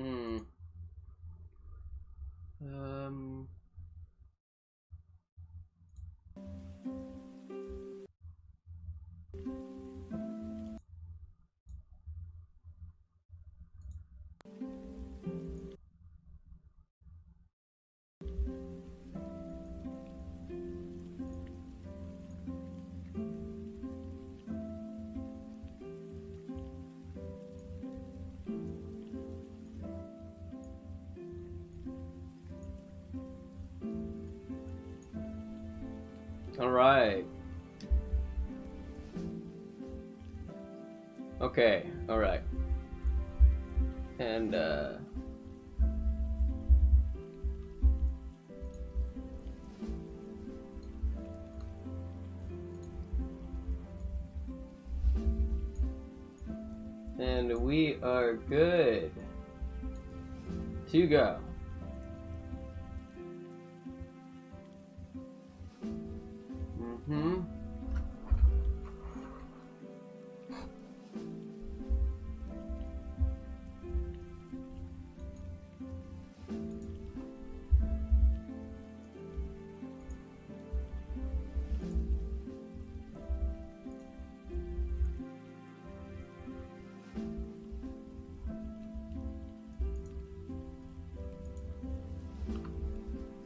Hmm. Um. All right. Okay. All right. And we are good to go. Mm-hmm.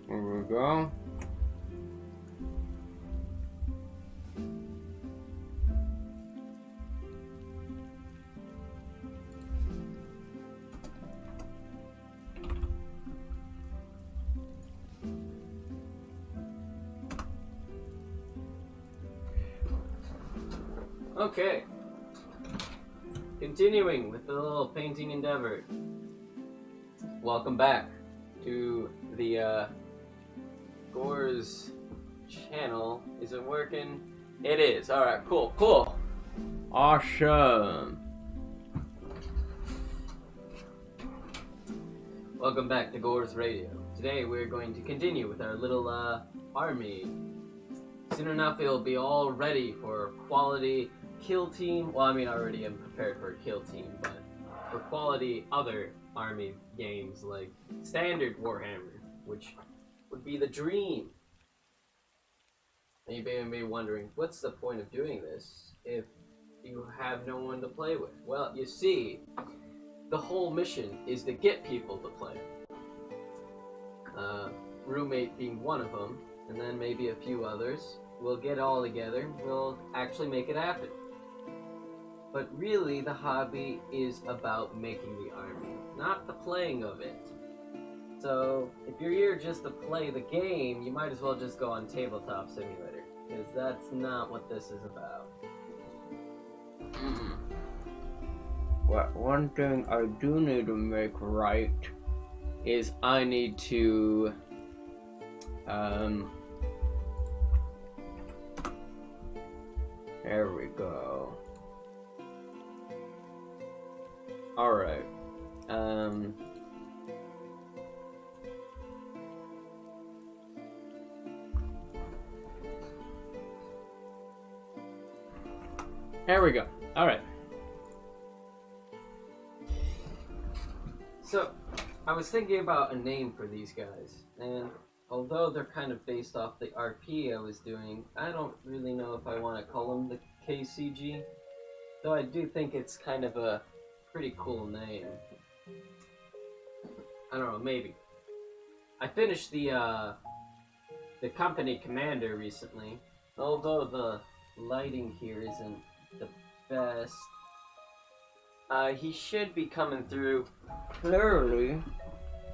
Here we go. Okay. Continuing with the little painting endeavor. Welcome back to the Gore's channel. Is it working? It is. Alright, cool. Awesome. Welcome back to Gore's Radio. Today we're going to continue with our little army. Soon enough it'll be all ready for quality kill team. Well, I mean, I already am prepared for a kill team, but for quality other army games like standard Warhammer, which would be the dream. And you may be wondering, what's the point of doing this if you have no one to play with? Well, you see, the whole mission is to get people to play. Roommate being one of them, and then maybe a few others. We'll get all together, we'll actually make it happen. But really, the hobby is about making the army, not the playing of it. So, if you're here just to play the game, you might as well just go on Tabletop Simulator, because that's not what this is about. Well, one thing I do need to make right is I need to there we go. Alright. There we go. Alright. So, I was thinking about a name for these guys, and although they're kind of based off the RP I was doing, I don't really know if I want to call them the KCG, though I do think it's kind of a pretty cool name. I don't know, maybe. I finished the company commander recently, although the lighting here isn't the best. He should be coming through clearly.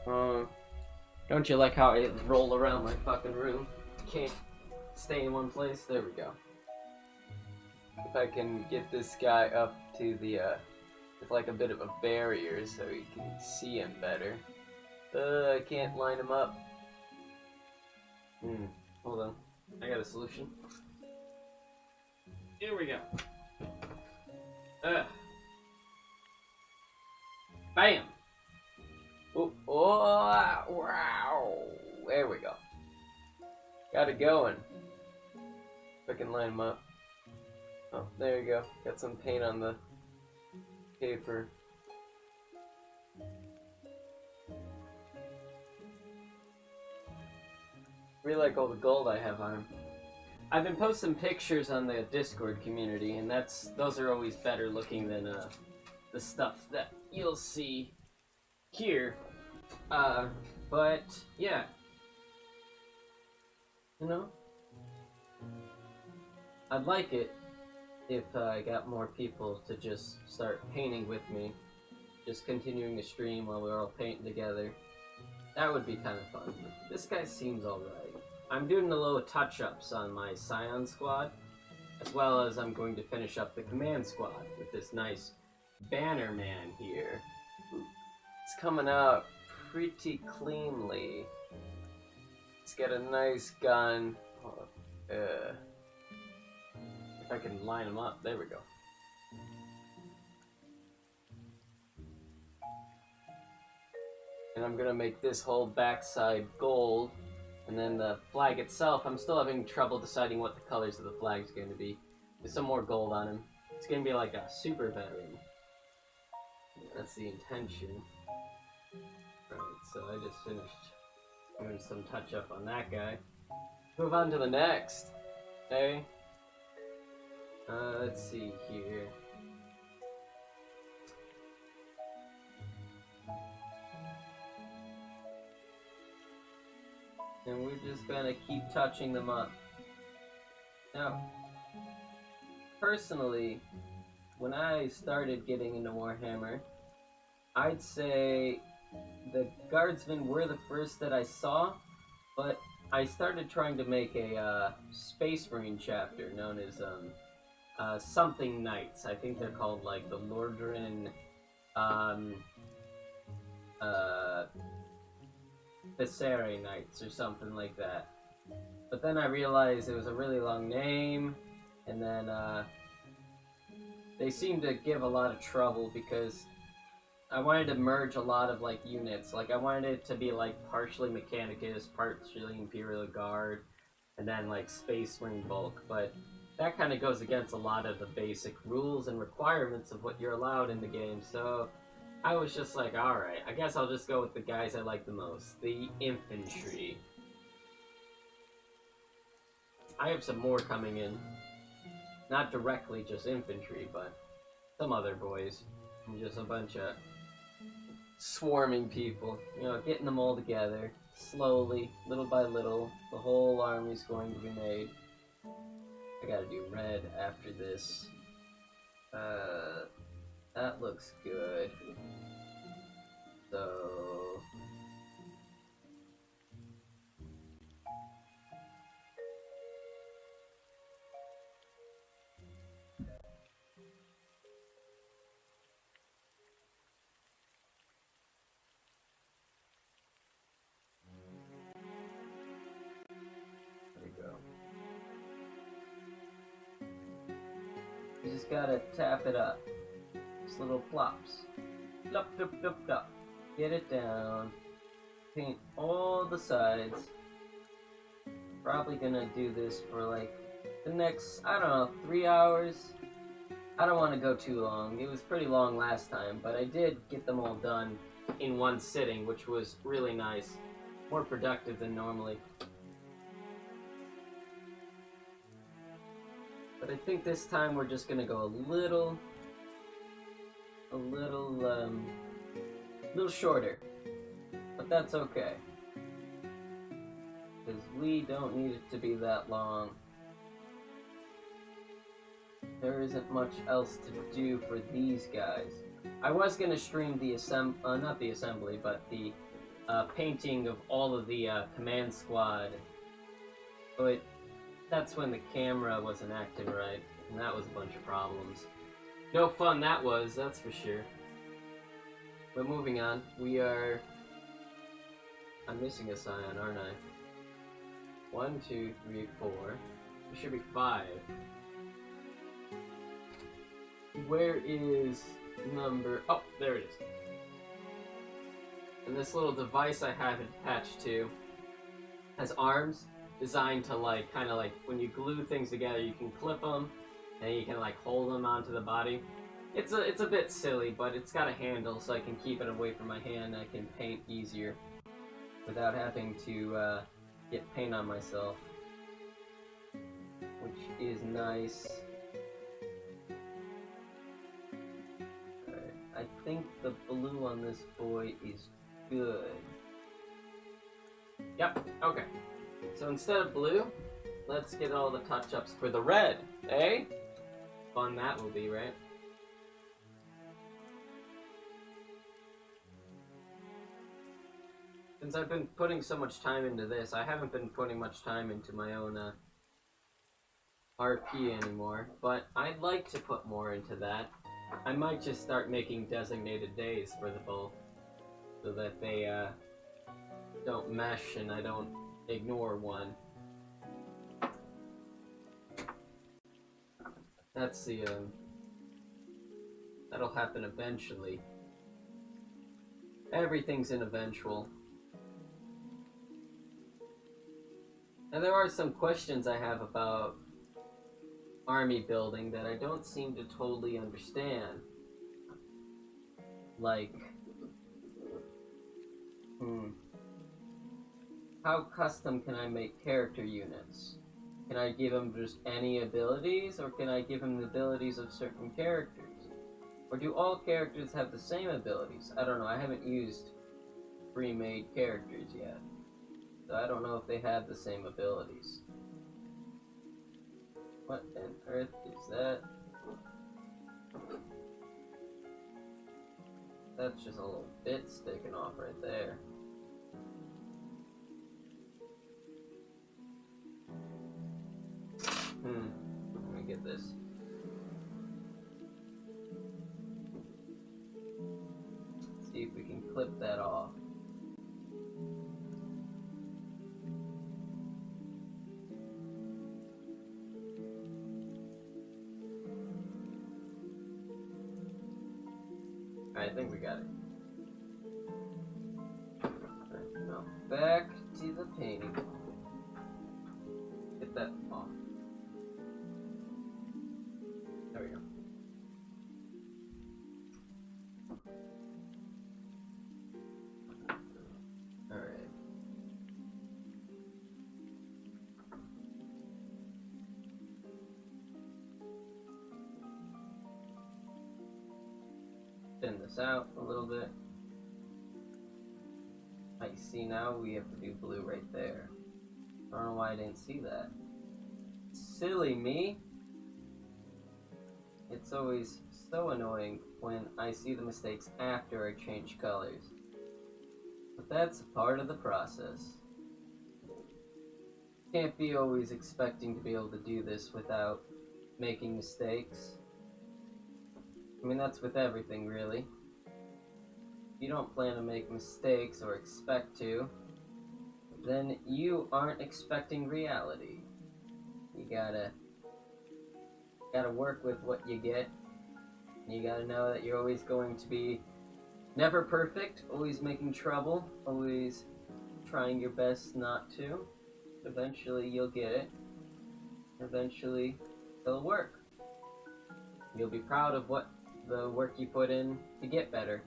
Don't you like how I roll around my fucking room? Can't stay in one place? There we go. If I can get this guy up to the, with like a bit of a barrier so you can see him better. I can't line him up. Hold on. I got a solution. Here we go. Bam! Oh, wow! There we go. Got it going. If I can line them up. Oh, there you go. Got some paint on the paper. Really like all the gold I have on him. I've been posting pictures on the Discord community, and those are always better looking than the stuff that you'll see here. But yeah, you know, I'd like it if I got more people to just start painting with me, just continuing to stream while we're all painting together. That would be kind of fun. This guy seems alright. I'm doing a little touch-ups on my Scion squad, as well as I'm going to finish up the command squad with this nice banner man here. It's coming out pretty cleanly. It's got a nice gun. If I can line them up, there we go. And I'm gonna make this whole backside gold. And then the flag itself, I'm still having trouble deciding what the colors of the flag is going to be. There's some more gold on him. It's going to be like a super veteran. That's the intention. Right, so I just finished doing some touch up on that guy. Move on to the next. Okay. Let's see here. And we're just gonna keep touching them up. Now, personally, when I started getting into Warhammer, I'd say the Guardsmen were the first that I saw, but I started trying to make a Space Marine chapter known as something Knights. I think they're called like the Lordran Viscere Knights or something like that. But then I realized it was a really long name, and then they seemed to give a lot of trouble because I wanted to merge a lot of like units. Like I wanted it to be like partially Mechanicus, partially Imperial Guard, and then like Space Marine bulk. But that kind of goes against a lot of the basic rules and requirements of what you're allowed in the game. So I was just like, alright, I guess I'll just go with the guys I like the most. The infantry. I have some more coming in. Not directly just infantry, but some other boys. And just a bunch of swarming people. You know, getting them all together. Slowly, little by little. The whole army's going to be made. I gotta do red after this. That looks good. So... there we go. You just gotta tap it up. Just little plops. Plop, plop, plop, plop. Get it down. Paint all the sides. Probably gonna do this for like the next, I don't know, 3 hours. I don't want to go too long. It was pretty long last time, but I did get them all done in one sitting, which was really nice. More productive than normally. But I think this time we're just gonna go a little shorter. But that's okay. Because we don't need it to be that long. There isn't much else to do for these guys. I was gonna stream the not the assembly, but the painting of all of the command squad. But that's when the camera wasn't acting right, and that was a bunch of problems. No fun that was, that's for sure. But moving on, I'm missing a Scion, aren't I? 1, 2, 3, 4. There should be 5. Where is number... Oh, there it is. And this little device I have it attached to has arms designed to like, kind of like, when you glue things together, you can clip them, and you can like hold them onto the body. It's a bit silly, but it's got a handle so I can keep it away from my hand and I can paint easier without having to get paint on myself, which is nice. Alright, I think the blue on this boy is good. Yep, okay. So instead of blue, let's get all the touch-ups for the red, eh? Fun that will be, right? Since I've been putting so much time into this, I haven't been putting much time into my own RP anymore, but I'd like to put more into that. I might just start making designated days for the both, so that they don't mesh and I don't ignore one. That's the, that'll happen eventually. Everything's an eventual. And there are some questions I have about army building that I don't seem to totally understand. Like, how custom can I make character units? Can I give them just any abilities, or can I give them the abilities of certain characters? Or do all characters have the same abilities? I don't know, I haven't used pre-made characters yet. So I don't know if they have the same abilities. What on earth is that? That's just a little bit sticking off right there. Let me get this. See if we can clip that off. I think we got it. Right, now back to the painting. Get that off. There we go. Alright. Thin this out a little bit. I see now we have to do blue right there. I don't know why I didn't see that. Silly me! It's always so annoying when I see the mistakes after I change colors. But that's a part of the process. Can't be always expecting to be able to do this without making mistakes. I mean, that's with everything, really. If you don't plan to make mistakes or expect to, then you aren't expecting reality. You gotta work with what you get. You gotta know that you're always going to be never perfect, always making trouble, always trying your best not to. Eventually you'll get it. Eventually it'll work. You'll be proud of what the work you put in to get better.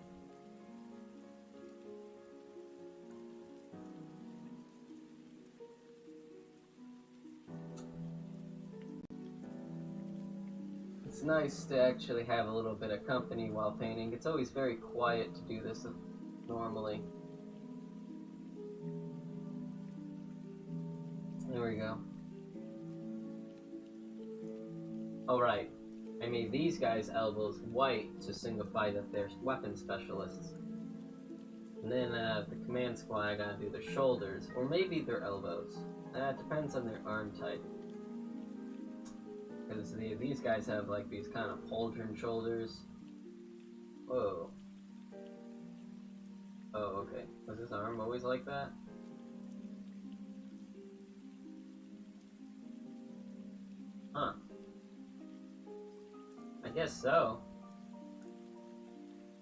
It's nice to actually have a little bit of company while painting. It's always very quiet to do this normally. There we go. Alright, I made these guys' elbows white to signify that they're weapon specialists. And then the command squad, I gotta do their shoulders, or maybe their elbows. It depends on their arm type. Because these guys have like these kind of pauldron shoulders. Whoa. Oh, okay. Was his arm always like that? Huh. I guess so.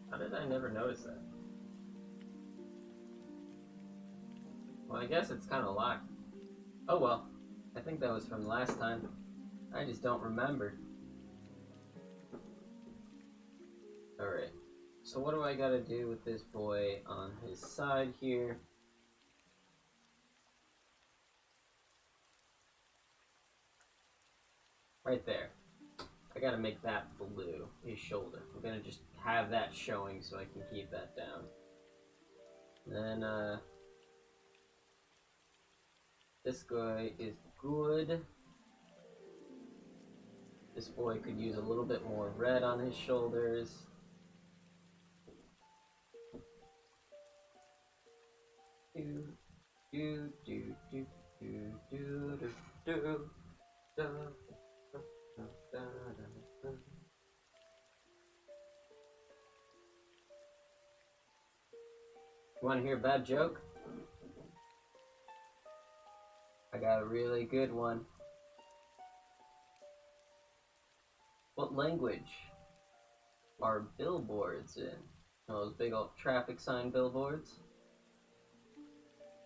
How did I never notice that? Well, I guess it's kind of locked. Oh well. I think that was from last time. I just don't remember. Alright. So what do I gotta do with this boy on his side here? Right there. I gotta make that blue, his shoulder. I'm gonna just have that showing so I can keep that down. Then, this guy is good. This boy could use a little bit more red on his shoulders. Do, do, do, do, do, do, do, do, do. You want to hear a bad joke? I got a really good one. What language are billboards in? Those big old traffic sign billboards?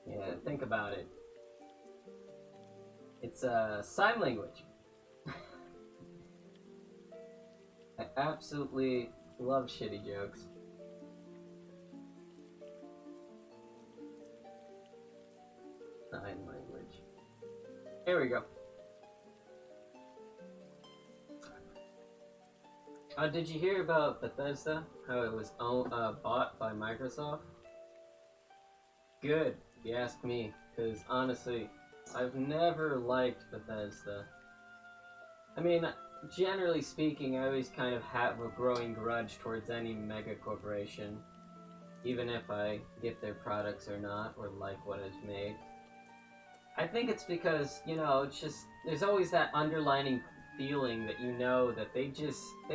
Yeah, think about it. It's sign language. I absolutely love shitty jokes. Sign language. Here we go. Did you hear about Bethesda? How it was bought by Microsoft? Good, if you ask me. Because honestly, I've never liked Bethesda. I mean, generally speaking, I always kind of have a growing grudge towards any mega corporation. Even if I get their products or not, or like what it's made. I think it's because, you know, it's just, there's always that underlining feeling that you know that they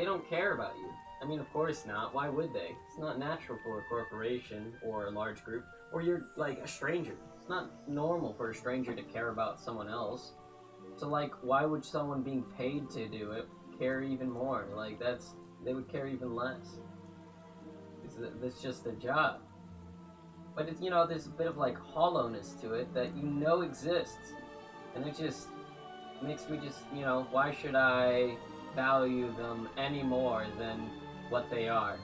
don't care about you. I mean, of course not. Why would they? It's not natural for a corporation or a large group, or you're like a stranger. It's not normal for a stranger to care about someone else. So like, why would someone being paid to do it care even more? Like they would care even less. It's just their job. But it's, you know, there's a bit of like hollowness to it that you know exists. And it just makes me just, you know, why should I value them any more than what they are?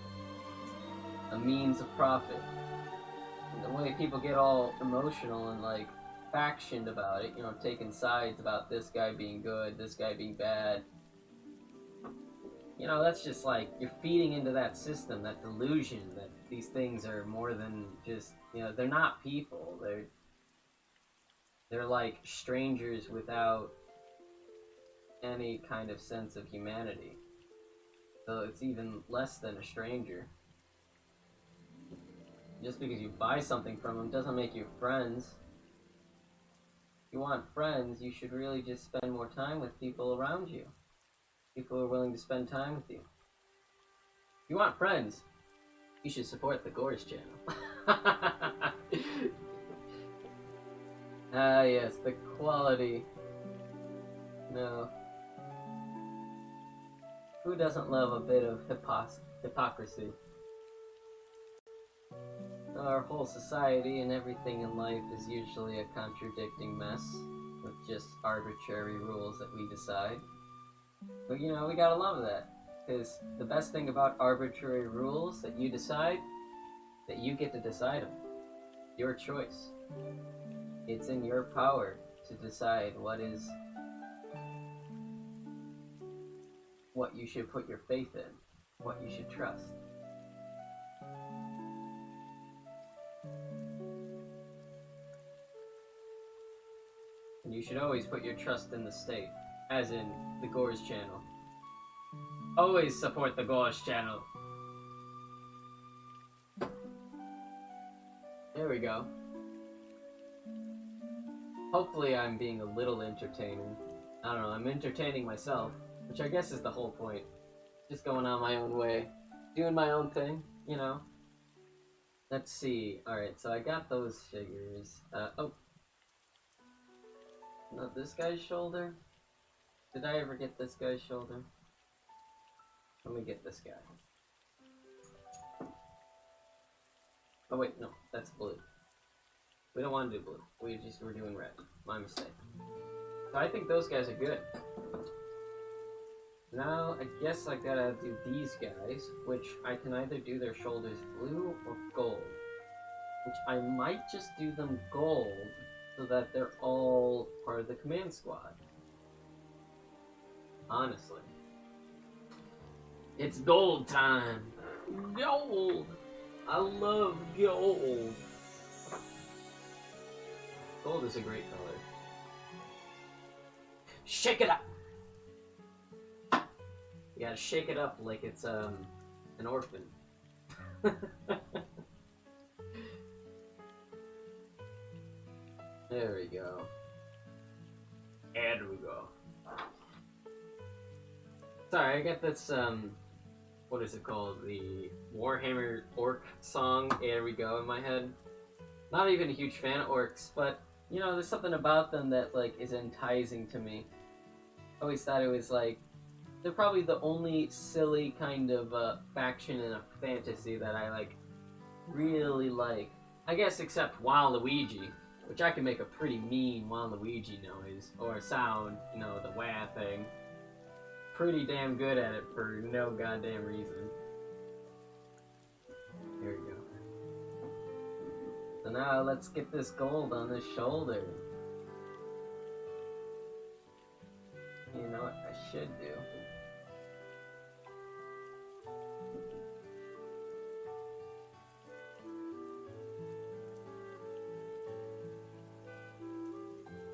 A means of profit. And the way people get all emotional and like factioned about it, you know, taking sides about this guy being good, this guy being bad. You know, that's just like, you're feeding into that system, that delusion that these things are more than just, you know, they're not people. They're like strangers without any kind of sense of humanity. So it's even less than a stranger. Just because you buy something from them doesn't make you friends. If you want friends, you should really just spend more time with people around you. People who are willing to spend time with you. If you want friends, you should support the Gorz channel. Ah, yes, the quality. No. Who doesn't love a bit of hypocrisy? Our whole society and everything in life is usually a contradicting mess with just arbitrary rules that we decide. But you know, we gotta love that. Because the best thing about arbitrary rules that you decide, that you get to decide them. Your choice. It's in your power to decide what you should put your faith in, what you should trust. And you should always put your trust in the state, as in the Gorz channel. Always support the Gorz channel. There we go. Hopefully I'm being a little entertaining. I don't know, I'm entertaining myself, which I guess is the whole point. Just going on my own way, doing my own thing, you know. Let's see. Alright, so I got those figures. Oh. Not this guy's shoulder? Did I ever get this guy's shoulder? Let me get this guy. Oh wait, no, that's blue. We don't want to do blue. We're doing red. My mistake. So I think those guys are good. Now, I guess I gotta do these guys, which I can either do their shoulders blue or gold. Which I might just do them gold, so that they're all part of the command squad. Honestly. It's gold time. Gold. I love gold. Gold is a great color. Shake it up. You gotta shake it up like it's an orphan. There we go. There we go. Sorry, I got this what is it called? The Warhammer orc song, There We Go, in my head. Not even a huge fan of orcs, but you know, there's something about them that like is enticing to me. I always thought it was like they're probably the only silly kind of faction in a fantasy that I like really like. I guess except Waluigi, which I can make a pretty mean Waluigi noise or sound, you know, the wah thing. Pretty damn good at it for no goddamn reason. Here we go. So now let's get this gold on this shoulder. You know what I should do?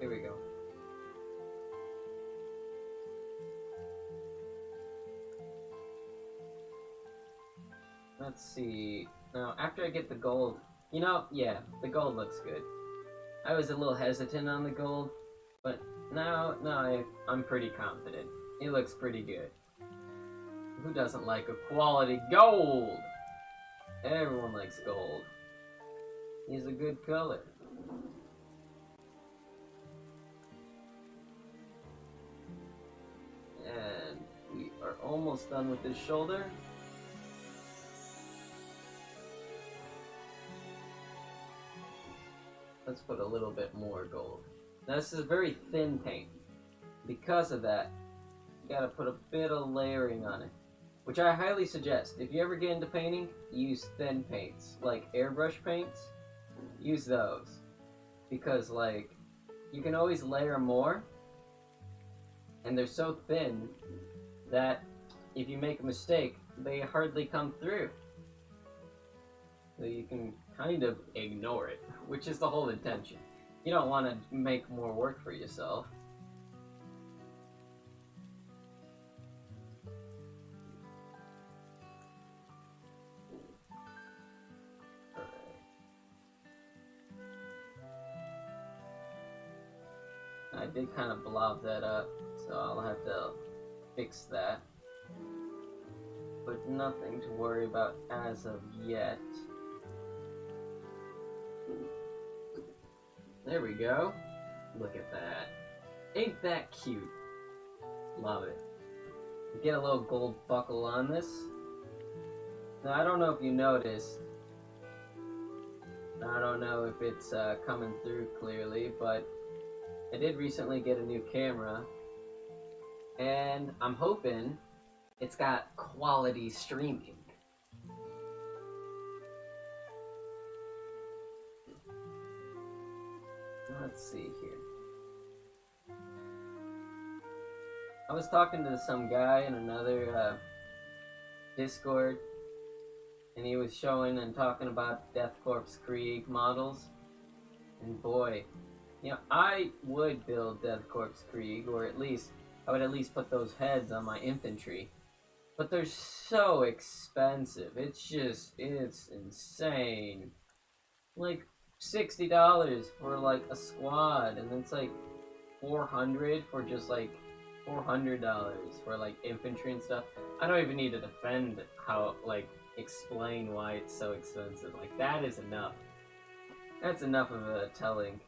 Here we go. Let's see. Now, after I get the gold, you know, yeah, the gold looks good. I was a little hesitant on the gold, but now I'm pretty confident. It looks pretty good. Who doesn't like a quality gold? Everyone likes gold. He's a good color. And we are almost done with this shoulder. Let's put a little bit more gold. Now this is a very thin paint. Because of that, you gotta put a bit of layering on it. Which I highly suggest. If you ever get into painting, use thin paints. Like airbrush paints, use those. Because like, you can always layer more. And they're so thin that if you make a mistake, they hardly come through. So you can kind of ignore it, which is the whole intention. You don't want to make more work for yourself. I did kind of blob that up, so I'll have to fix that. But nothing to worry about as of yet. There we go. Look at that. Ain't that cute? Love it. Get a little gold buckle on this. Now, I don't know if you noticed. I don't know if it's coming through clearly, but I did recently get a new camera. And I'm hoping it's got quality streaming. Let's see here. I was talking to some guy in another Discord, and he was showing and talking about Death Corps Krieg models. And boy, you know, I would build Death Corps Krieg, or at least, I would at least put those heads on my infantry. But they're so expensive. It's insane. Like, $60 for like a squad, and it's like $400 for just like $400 for like infantry and stuff. I don't even need to defend how, like, explain why it's so expensive. Like, that is enough. That's enough of a telling.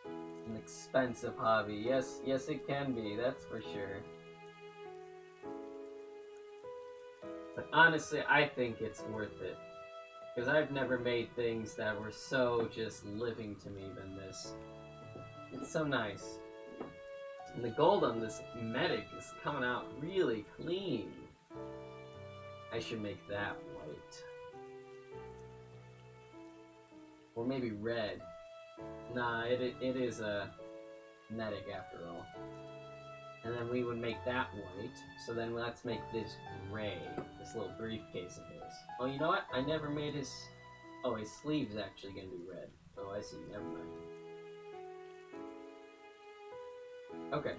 An expensive hobby. Yes, it can be, that's for sure. But honestly, I think it's worth it. Because I've never made things that were so just living to me than this. It's so nice. And the gold on this medic is coming out really clean. I should make that white. Or maybe red. Nah, it is a medic after all. And then we would make that white. So then let's make this gray. This little briefcase of his. Oh, you know what? I never made his... Oh, his sleeve's actually gonna be red. Oh, I see. Never mind. Okay.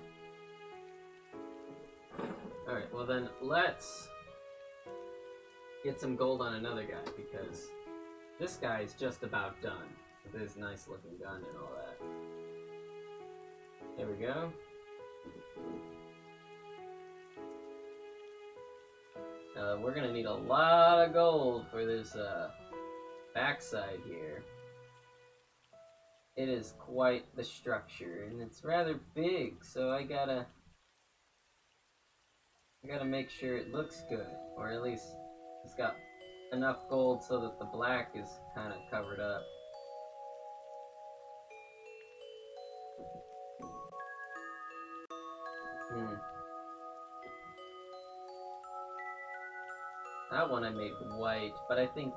Alright, well then, let's get some gold on another guy, because this guy is just about done with his nice looking gun and all that. There we go. We're gonna need a lot of gold for this backside here. It is quite the structure, and it's rather big, so I gotta make sure it looks good, or at least it's got enough gold so that the black is kind of covered up. That one I made white, but I think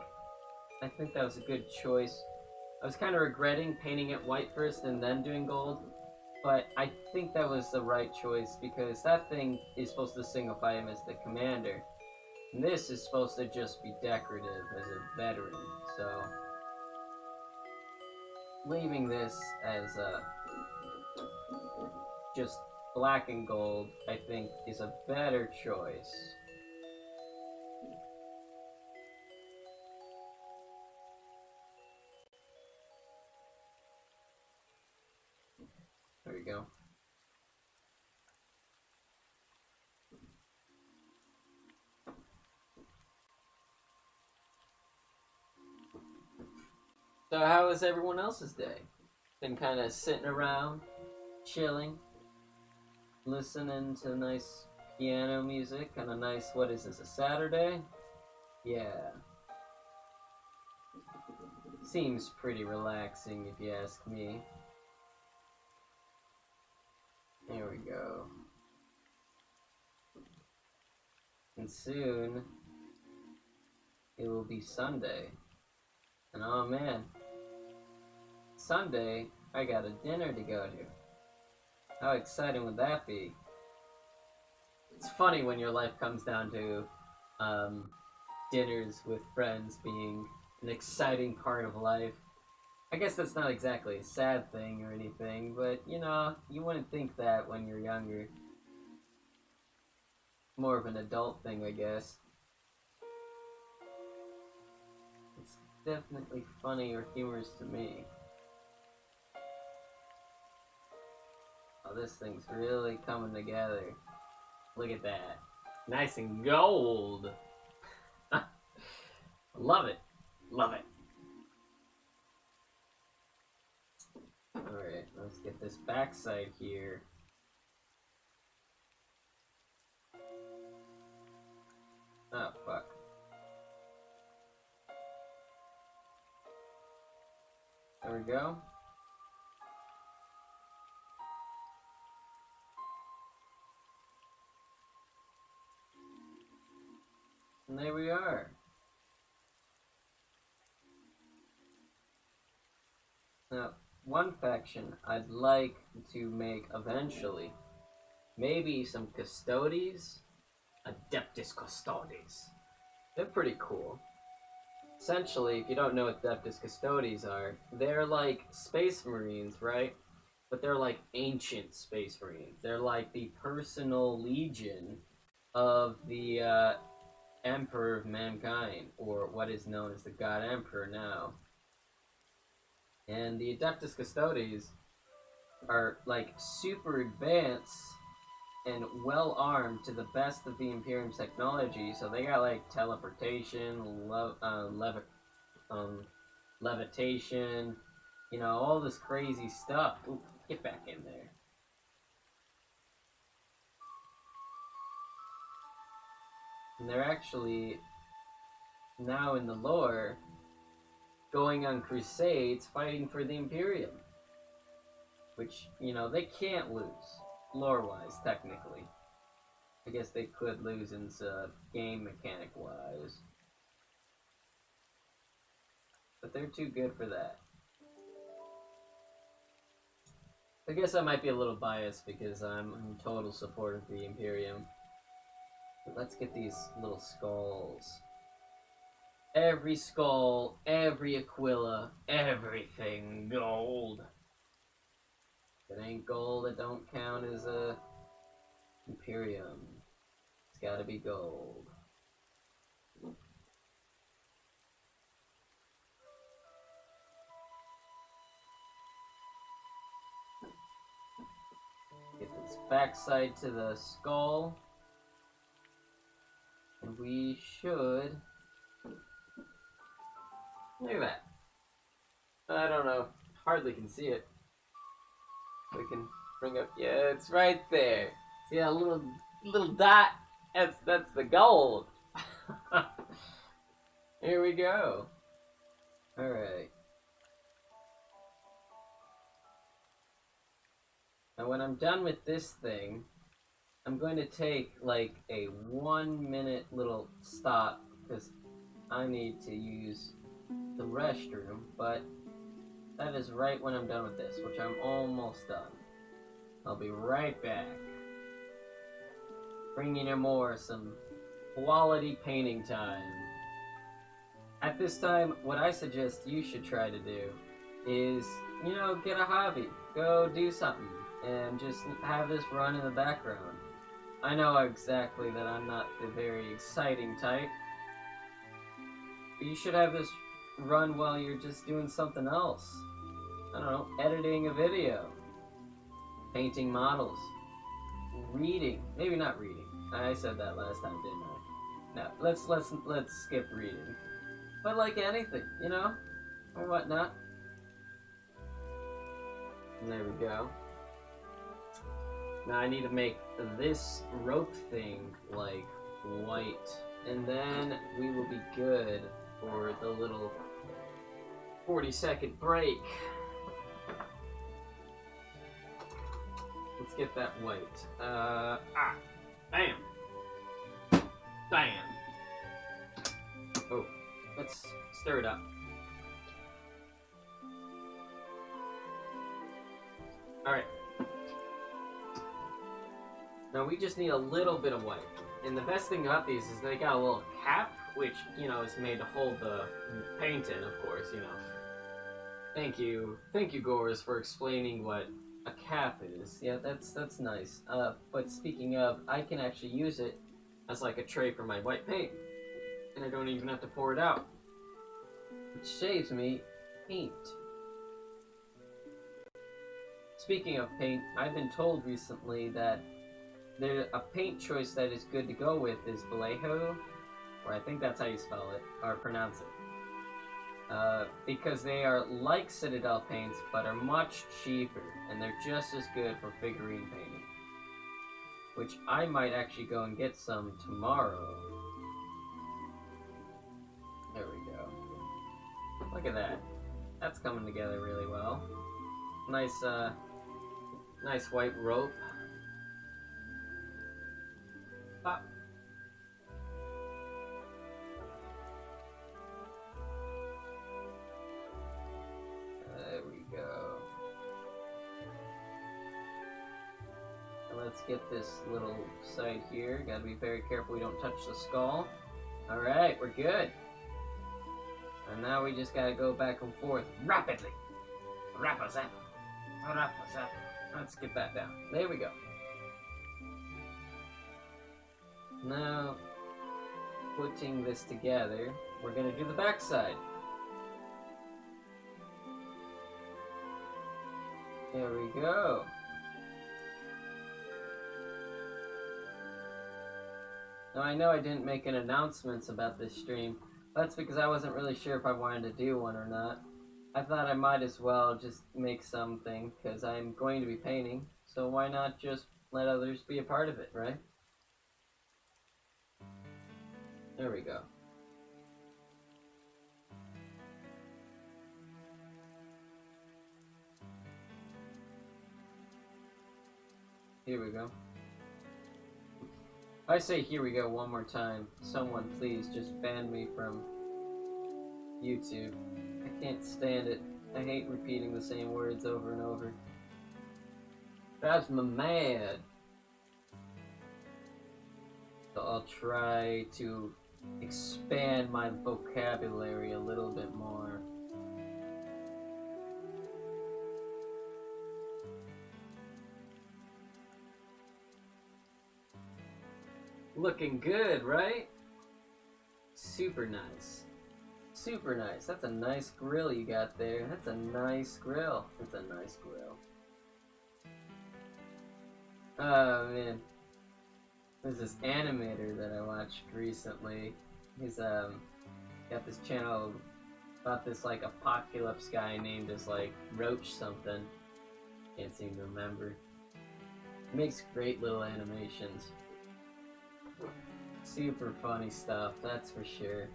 that was a good choice. I was kind of regretting painting it white first and then doing gold, but I think that was the right choice because that thing is supposed to signify him as the commander. And this is supposed to just be decorative as a veteran, so leaving this as just black and gold, I think, is a better choice. There we go. So how was everyone else's day? Been kind of sitting around, chilling, listening to nice piano music and a nice, what is this, a Saturday? Yeah. Seems pretty relaxing if you ask me. There we go. And soon, it will be Sunday. And oh man, Sunday, I got a dinner to go to. How exciting would that be? It's funny when your life comes down to dinners with friends being an exciting part of life. I guess that's not exactly a sad thing or anything, but you know, you wouldn't think that when you're younger. More of an adult thing, I guess. It's definitely funny or humorous to me. Oh, this thing's really coming together. Look at that. Nice and gold. Love it. Love it. Alright, let's get this backside here. Oh, fuck. There we go. And there we are. Now, one faction I'd like to make eventually, maybe some Custodes, Adeptus Custodes. They're pretty cool. Essentially, if you don't know what Adeptus Custodes are, they're like Space Marines, right? But they're like ancient Space Marines. They're like the personal legion of the Emperor of Mankind, or what is known as the God Emperor now. And the Adeptus Custodes are like super advanced and well armed to the best of the Imperium's technology. So they got like teleportation, levitation, you know, all this crazy stuff. Ooh, get back in there. And they're actually now in the lore going on crusades fighting for the Imperium. Which, you know, they can't lose, lore-wise, technically. I guess they could lose in game mechanic-wise. But they're too good for that. I guess I might be a little biased because I'm in total support of the Imperium. But let's get these little skulls. Every skull, every Aquila, everything gold. If it ain't gold, it don't count as a Imperium. It's gotta be gold. Get this backside to the skull. And we should... Look at that. I don't know. Hardly can see it. We can bring up... Yeah, it's right there. See that little dot? That's the gold. Here we go. Alright. Now when I'm done with this thing, I'm going to take like a 1 minute little stop because I need to use the restroom, but that is right when I'm done with this, which I'm almost done. I'll be right back. Bringing you some quality painting time. At this time, what I suggest you should try to do is, you know, get a hobby. Go do something and just have this run in the background. I know exactly that I'm not the very exciting type, but you should have this run while you're just doing something else. I don't know, editing a video, painting models, reading. Maybe not reading. I said that last time, didn't I? No, let's skip reading. But like anything, you know, or whatnot. And there we go. Now I need to make this rope thing like white, and then we will be good for the little 40-second break. Let's get that white. Bam! Bam! Oh, let's stir it up. Alright. Now we just need a little bit of white. And the best thing about these is they got a little cap, which, you know, is made to hold the paint in, of course, you know. Thank you, Gores, for explaining what a cap is. Yeah, that's nice. But speaking of, I can actually use it as like a tray for my white paint. And I don't even have to pour it out. Which saves me paint. Speaking of paint, I've been told recently that a paint choice that is good to go with is Vallejo, or I think that's how you spell it, or pronounce it. Because they are like Citadel paints, but are much cheaper, and they're just as good for figurine painting. Which I might actually go and get some tomorrow. There we go. Look at that. That's coming together really well. Nice, nice white rope. Pop. There we go. And let's get this little side here. Gotta be very careful we don't touch the skull. Alright, we're good. And now we just gotta go back and forth rapidly. Rappa-zappa. Rappa-zappa. Let's get that down. There we go. Now, putting this together, we're going to do the backside. There we go. Now, I know I didn't make an announcement about this stream. That's because I wasn't really sure if I wanted to do one or not. I thought I might as well just make something, because I'm going to be painting, so why not just let others be a part of it, right? There we go. Here we go. If I say here we go one more time, someone please just ban me from YouTube. I can't stand it. I hate repeating the same words over and over. Drives me mad. So I'll try to expand my vocabulary a little bit more. Looking good, right? Super nice. Super nice. That's a nice grill you got there. That's a nice grill. That's a nice grill. Oh man. There's this animator that I watched recently. He's got this channel about this like apocalypse guy named as like Roach something. Can't seem to remember. He makes great little animations. Super funny stuff, that's for sure.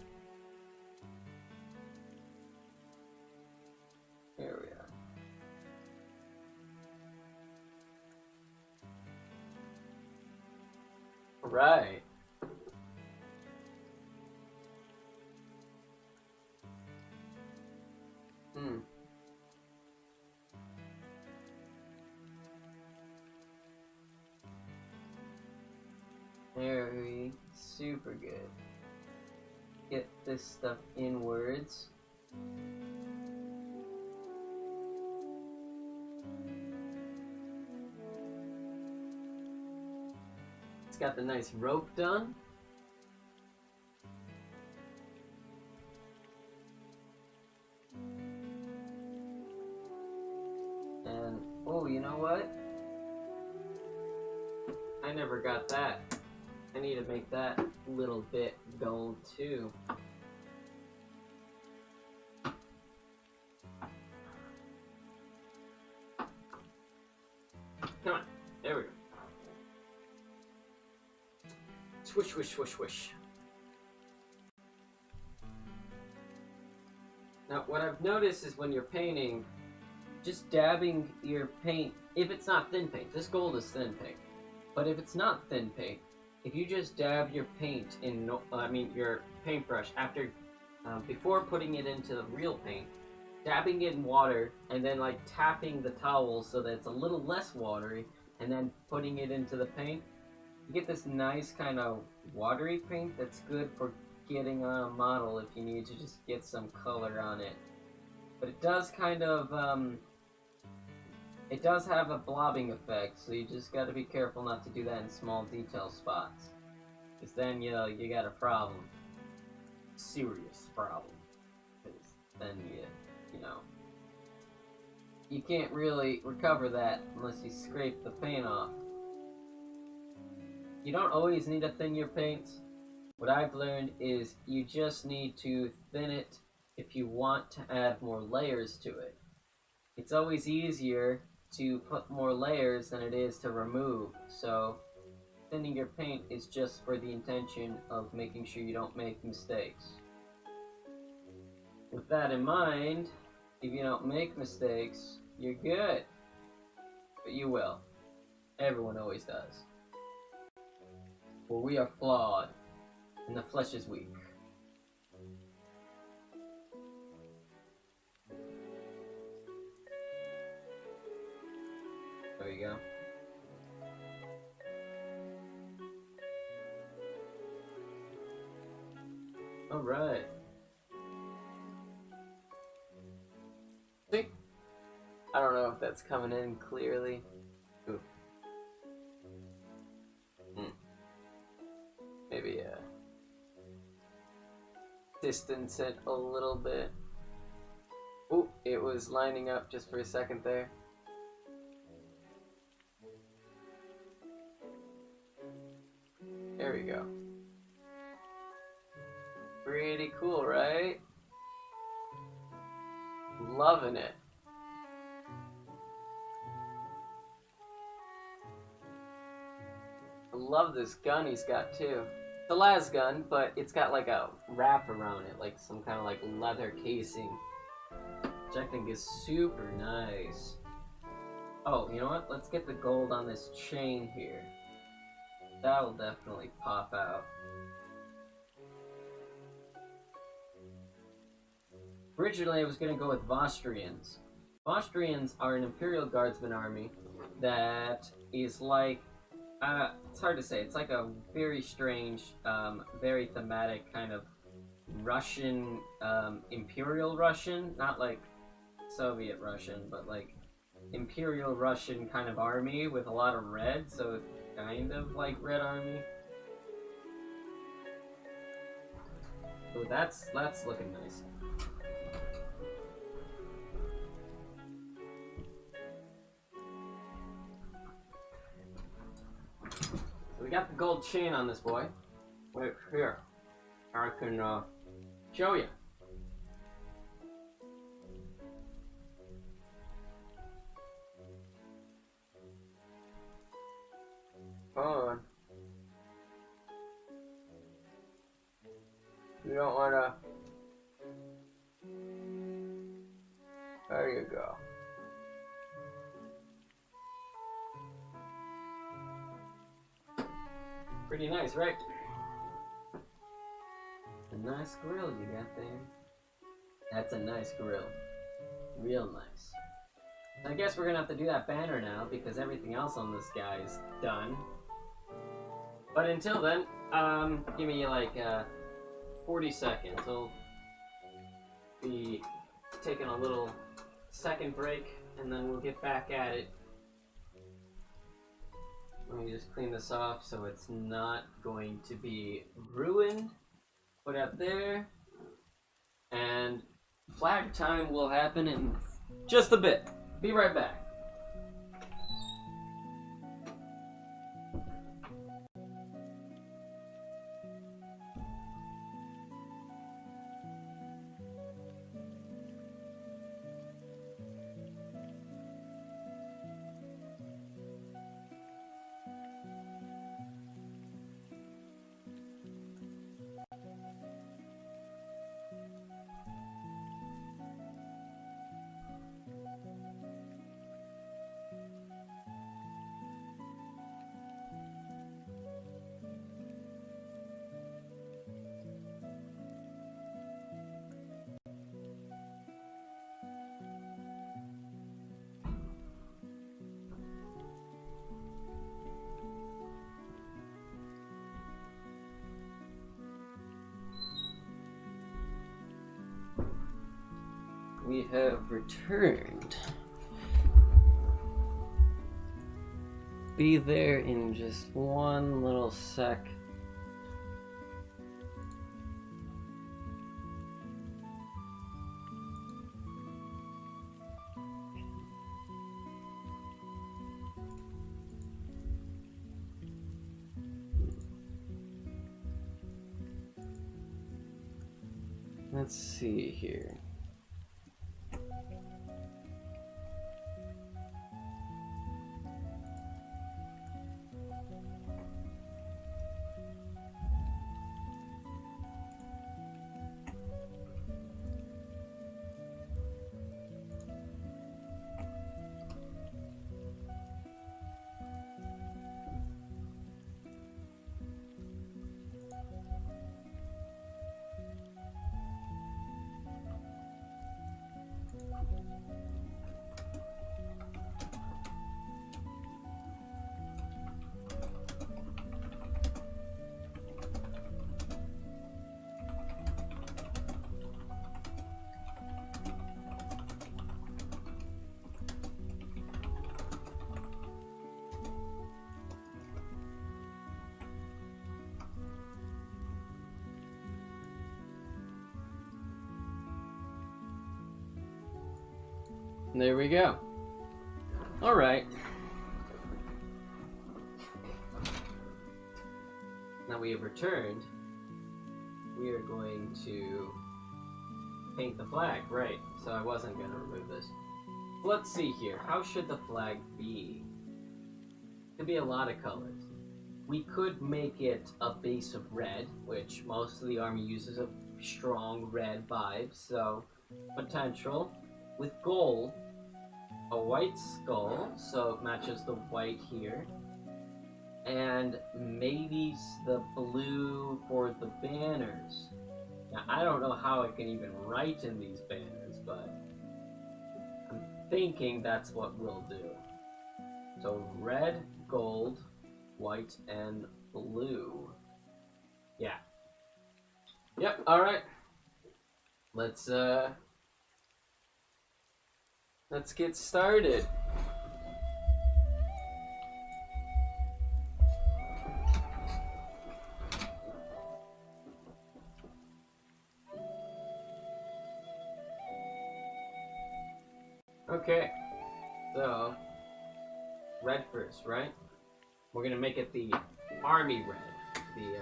Here we are. Right. Very super good. Get this stuff inwards. It's got the nice rope done. And, oh, you know what? I never got that. I need to make that little bit gold too. Come on, there we go. Swish, swish, swish, swish. Now, what I've noticed is when you're painting, just dabbing your paint, if it's not thin paint, this gold is thin paint, but if it's not thin paint, if you just dab your paint in, your paintbrush after, before putting it into the real paint, dabbing it in water and then like tapping the towel so that it's a little less watery, and then putting it into the paint, you get this nice kind of watery paint that's good for getting on a model if you need to just get some color on it. But it does kind of, it does have a blobbing effect, so you just got to be careful not to do that in small detail spots. Because then, you got a problem. Serious problem. Because then you can't really recover that unless you scrape the paint off. You don't always need to thin your paints. What I've learned is you just need to thin it if you want to add more layers to it. It's always easier to put more layers than it is to remove, so thinning your paint is just for the intention of making sure you don't make mistakes. With that in mind, if you don't make mistakes, you're good. But you will. Everyone always does. For we are flawed, and the flesh is weak. There you go. Alright. See? I don't know if that's coming in clearly. Ooh. Maybe distance it a little bit. Ooh, it was lining up just for a second there. There we go. Pretty cool, right? Loving it. I love this gun he's got too. It's a las gun, but it's got like a wrap around it, like some kind of like leather casing, which I think is super nice. Oh, you know what? Let's get the gold on this chain here. That'll definitely pop out. Originally, I was going to go with Vostrians. Vostrians are an Imperial Guardsman army, that is like, it's hard to say. It's like a very strange, very thematic kind of Russian, Imperial Russian, not like Soviet Russian, but like Imperial Russian kind of army with a lot of red, so it's kind of like Red Army. So that's looking nice. So we got the gold chain on this boy. Wait, here. I can show you. Hold on. You don't wanna. There you go. Pretty nice, right? A nice grill you got there. That's a nice grill. Real nice. I guess we're gonna have to do that banner now because everything else on this guy is done. But until then, give me like 40 seconds. I'll be taking a little second break and then we'll get back at it. Let me just clean this off so it's not going to be ruined. Put up there. And flag time will happen in just a bit. Be right back. We have returned. Be there in just one little sec. Let's see here. There we go. All right. Now we have returned. We are going to paint the flag, right? So I wasn't going to remove this. Let's see here. How should the flag be? It could be a lot of colors. We could make it a base of red, which most of the army uses a strong red vibe, so potential. With gold, a white skull, so it matches the white here. And maybe the blue for the banners. Now, I don't know how I can even write in these banners, but I'm thinking that's what we'll do. So red, gold, white, and blue. Yeah. Yep, alright. Let's get started. Okay, so red first, right? We're gonna make it the army red, the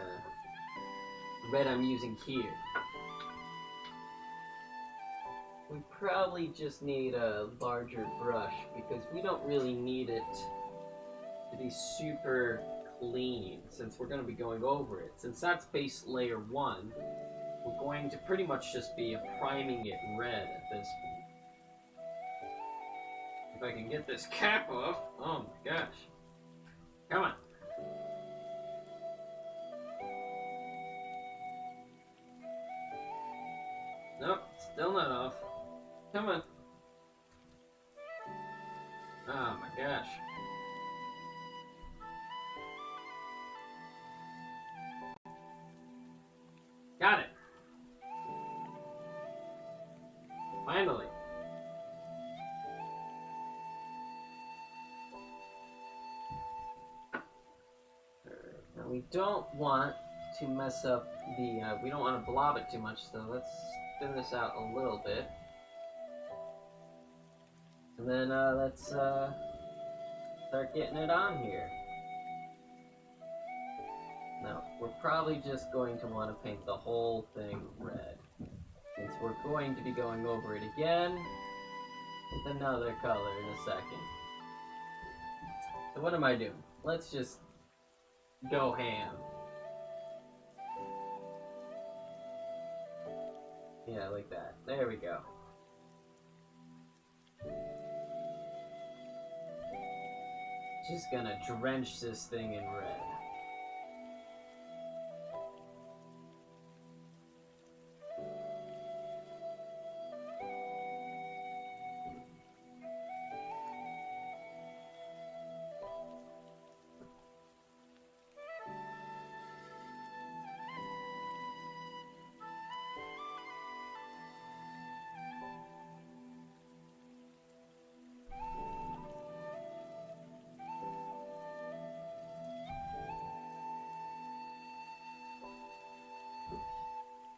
red I'm using here. We probably just need a larger brush because we don't really need it to be super clean since we're gonna be going over it. Since that's base layer 1, we're going to pretty much just be priming it red at this point. If I can get this cap off, oh my gosh. Come on. Nope, still not off. Come on. Oh my gosh. Got it. Finally. We don't want to mess up the, we don't want to blob it too much, so let's thin this out a little bit. And then, let's, start getting it on here. Now, we're probably just going to want to paint the whole thing red, since we're going to be going over it again with another color in a second. So what am I doing? Let's just go ham. Yeah, like that. There we go. Just gonna drench this thing in red.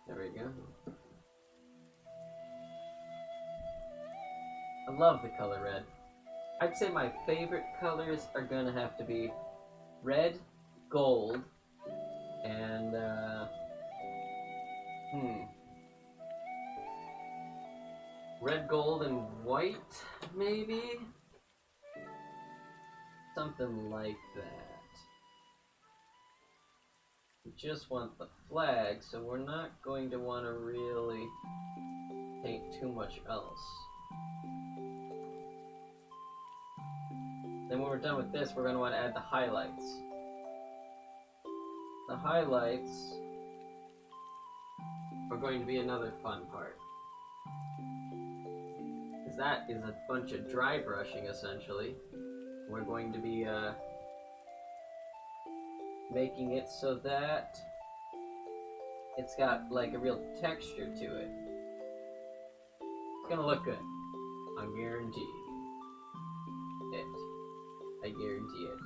There we go. I love the color red. I'd say my favorite colors are gonna have to be red, gold, and red, gold, and white, maybe? Something like that. We just want the flag, so we're not going to want to really paint too much else. Then when we're done with this, we're going to want to add the highlights. The highlights are going to be another fun part. Because that is a bunch of dry brushing, essentially. We're going to be, making it so that it's got like a real texture to it. It's gonna look good. I guarantee it. I guarantee it.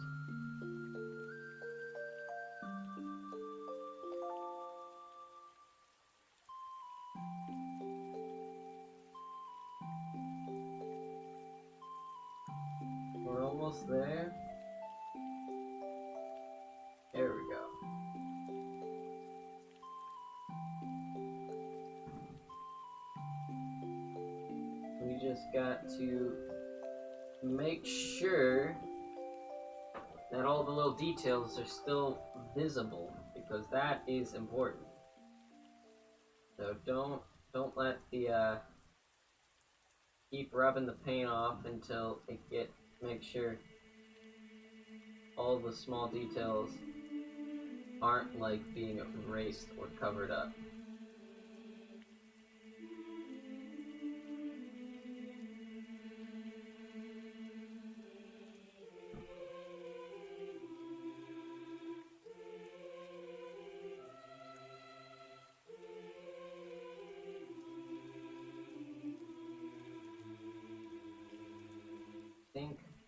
We're almost there. There we go. We just got to make sure that all the little details are still visible, because that is important. So don't let the keep rubbing the paint off until make sure all the small details aren't like being erased or covered up.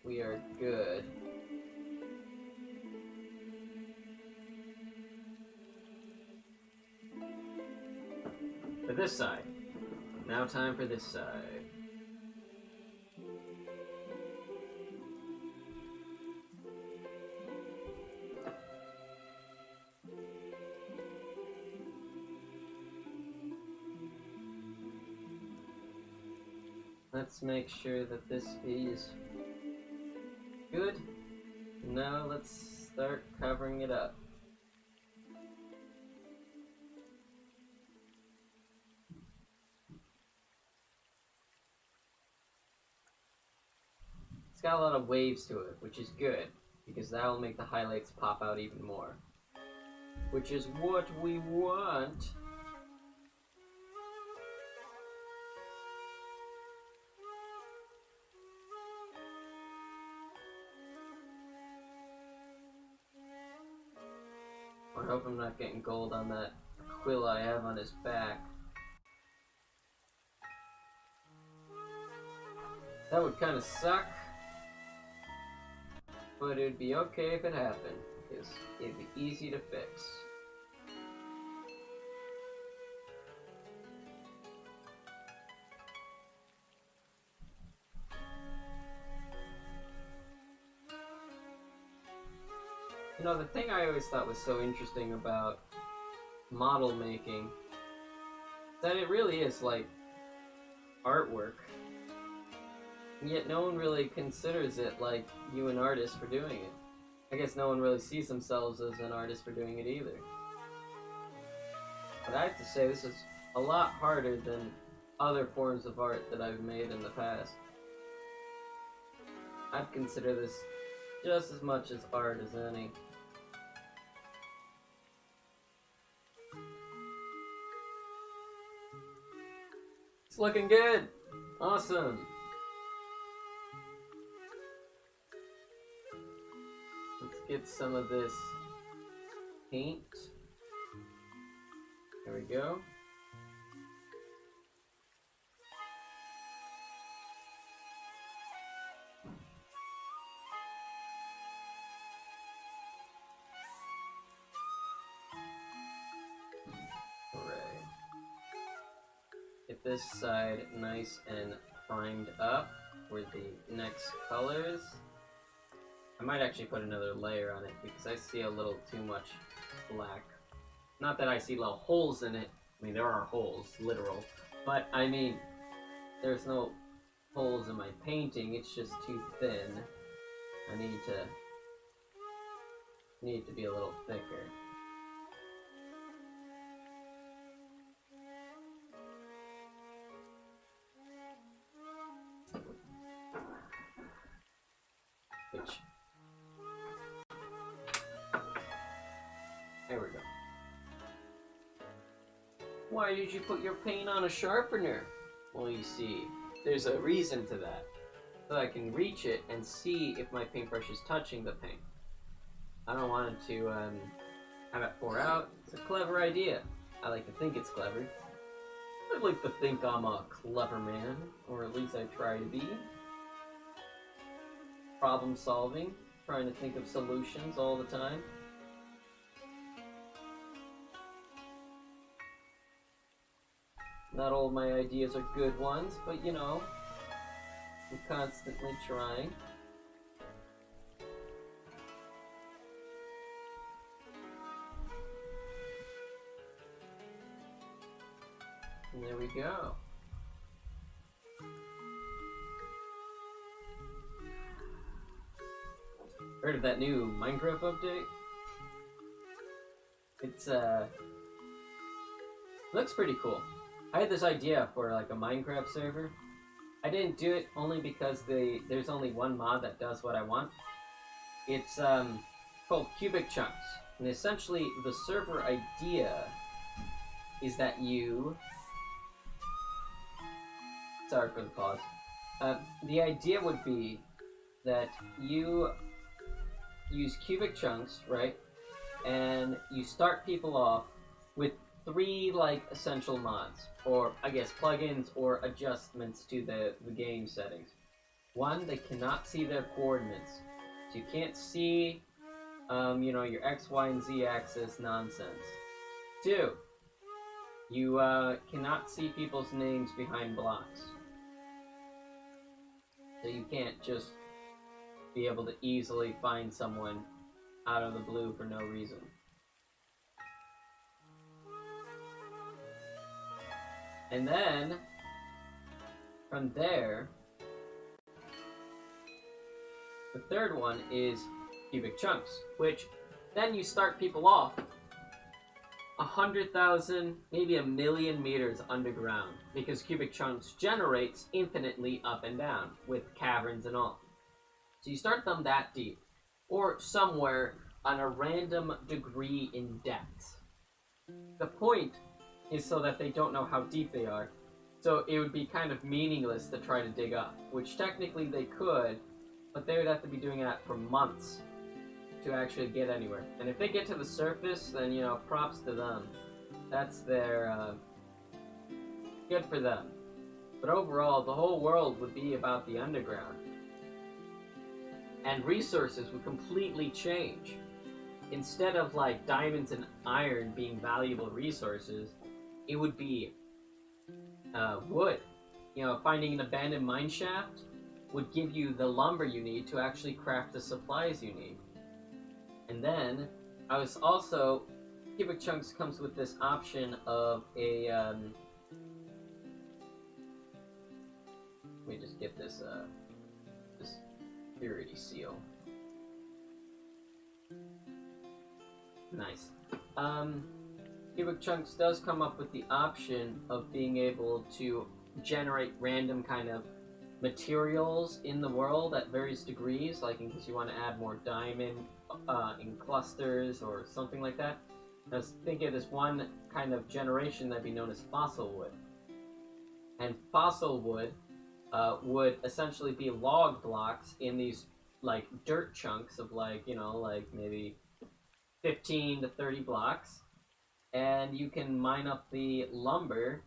we are good. For this side. Now time for this side. Let's make sure that this is good. Now let's start covering it up. It's got a lot of waves to it, which is good, because that will make the highlights pop out even more. Which is what we want. I hope I'm not getting gold on that quill I have on his back. That would kind of suck, but it'd be okay if it happened, because it'd be easy to fix. You know, the thing I always thought was so interesting about model making, that it really is like artwork. And yet no one really considers it like you an artist for doing it. I guess no one really sees themselves as an artist for doing it either. But I have to say, this is a lot harder than other forms of art that I've made in the past. I'd consider this just as much as art as any. It's looking good! Awesome! Let's get some of this paint. There we go. Get this side nice and primed up for the next colors. I might actually put another layer on it because I see a little too much black. Not that I see little holes in it. I mean, there are holes, literal. But, I mean, there's no holes in my painting. It's just too thin. I need to be a little thicker. There we go. Why did you put your paint on a sharpener? Well, you see, there's a reason to that. So I can reach it and see if my paintbrush is touching the paint. I don't want it to have it pour out. It's a clever idea. I like to think it's clever. I like to think I'm a clever man, or at least I try to be. Problem solving, trying to think of solutions all the time. Not all of my ideas are good ones, but you know, I'm constantly trying. And there we go. Heard of that new Minecraft update? It's looks pretty cool. I had this idea for like a Minecraft server. I didn't do it only because there's only one mod that does what I want. It's called Cubic Chunks. And essentially the server idea is that you... Sorry for the pause. The idea would be that you use cubic chunks, right? And you start people off with 3 like essential mods, or I guess plugins or adjustments to the game settings. One, they cannot see their coordinates. So you can't see, your X, Y, and Z axis nonsense. Two, you cannot see people's names behind blocks. So you can't just be able to easily find someone out of the blue for no reason. And then, from there, the third one is cubic chunks, which then you start people off 100,000, maybe 1,000,000 meters underground, because cubic chunks generates infinitely up and down with caverns and all. So you start them that deep, or somewhere on a random degree in depth. The point is so that they don't know how deep they are, so it would be kind of meaningless to try to dig up, which technically they could, but they would have to be doing that for months to actually get anywhere. And if they get to the surface, then, props to them. That's their, good for them. But overall, the whole world would be about the underground. And resources would completely change. Instead of, like, diamonds and iron being valuable resources, it would be, wood. Finding an abandoned mine shaft would give you the lumber you need to actually craft the supplies you need. And then, Cubic Chunks comes with this option of a, let me just get this purity seal. Nice. Cubic Chunks does come up with the option of being able to generate random kind of materials in the world at various degrees, like in case you want to add more diamond in clusters or something like that. I was thinking of this one kind of generation that'd be known as fossil wood. And fossil wood would essentially be log blocks in these like dirt chunks of like maybe 15 to 30 blocks, and you can mine up the lumber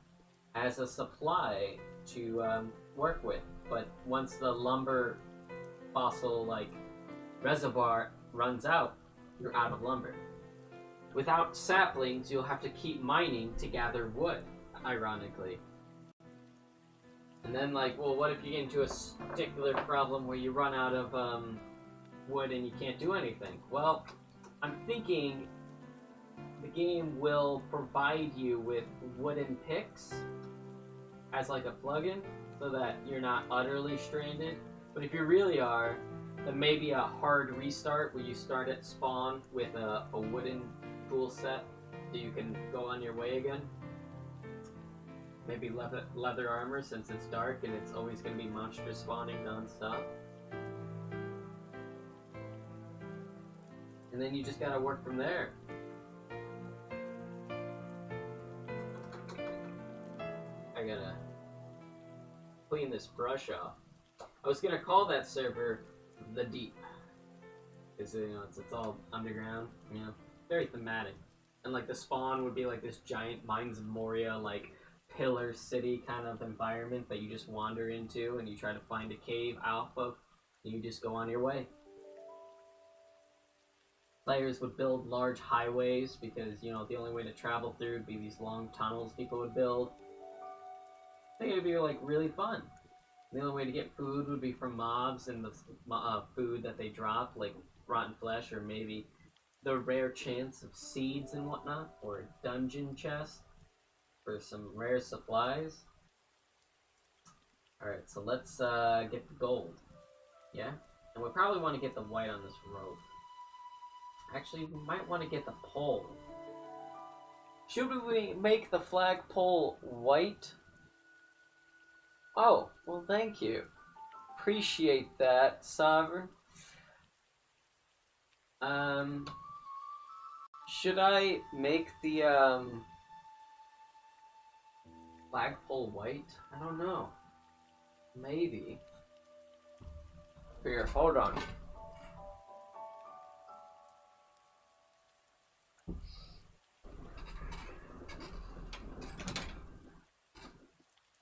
as a supply to work with. But once the lumber fossil reservoir runs out, you're out of lumber. Without saplings, you'll have to keep mining to gather wood, ironically. And then what if you get into a particular problem where you run out of wood and you can't do anything? Well, I'm thinking the game will provide you with wooden picks as like a plugin so that you're not utterly stranded. But if you really are, then maybe a hard restart where you start at spawn with a wooden tool set so you can go on your way again. Maybe leather armor since it's dark and it's always going to be monster spawning non-stop. And then you just gotta work from there. I gotta clean this brush off. I was gonna call that server The Deep. Because, it's all underground, very thematic. And, the spawn would be, this giant Mines of Moria, pillar city kind of environment that you just wander into and you try to find a cave off of, and you just go on your way. Players would build large highways because, the only way to travel through would be these long tunnels people would build. I think it'd be, really fun. The only way to get food would be from mobs and the food that they drop, like rotten flesh or maybe the rare chance of seeds and whatnot, or a dungeon chest for some rare supplies. Alright, so let's get the gold. Yeah? And we probably want to get the white on this rope. Actually, we might want to get the pole. Should we make the flagpole white? Oh, well thank you. Appreciate that, Sovereign. Should I make the, flagpole white? I don't know. Maybe. Here, hold on.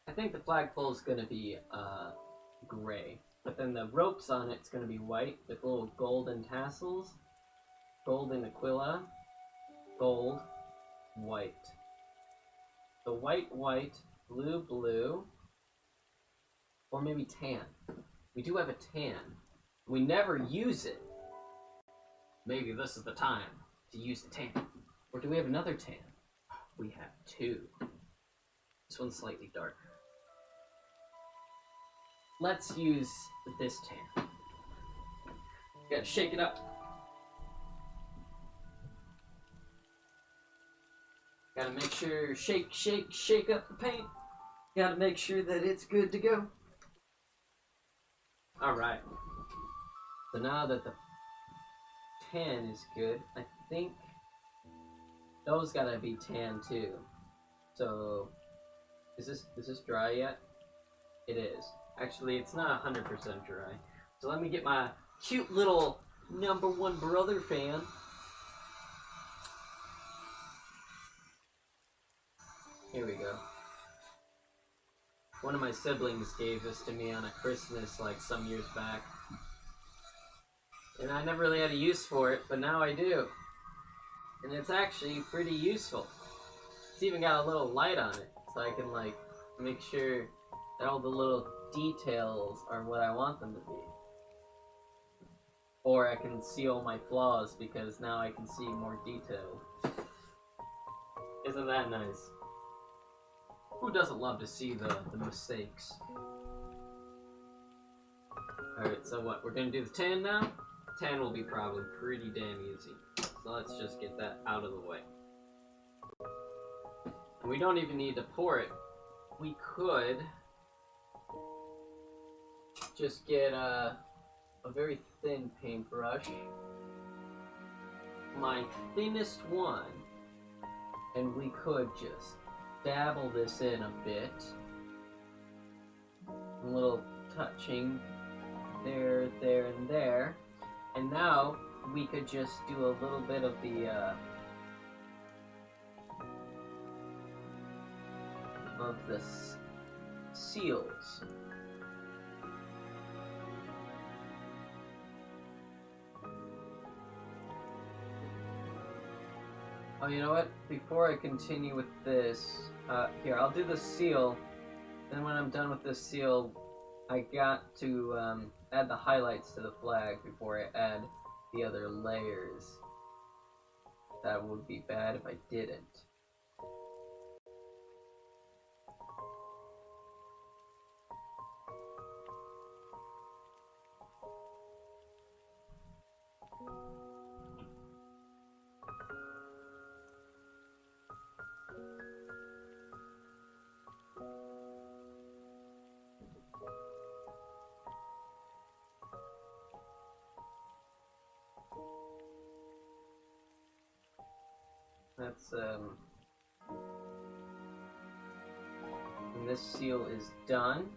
I think the flagpole is gonna be gray. But then the ropes on it's going to be white with little golden tassels. Golden aquila. Gold. White. So white, white, blue, blue. Or maybe tan. We do have a tan. We never use it. Maybe this is the time to use the tan. Or do we have another tan? We have two. This one's slightly darker. Let's use this tan. Gotta shake it up. Gotta make sure, shake up the paint. Gotta make sure that it's good to go. Alright. So now that the tan is good, I think those gotta be tan too. So, is this dry yet? It is. Actually, it's not 100% dry. So let me get my cute little #1 brother fan. Here we go. One of my siblings gave this to me on a Christmas like some years back. And I never really had a use for it, but now I do. And it's actually pretty useful. It's even got a little light on it, so I can like make sure that all the little details are what I want them to be. Or I can see all my flaws because now I can see more detail. Isn't that nice? Who doesn't love to see the mistakes? Alright, so what? We're gonna do the tan now? Tan will be probably pretty damn easy. So let's just get that out of the way. And we don't even need to pour it. We could just get a very thin paintbrush. My thinnest one. And we could just dabble this in a bit. A little touching there, there, and there. And now we could just do a little bit of the seals. Oh, you know what? Before I continue with this, here, I'll do the seal. Then when I'm done with this seal, I got to add the highlights to the flag before I add the other layers. That would be bad if I didn't. That's, and this seal is done,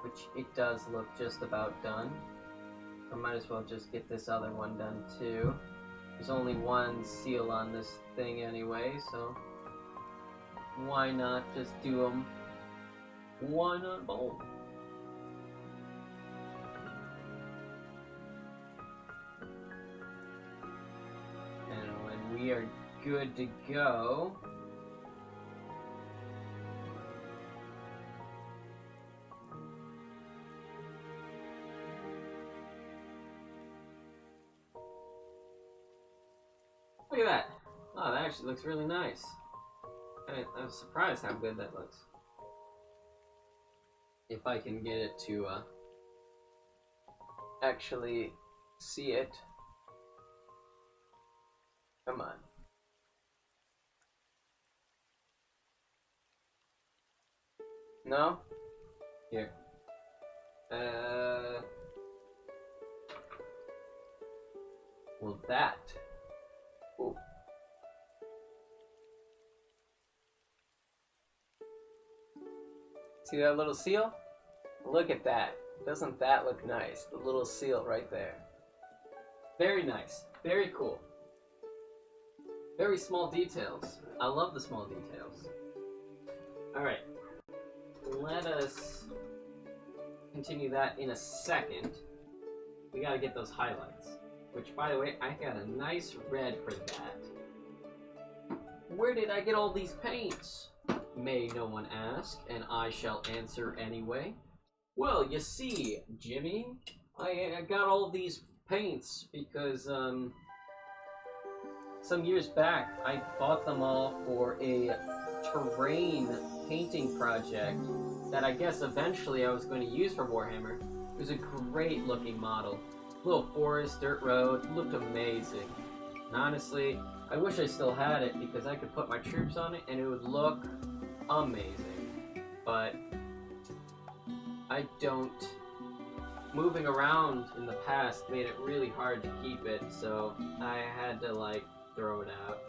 which it does look just about done. I might as well just get this other one done too. There's only one seal on this thing anyway, so why not just do them one on both? We are good to go. Look at that. Oh, that actually looks really nice. I was surprised how good that looks. If I can get it to actually see it. Come on. No? Here. Well, that. Ooh. See that little seal? Look at that. Doesn't that look nice? The little seal right there. Very nice. Very cool. Very small details. I love the small details. Alright. Let us continue that in a second. We gotta get those highlights. Which, by the way, I got a nice red for that. Where did I get all these paints? May no one ask, and I shall answer anyway. Well, you see, Jimmy, I got all these paints because, some years back, I bought them all for a terrain painting project that I guess eventually I was going to use for Warhammer. It was a great looking model. Little forest, dirt road, looked amazing. And honestly, I wish I still had it because I could put my troops on it and it would look amazing. But I don't. Moving around in the past made it really hard to keep it, so I had to like throw it out.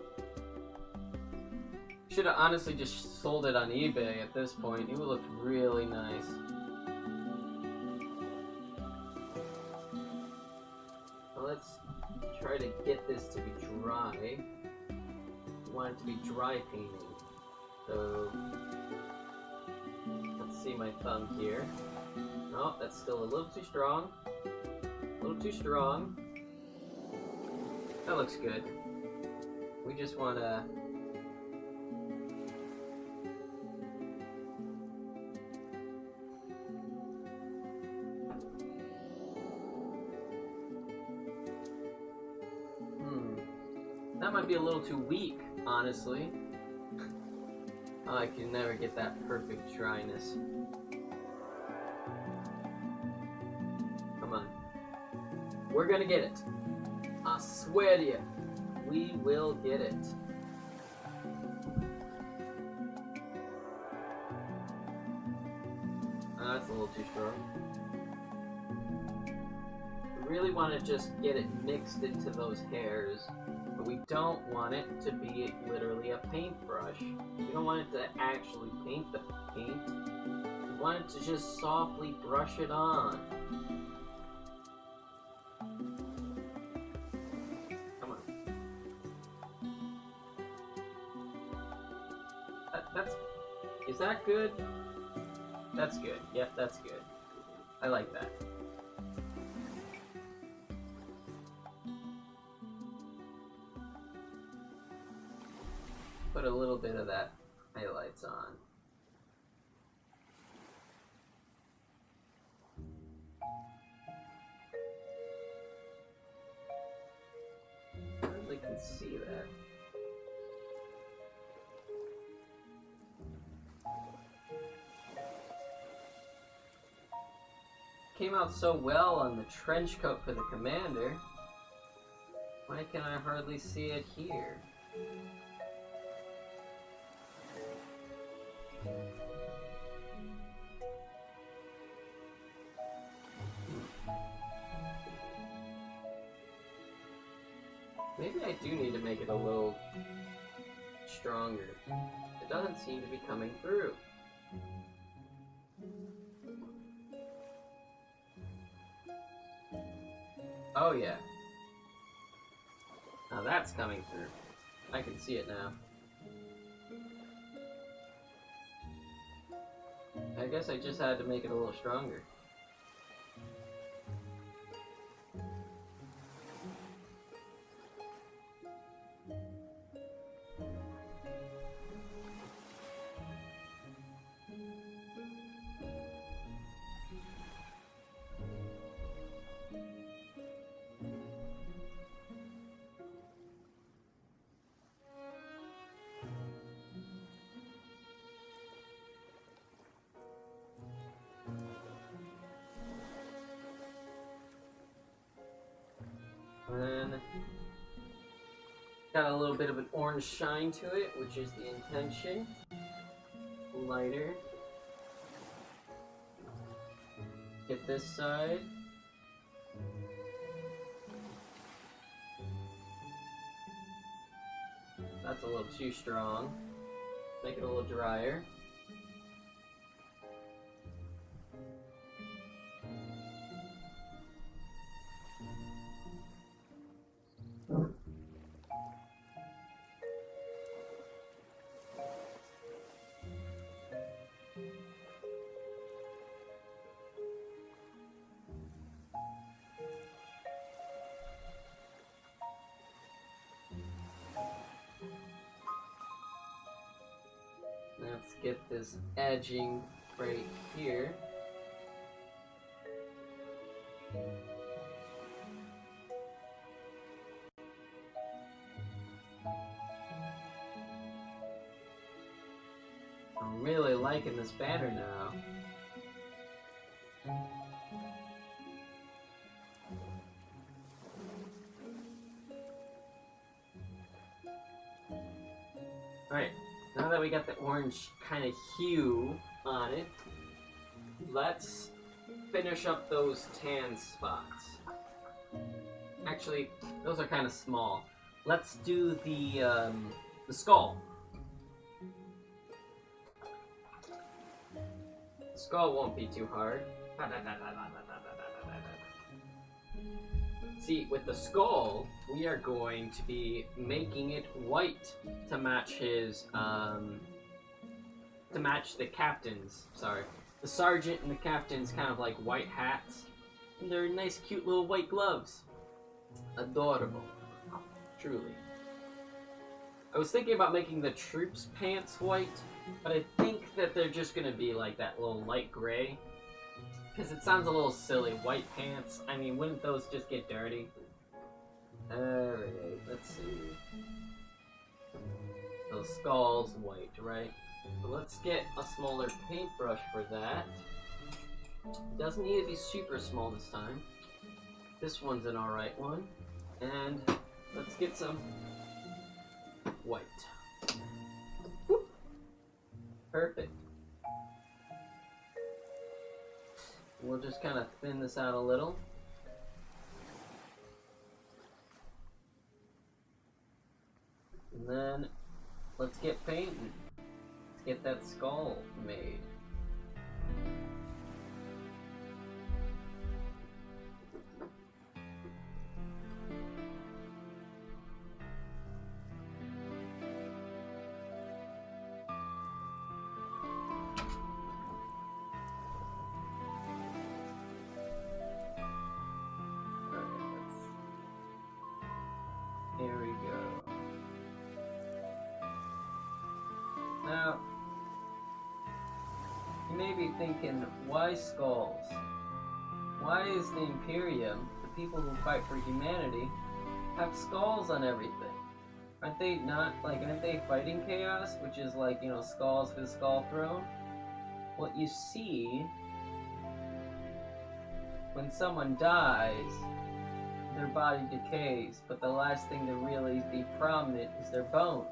Should have honestly just sold it on eBay at this point. It would look really nice. Well, let's try to get this to be dry. We want it to be dry painting. So let's see my thumb here. No, that's still a little too strong. A little too strong. That looks good. We just want to... That might be a little too weak, honestly. Oh, I can never get that perfect dryness. Come on. We're gonna get it. I swear to you. We will get it. Oh, that's a little too strong. We really want to just get it mixed into those hairs. But we don't want it to be literally a paintbrush. We don't want it to actually paint the paint. We want it to just softly brush it on. Come on. Is that good? That's good. Yep, that's good. I like that. Put a little bit of that highlights on. I hardly can see that. Came out so well on the trench coat for the commander. Why can I hardly see it here? Maybe I do need to make it a little stronger. It doesn't seem to be coming through. Oh yeah. Now that's coming through. I can see it now. I guess I just had to make it a little stronger. And then got a little bit of an orange shine to it, which is the intention. Lighter. Get this side. That's a little too strong. Make it a little drier. get this edging right here. I'm really liking this banner now. Alright, now that we got the orange kind of hue on it, let's finish up those tan spots. Actually, those are kind of small. Let's do the skull. The skull won't be too hard. See, with the skull, we are going to be making it white to match his, to match the captain's, sorry. The sergeant and the captain's kind of like white hats. And they're nice, cute little white gloves. Adorable. Truly. I was thinking about making the troops' pants white, but I think that they're just gonna be like that little light gray. Because it sounds a little silly. White pants. I mean, wouldn't those just get dirty? Alright, let's see. Those skulls white, right? So let's get a smaller paintbrush for that. Doesn't need to be super small this time. This one's an alright one. And let's get some white. Whoop. Perfect. We'll just kind of thin this out a little. And then let's get painting. Let's get that skull made. There we go. Now, you may be thinking, why skulls? Why is the Imperium, the people who fight for humanity, have skulls on everything? Aren't they fighting chaos, which is like, you know, skulls for the Skull Throne? What you see when someone dies, their body decays, but the last thing to really be prominent is their bones.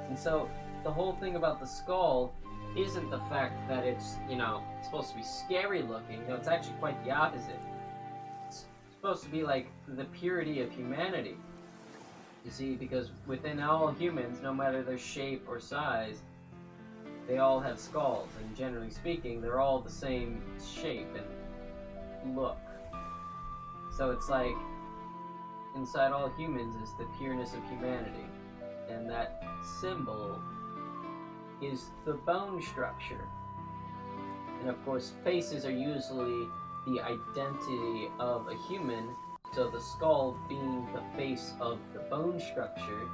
And so, the whole thing about the skull isn't the fact that it's, you know, supposed to be scary looking. No, it's actually quite the opposite. It's supposed to be like the purity of humanity. You see, because within all humans, no matter their shape or size, they all have skulls, and generally speaking, they're all the same shape and look. So it's like, inside all humans is the pureness of humanity. And that symbol is the bone structure. And of course, faces are usually the identity of a human, so the skull being the face of the bone structure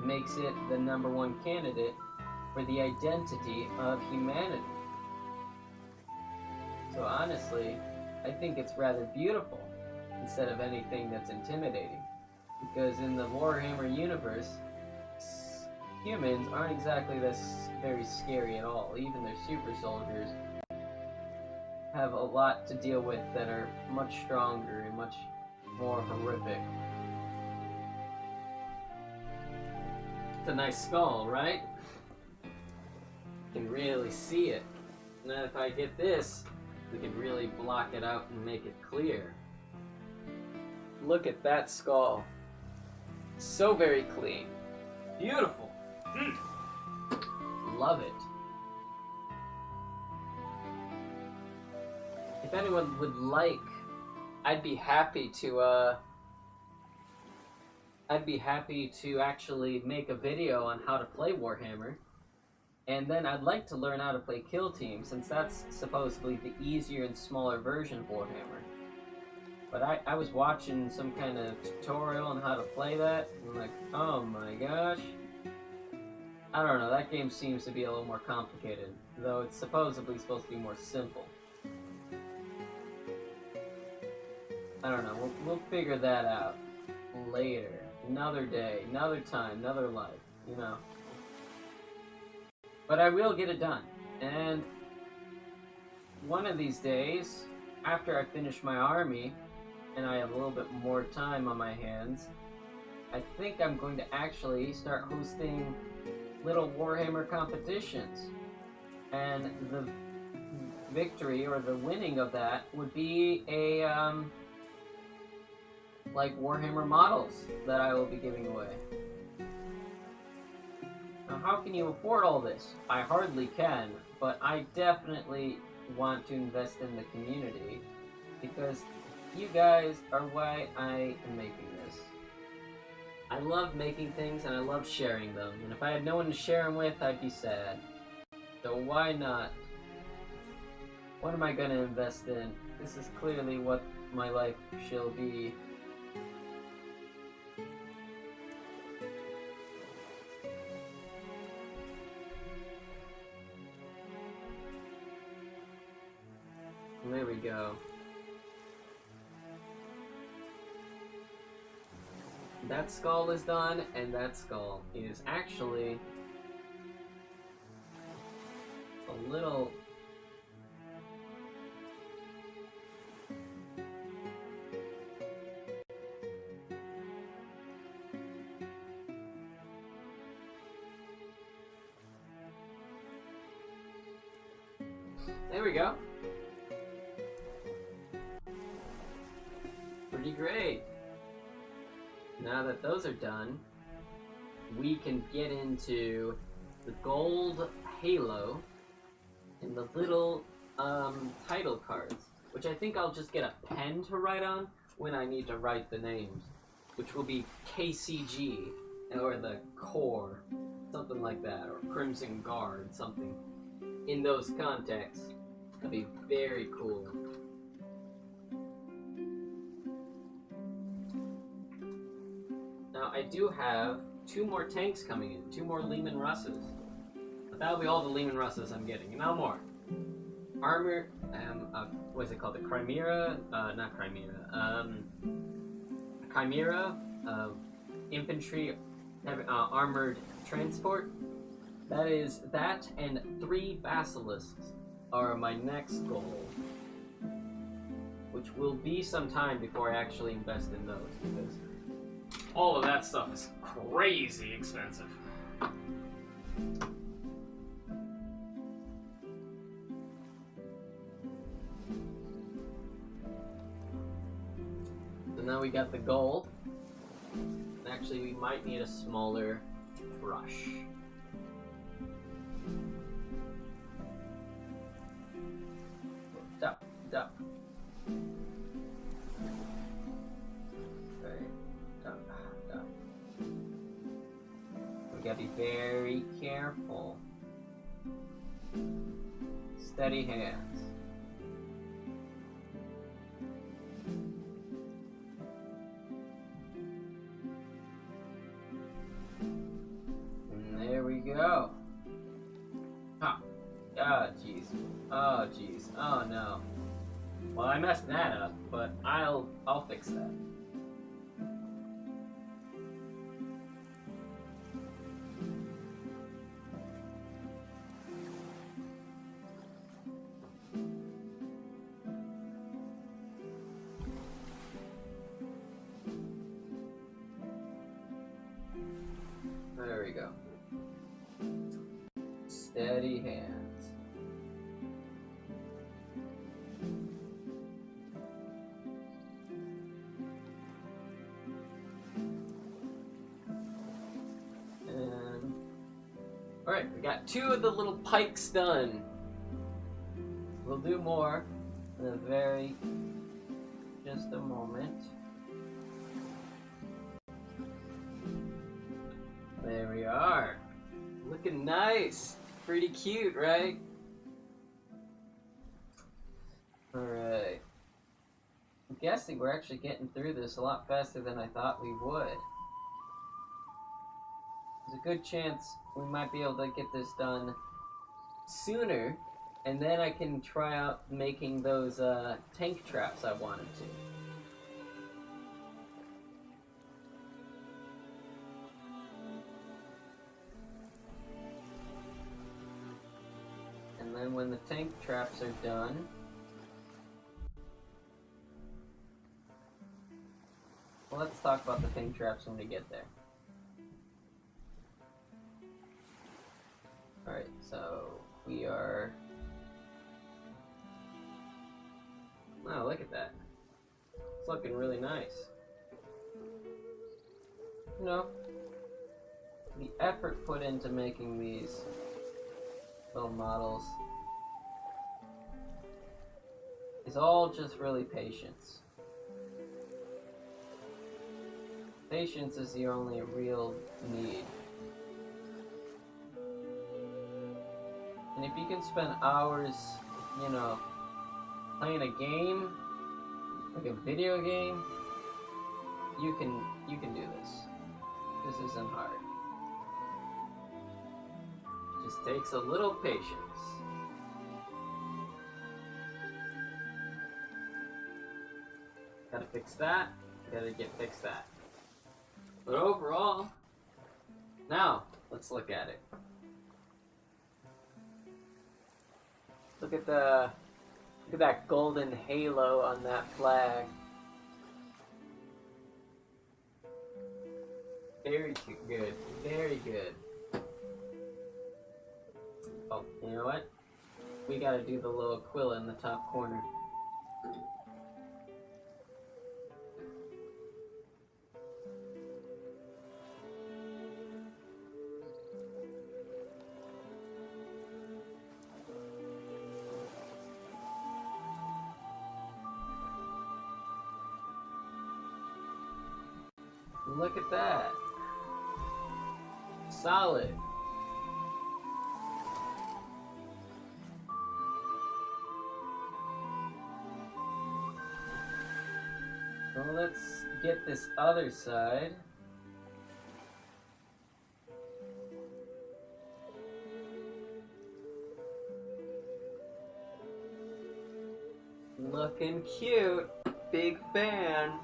makes it the #1 candidate for the identity of humanity. So honestly, I think it's rather beautiful instead of anything that's intimidating. Because in the Warhammer universe, humans aren't exactly this very scary at all. Even their super soldiers have a lot to deal with that are much stronger and much more horrific. It's a nice skull, right? You can really see it. And then if I get this, we can really block it out and make it clear. Look at that skull. So very clean. Beautiful. Love it. If anyone would like, I'd be happy to actually make a video on how to play Warhammer. And then I'd like to learn how to play Kill Team, since that's supposedly the easier and smaller version of Warhammer. But I was watching some kind of tutorial on how to play that, and I'm like, oh my gosh. I don't know, that game seems to be a little more complicated, though it's supposedly supposed to be more simple. I don't know, we'll figure that out later. Another day, another time, another life, you know. But I will get it done. And one of these days, after I finish my army, and I have a little bit more time on my hands, I think I'm going to actually start hosting little Warhammer competitions. And the victory, or the winning of that, would be a, like Warhammer models that I will be giving away. Now, how can you afford all this? I hardly can, but I definitely want to invest in the community, because you guys are why I am making this. I love making things and I love sharing them, and if I had no one to share them with, I'd be sad. So why not? What am I going to invest in? This is clearly what my life shall be. There we go. That skull is done, and that skull is actually a little... There we go. Pretty great. Now that those are done, we can get into the gold halo and the little title cards, which I think I'll just get a pen to write on when I need to write the names, which will be KCG, or the Core, something like that, or Crimson Guard, something in those contexts. That'd be very cool. Now, I do have 2 more tanks coming in, 2 more Lehman Russes. But that'll be all the Lehman Russes I'm getting, and no more. Armor, what is it called? The Chimera? Not Chimera. Chimera, infantry, armored transport. That is that, and 3 basilisks are my next goal. Which will be some time before I actually invest in those, because all of that stuff is crazy expensive. So now we got the gold. Actually, we might need a smaller brush. Duck, duck. We gotta be very careful. Steady hands. And there we go. Ha. Oh, jeez. Oh, jeez. Oh, no. Well, I messed that up, but I'll fix that. There we go. Steady hands. And alright, we got 2 of the little pikes done. We'll do more in just a moment. There we are. Looking nice. Pretty cute, right? Alright. I'm guessing we're actually getting through this a lot faster than I thought we would. there's a good chance we might be able to get this done sooner, and then I can try out making those tank traps I wanted to. And then when the tank traps are done, well, let's talk about the tank traps when we get there. Alright, so we are... Wow, look at that. It's looking really nice. You know, the effort put into making these little models is all just really patience. Patience is the only real need. And if you can spend hours, you know, playing a game, like a video game, you can do this. This isn't hard. It just takes a little patience. Gotta fix that, gotta fix that. But overall, now let's look at it. Look at that golden halo on that flag. Very good, very good. Oh, you know what? We gotta do the little Aquila in the top corner. Look at that. Solid. Well, let's get this other side. Looking cute. Big fan.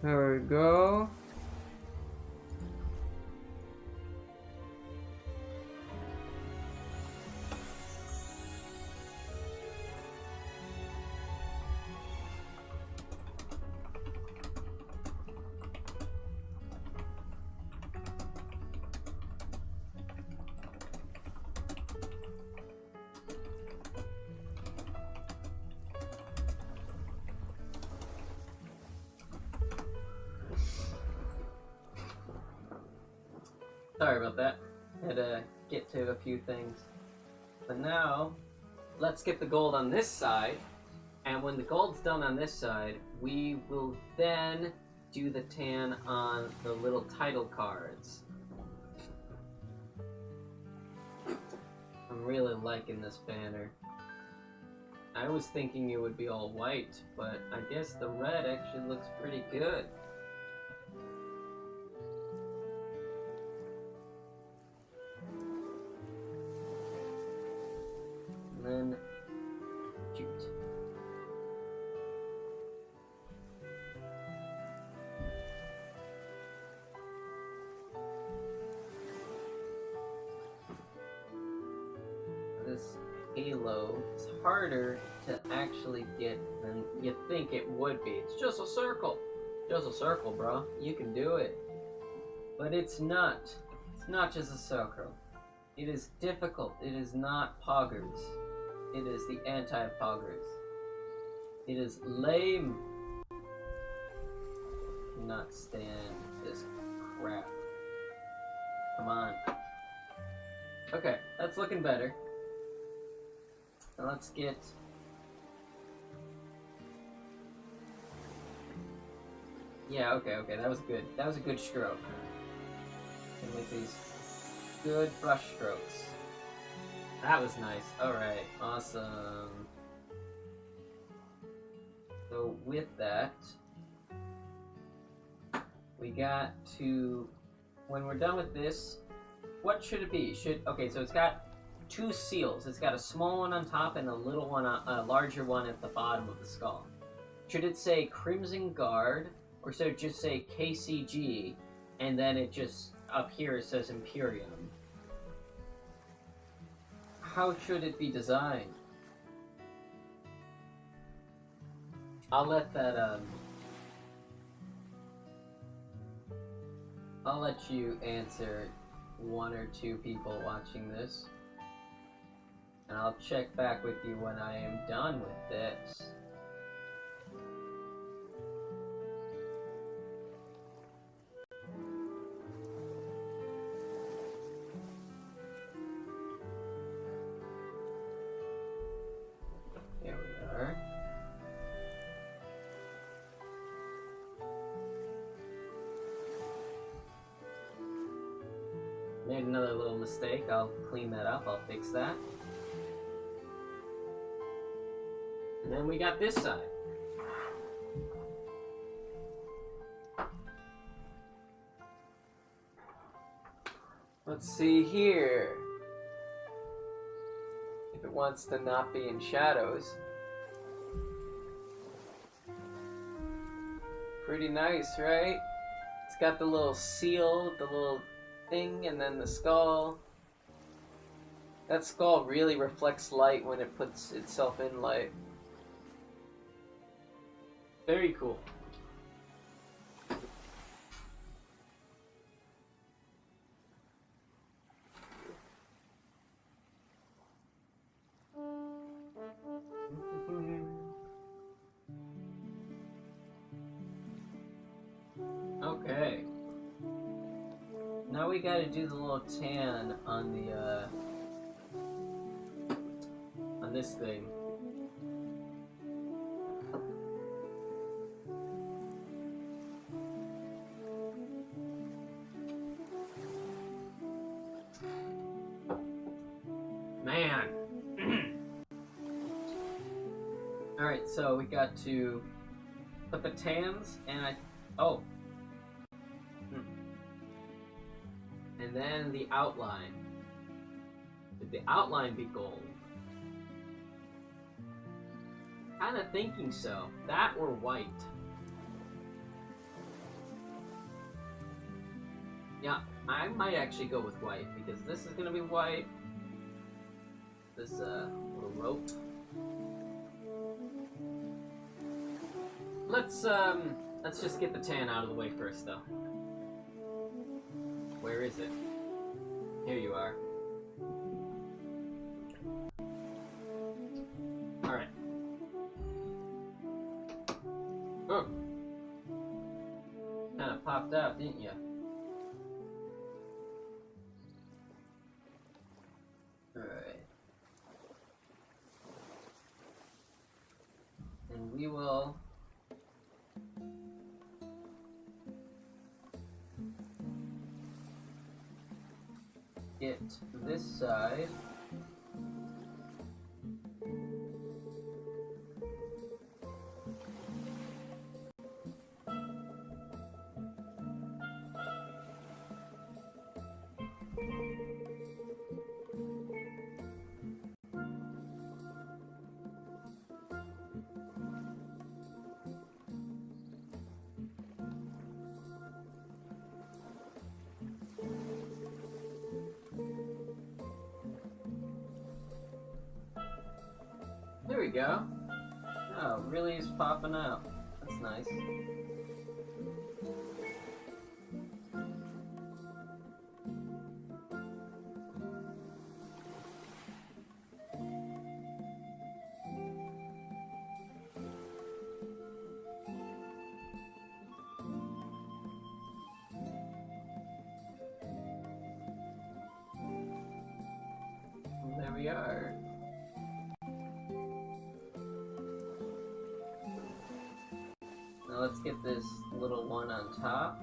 There we go. Sorry about that. Had to get to a few things. But now, let's get the gold on this side. And when the gold's done on this side, we will then do the tan on the little title cards. I'm really liking this banner. I was thinking it would be all white, but I guess the red actually looks pretty good. And then, shoot. This halo glow is harder to actually get than you think it would be. It's just a circle. Just a circle, bro. You can do it. But it's not. It's not just a circle. It is difficult. It is not poggers. It is the anti-poggers. It is lame. Cannot stand this crap. Come on. Okay, that's looking better. Now let's get... Yeah, okay, that was good. That was a good stroke. And with these good brush strokes. That was nice. Alright, awesome. So with that, we got to... When we're done with this, what should it be? Okay, so it's got two seals. It's got a small one on top and a little one, a larger one at the bottom of the skull. Should it say Crimson Guard, or should it just say KCG, and then it just up here it says Imperium? How should it be designed? I'll let that I'll let you answer, one or two people watching this, and I'll check back with you when I am done with this. There we are. Made another little mistake. I'll clean that up. I'll fix that. And then we got this side. Let's see here. If it wants to not be in shadows. Pretty nice, right? It's got the little seal, the little thing, and then the skull. That skull really reflects light when it puts itself in light. Very cool. Okay. Now we gotta do the little tan on the, on this thing. Man! Alright, so we got to put the tans, and oh! And then the outline. Did the outline be gold? Kinda thinking so. That or white. Yeah, I might actually go with white, because this is gonna be white. This little rope. Let's just get the tan out of the way first, though. Where is it? Here you are. Alright. Oh! Kinda popped out, didn't you? Alright. And we will... get this side. There we go. Oh, it really is popping out. That's nice. There we are. Now let's get this little one on top.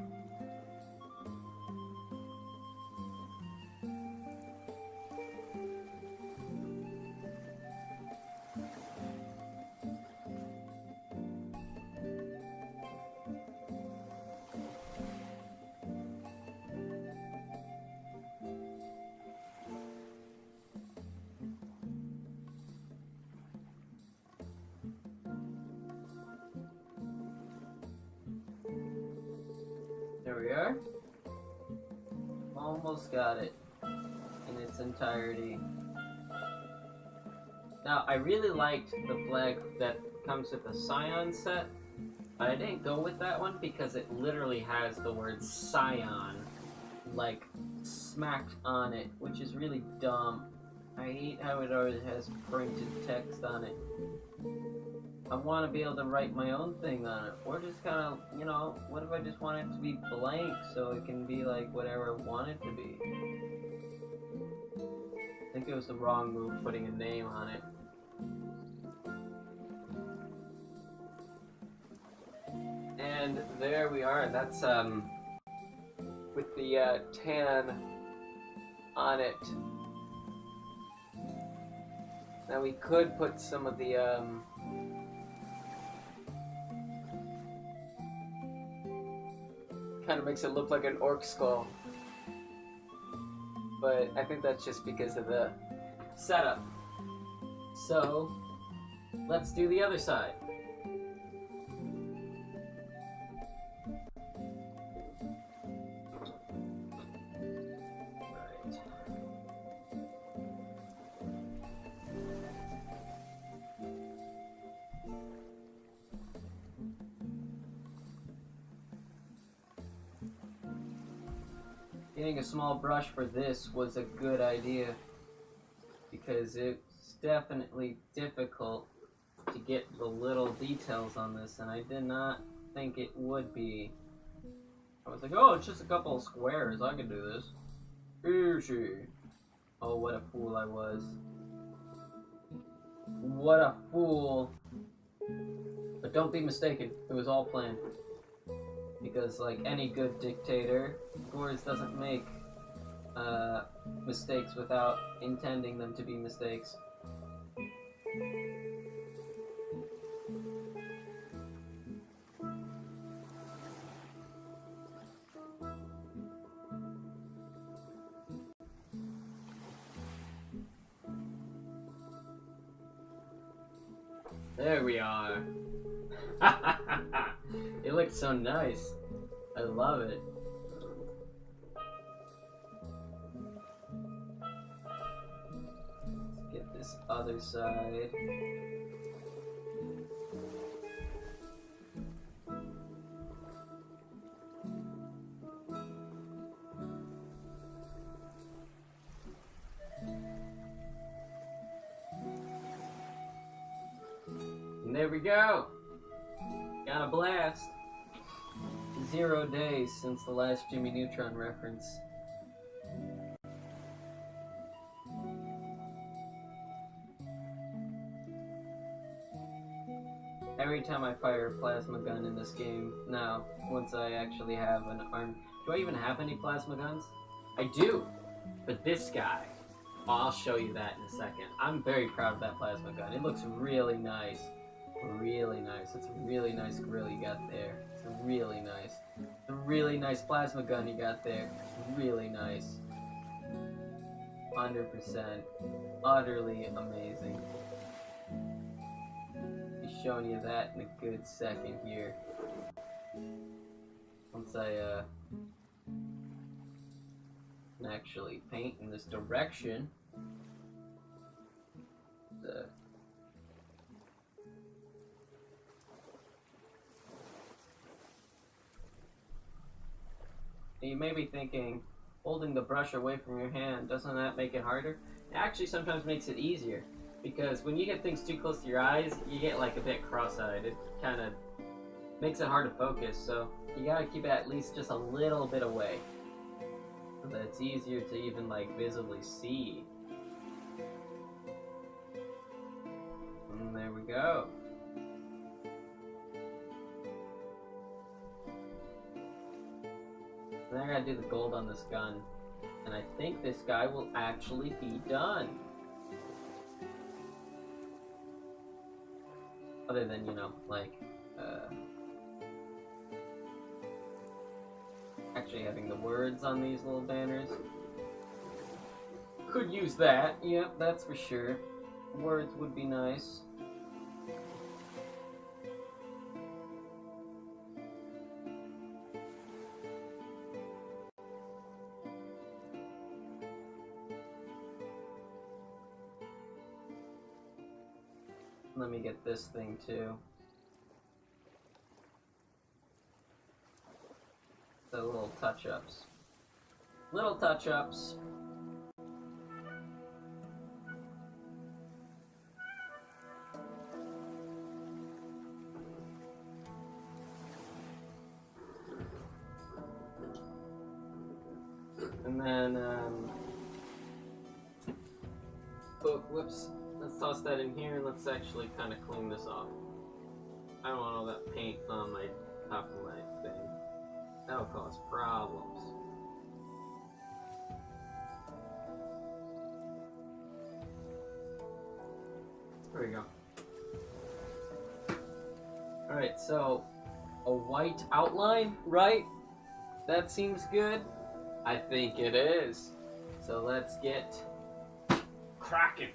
There we are. Almost got it in its entirety. Now, I really liked the flag that comes with the Scion set. I didn't go with that one because it literally has the word Scion, like, smacked on it, which is really dumb. I hate how it always has printed text on it. I want to be able to write my own thing on it, or just kind of, you know, what if I just want it to be blank so it can be like whatever I want it to be? I think it was the wrong move putting a name on it. And there we are. That's with the tan on it. Now we could put some of the kind of makes it look like an orc skull, but I think that's just because of the setup. So let's do the other side. Getting a small brush for this was a good idea because it's definitely difficult to get the little details on this, and I did not think it would be. I was like, oh, it's just a couple of squares, I can do this. Easy. Oh, what a fool I was. What a fool. But don't be mistaken, it was all planned. Because, like any good dictator, Gorz doesn't make mistakes without intending them to be mistakes. There we are. It looks so nice. I love it. Let's get this other side. And there we go. Got a blast. 0 days since the last Jimmy Neutron reference. Every time I fire a plasma gun in this game, now, once I actually have an arm... Do I even have any plasma guns? I do! But this guy, I'll show you that in a second. I'm very proud of that plasma gun. It looks really nice. Really nice. It's a really nice grill you got there. It's really nice. It's a really nice plasma gun you got there. It's really nice. 100%. Utterly amazing. Be showing you that in a good second here. Once I can actually paint in this direction. may be thinking, holding the brush away from your hand, doesn't that make it harder? It actually sometimes makes it easier, because when you get things too close to your eyes, you get like a bit cross-eyed. It kind of makes it hard to focus, so you gotta keep it at least just a little bit away, so that it's easier to even like visibly see. And there we go. Then I gotta do the gold on this gun, and I think this guy will actually be done. Other than, you know, like, actually having the words on these little banners. Could use that, yep, that's for sure. Words would be nice. Let me get this thing too. The little touch-ups. Little touch-ups. And then, oh, whoops. Let's toss that in here and let's actually kind of clean this off. I don't want all that paint on my top of my thing. That'll cause problems. There we go. Alright, so a white outline, right? That seems good. I think it is. So let's get cracking.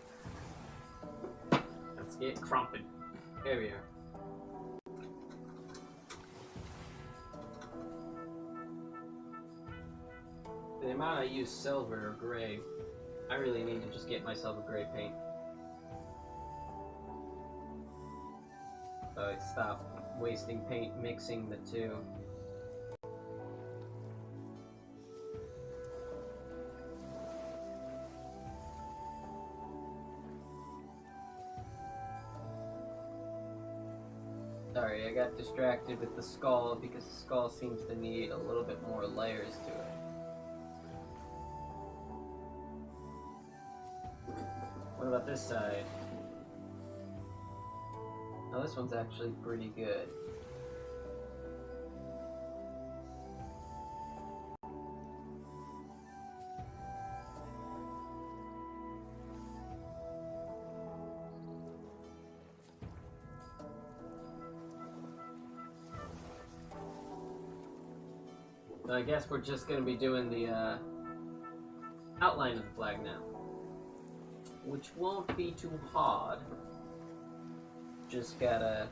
Let's get crumping. There we are. The amount I use silver or gray, I really need to just get myself a gray paint. So I stop wasting paint mixing the two. Sorry, I got distracted with the skull because the skull seems to need a little bit more layers to it. What about this side? Oh, this one's actually pretty good. So I guess we're just going to be doing the outline of the flag now, which won't be too hard. Just gotta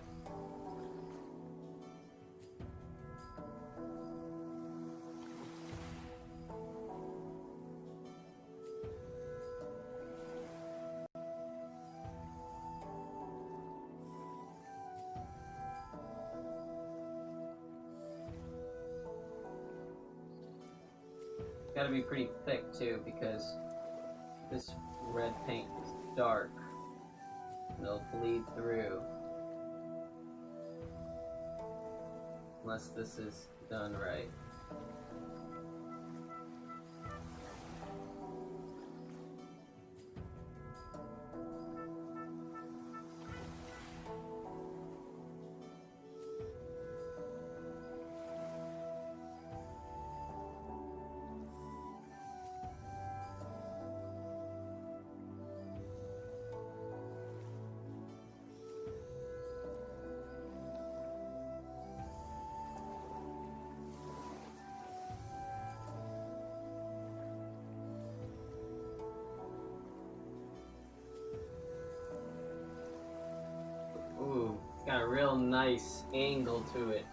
be pretty thick too, because this red paint is dark and it'll bleed through unless this is done right. Ooh, it's got a real nice angle to it.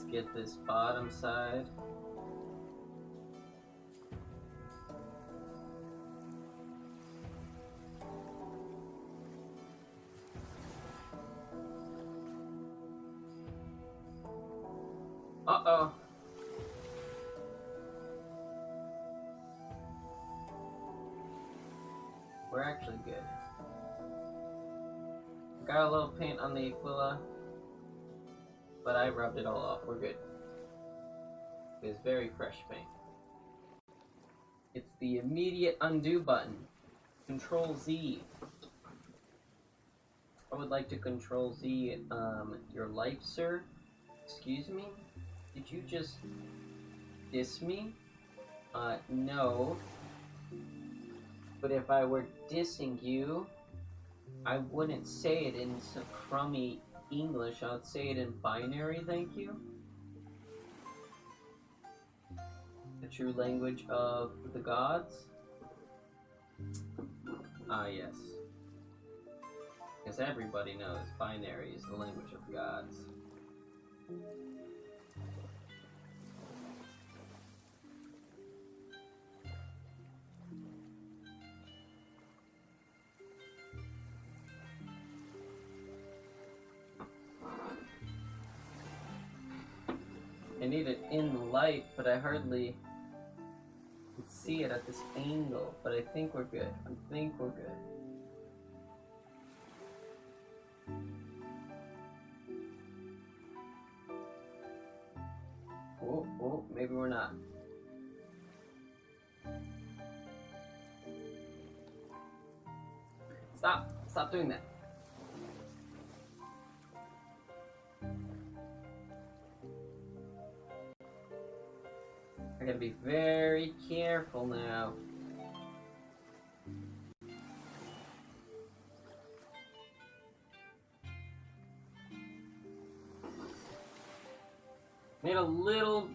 let's get this bottom side. Uh-oh. We're actually good. Got a little paint on the Aquila, but I rubbed it all off. We're good. It's very fresh paint. It's the immediate undo button. Control Z. I would like to Control Z your life, sir. Excuse me? Did you just diss me? No. But if I were dissing you, I wouldn't say it in some crummy English. I would say it in binary, thank you. The true language of the gods? Ah, yes. Because everybody knows binary is the language of gods. I need it in the light, but I hardly can see it at this angle. But I think we're good. I think we're good. Oh, maybe we're not. Stop doing that. I gotta be very careful now. Made a little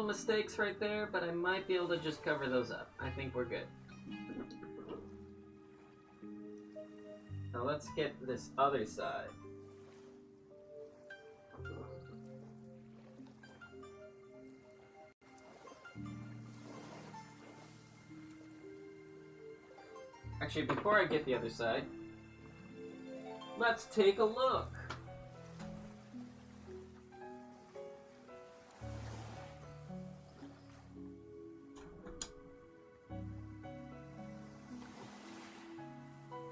mistakes right there, but I might be able to just cover those up. I think we're good. Now let's get this other side. Actually, before I get the other side, let's take a look.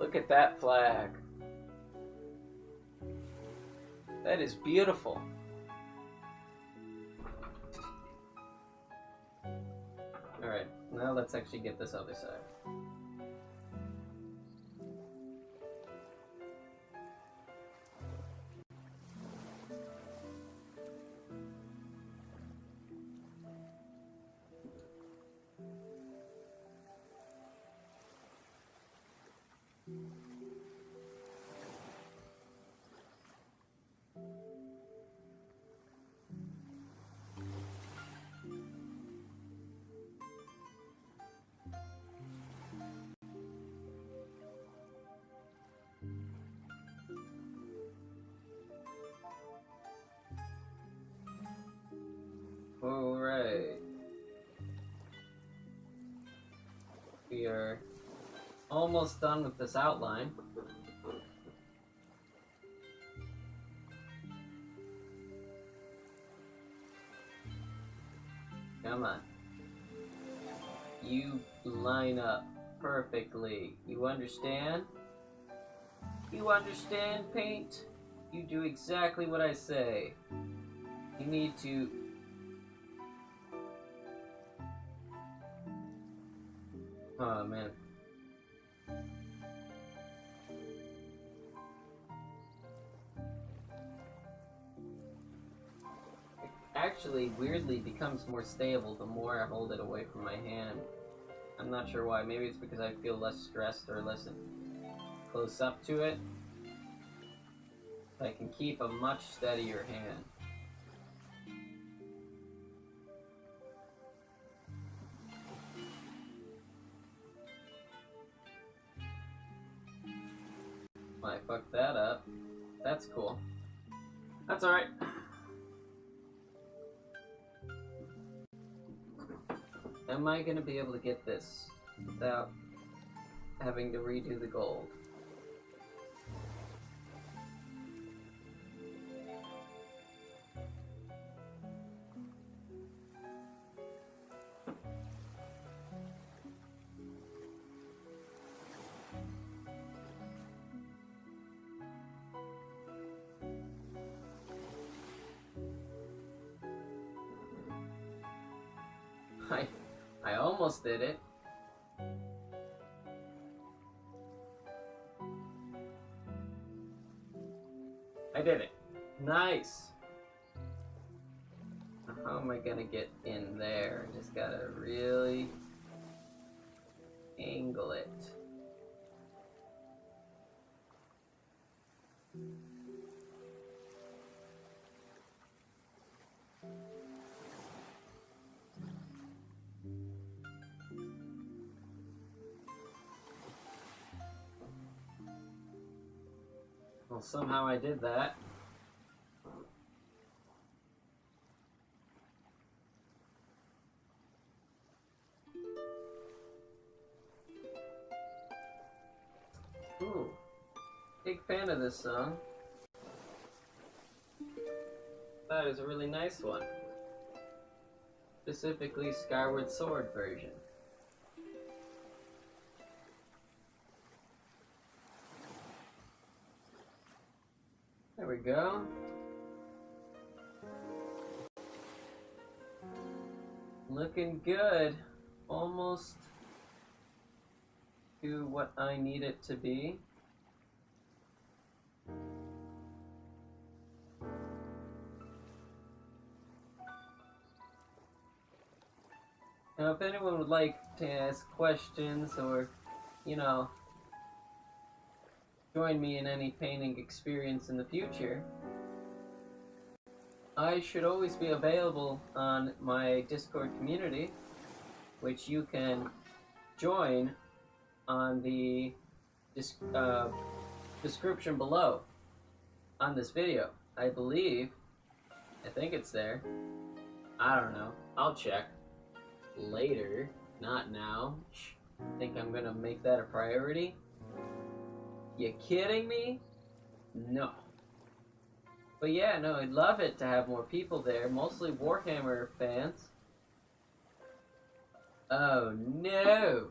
Look at that flag. That is beautiful. Alright, now let's actually get this other side. Alright. We are almost done with this outline. Come on. You line up perfectly. You understand? You understand, paint? You do exactly what I say. You need to... Oh, man. It actually weirdly becomes more stable the more I hold it away from my hand. I'm not sure why. Maybe it's because I feel less stressed or less close up to it. I can keep a much steadier hand. I fucked that up. That's cool. That's alright. am I going to be able to get this without having to redo the gold? I almost did it. I did it. Nice. How am I gonna get in there? Just gotta really angle it. Well, somehow I did that. Ooh, big fan of this song. That is a really nice one. Specifically, Skyward Sword version. There we go. Looking good. Almost to what I need it to be. Now, if anyone would like to ask questions or, you know, join me in any painting experience in the future, I should always be available on my Discord community, which you can join on the description below on this video. I think it's there. I don't know. I'll check later, not now. Think I'm gonna make that a priority? You kidding me? No. But yeah, no, I'd love it to have more people there, mostly Warhammer fans. Oh no!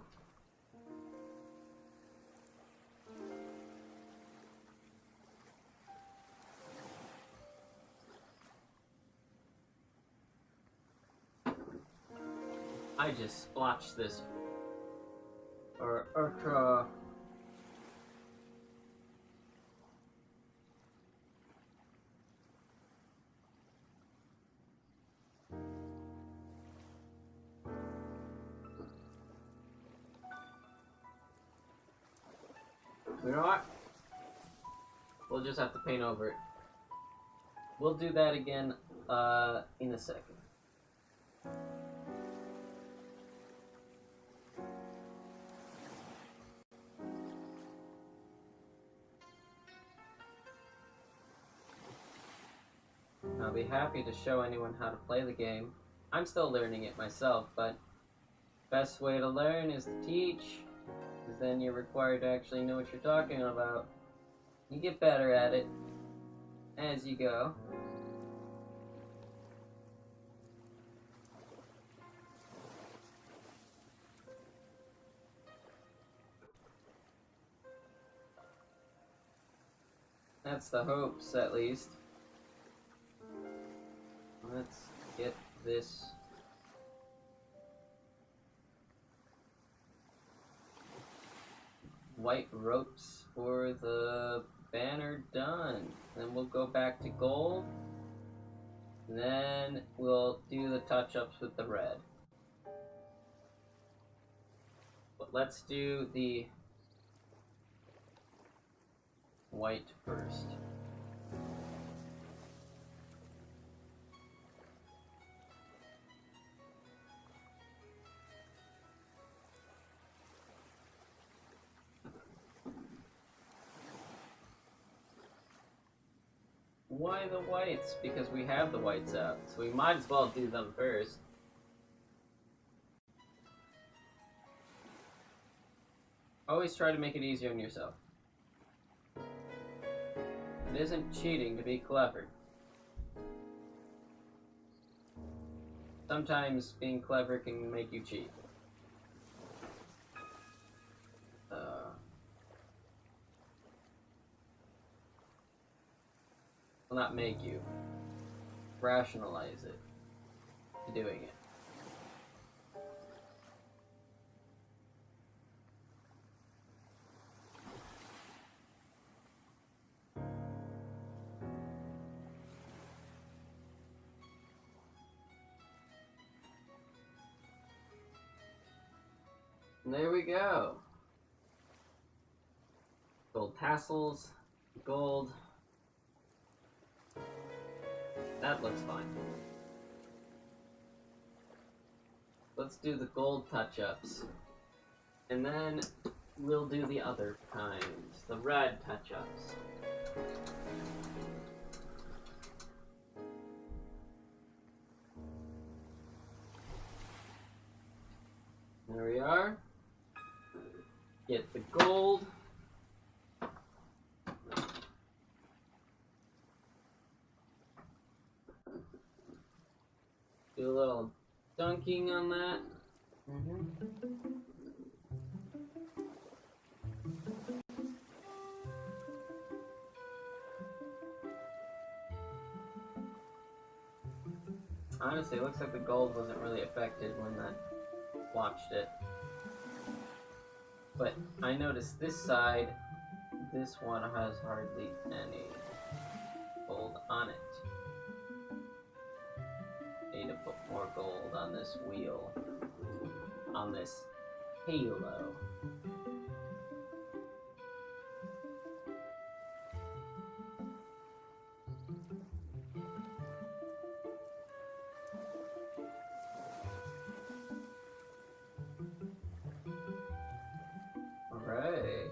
I just splotched this. You know what? We'll just have to paint over it. We'll do that again in a second. I'll be happy to show anyone how to play the game. I'm still learning it myself, but best way to learn is to teach, because then you're required to actually know what you're talking about. You get better at it as you go. That's the hopes, at least. Let's get this white ropes for the banner done. Then we'll go back to gold. And then we'll do the touch-ups with the red. But let's do the white first. Why the whites? Because we have the whites out, so we might as well do them first. Always try to make it easier on yourself. It isn't cheating to be clever. Sometimes being clever can make you cheat. Will not make you. Rationalize it to doing it. And there we go. Gold tassels, gold. That looks fine. Let's do the gold touch-ups. And then we'll do the other kinds, the red touch-ups. There we are. Get the gold. Do a little dunking on that. Honestly, it looks like the gold wasn't really affected when I watched it. But I noticed this side, this one has hardly any gold on it. Need to put more gold on this wheel, on this halo. Alright.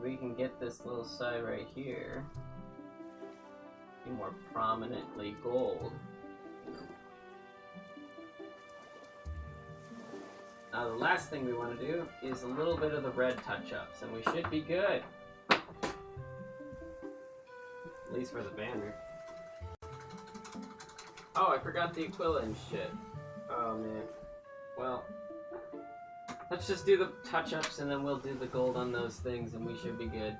We can get this little side right here be more prominently gold. Now the last thing we want to do is a little bit of the red touch-ups, and we should be good. At least for the banner. Oh, I forgot the Aquila and shit. Oh man. Well, let's just do the touch-ups and then we'll do the gold on those things and we should be good.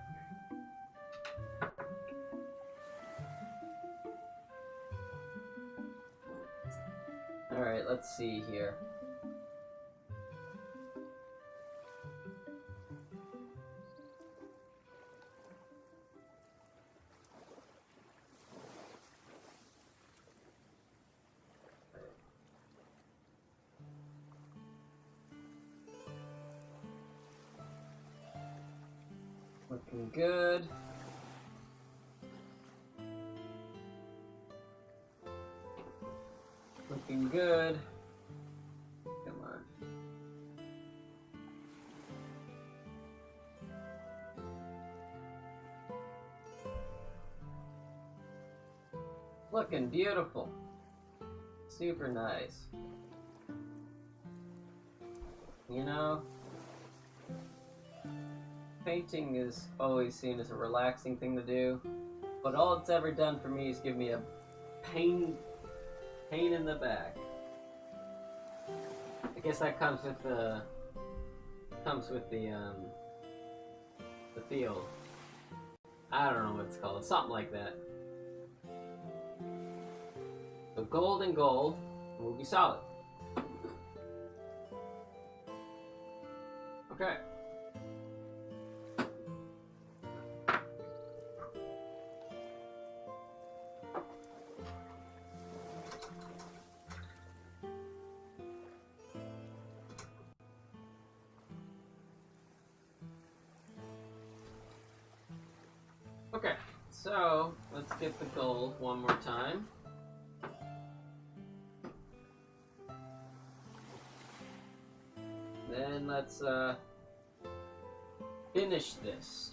Alright, let's see here. Looking good. Looking good. Come on. Looking beautiful. Super nice. You know, painting is always seen as a relaxing thing to do, but all it's ever done for me is give me a pain in the back. I guess that comes with the field. I don't know what it's called, something like that. So gold and gold will be solid. Okay. Okay, so let's get the gold one more time. let's finish this.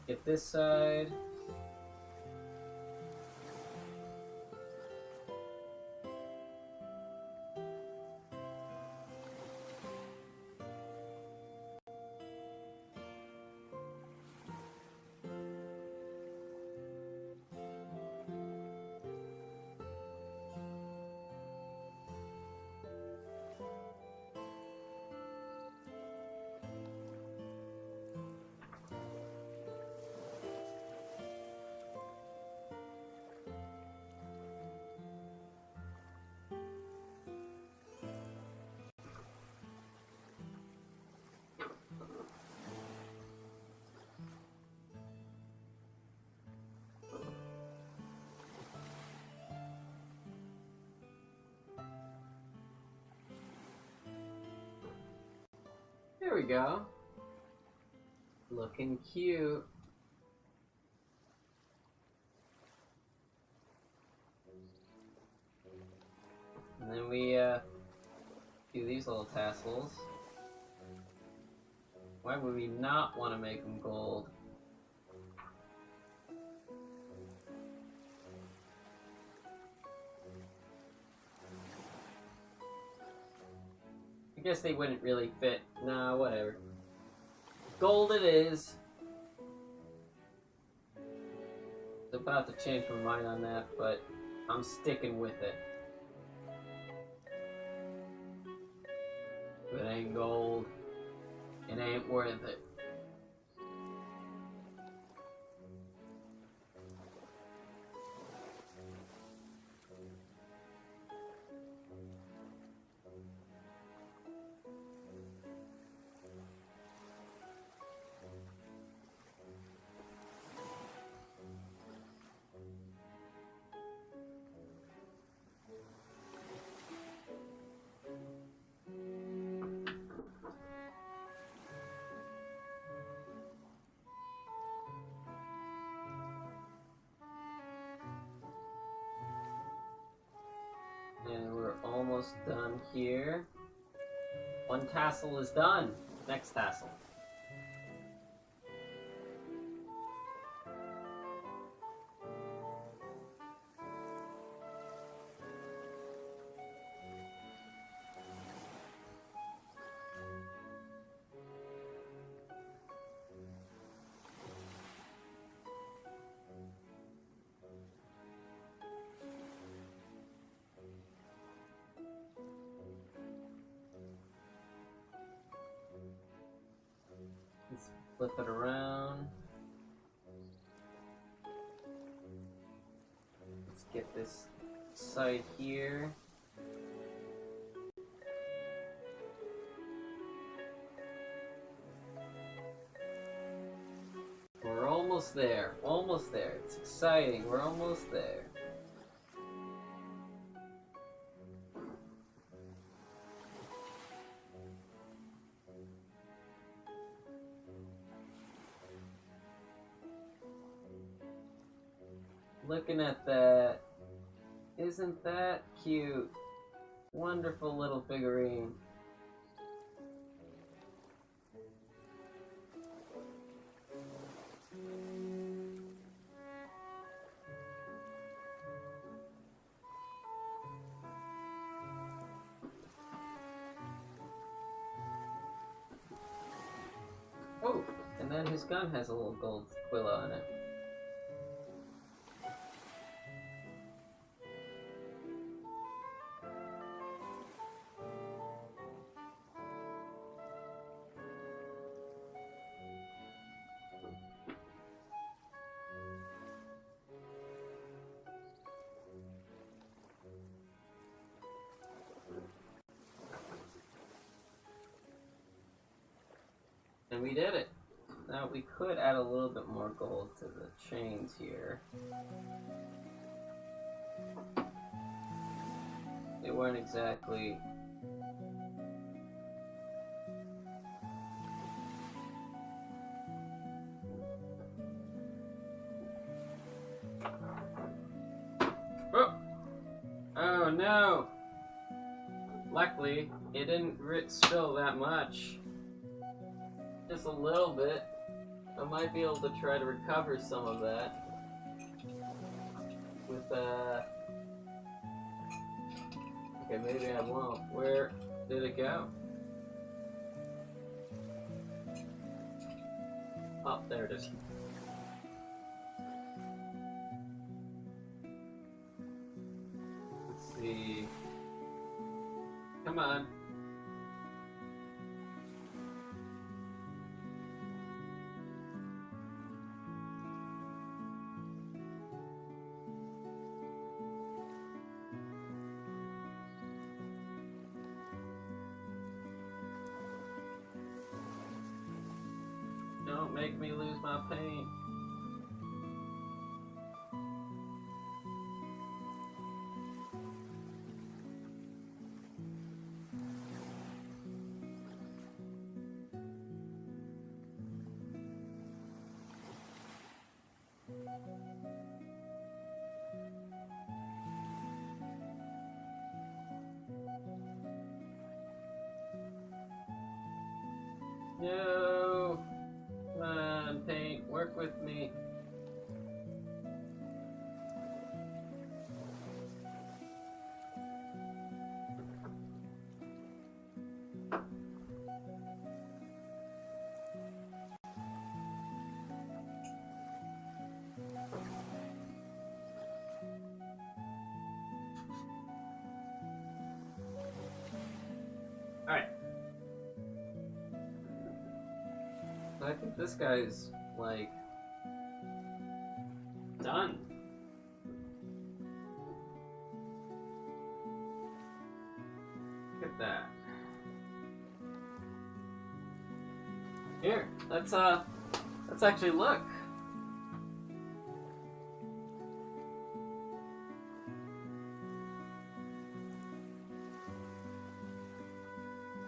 Get this side. There we go. Looking cute. And then we do these little tassels. Why would we not want to make them gold? I guess they wouldn't really fit. Nah, whatever. Gold it is. I was about to change my mind on that, but I'm sticking with it. If it ain't gold, it ain't worth it. And we're almost done here. One tassel is done. Next tassel. Let's flip it around. Let's get this side here. We're almost there. Almost there. It's exciting. We're almost there. Looking at that, isn't that cute? Wonderful little figurine. Oh, and then his gun has a little gold quill on it. And we did it. Now we could add a little bit more gold to the chains here. They weren't exactly... Oh! Oh no! Luckily, it didn't spill that much. Just a little bit. I might be able to try to recover some of that with okay, maybe I won't. Where did it go? Oh, there it is. Let's see. Come on. Don't make me lose my paint. No! Come on, paint, work with me. Alright. I think this guy's, like, done. Look at that. Here, let's actually look.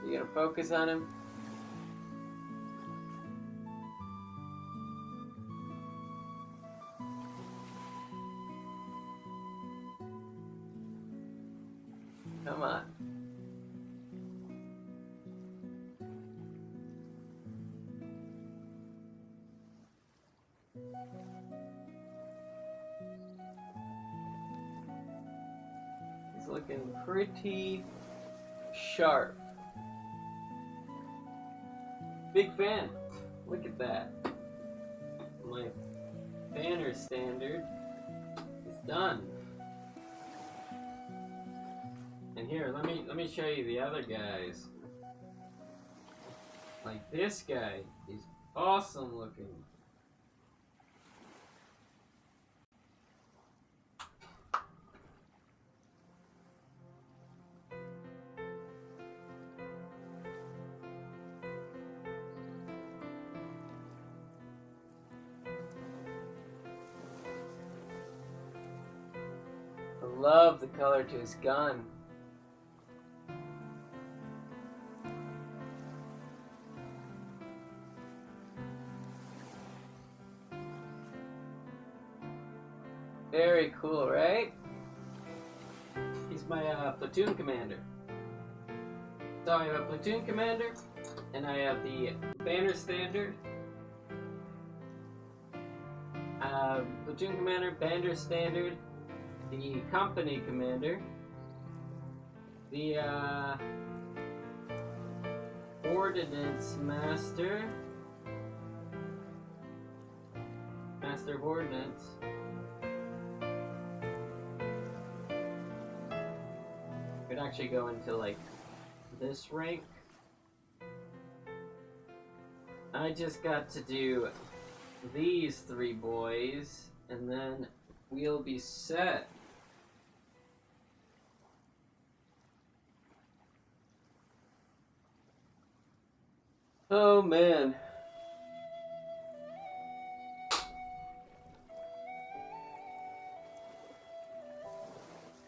You gonna focus on him? Come on. He's looking pretty sharp. Big fan. Look at that. My banner standard is done. And here, let me show you the other guys. Like this guy, he's awesome looking. I love the color to his gun. Very cool, right? He's my platoon commander. So I have a platoon commander, and I have the banner standard. Platoon commander, banner standard, the company commander, the ordnance master, master of ordnance. Could actually go into like this rank. I just got to do these three boys, and then we'll be set. Oh man.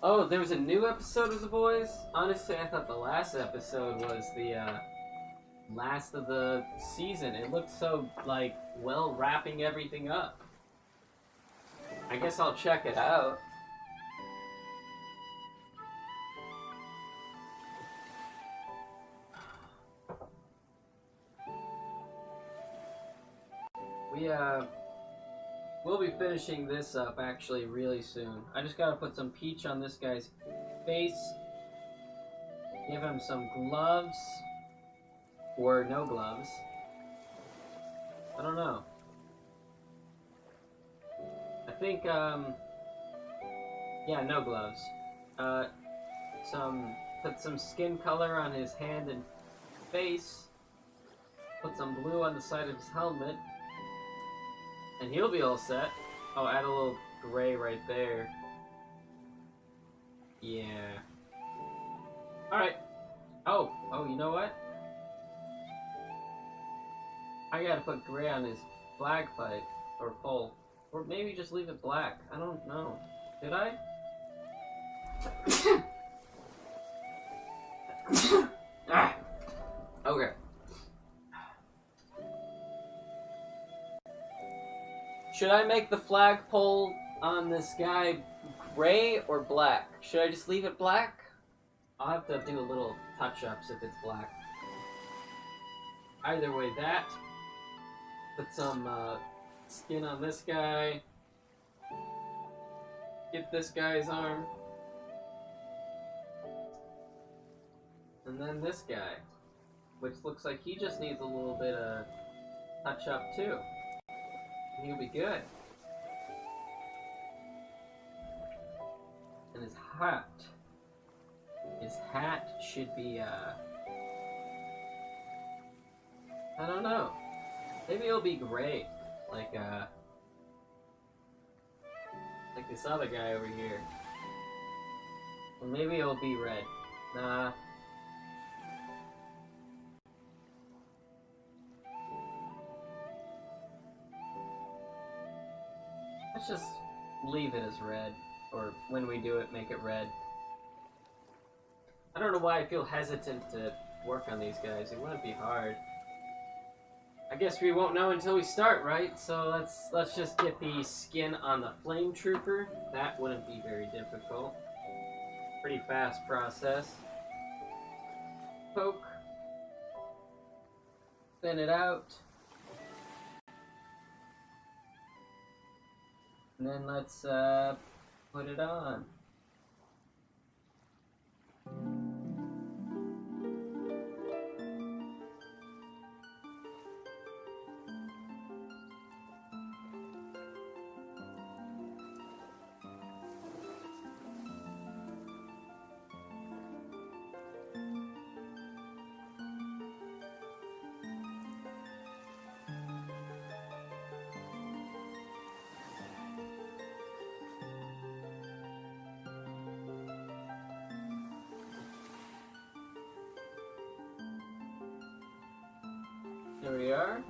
Oh, there was a new episode of The Boys? Honestly, I thought the last episode was the last of the season. It looked so, like, well wrapping everything up. I guess I'll check it out. We'll be finishing this up actually really soon. I just gotta put some peach on this guy's face. Give him some gloves. Or no gloves. I don't know. I think, yeah, no gloves. Put some skin color on his hand and face. Put some blue on the side of his helmet. And he'll be all set. Oh, add a little gray right there. Yeah. Alright. Oh, you know what? I gotta put gray on his flag pipe. Or pole. Or maybe just leave it black. I don't know. Did I? Ah. Okay. Should I make the flagpole on this guy gray or black? Should I just leave it black? I'll have to do a little touch-ups if it's black. Either way, that. Put some skin on this guy. Get this guy's arm. And then this guy, which looks like he just needs a little bit of touch-up too. He'll be good. And his hat. His hat should be, I don't know. Maybe it'll be gray. Like this other guy over here. Or maybe it'll be red. Nah. Let's just leave it as red, or when we do it, make it red. I don't know why I feel hesitant to work on these guys. It wouldn't be hard. I guess we won't know until we start, right? So let's just get the skin on the flame trooper. That wouldn't be very difficult. Pretty fast process. Poke. Thin it out. And then let's put it on. There we are.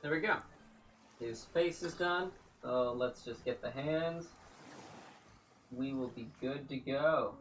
There we go. His face is done. So let's just get the hands. We will be good to go.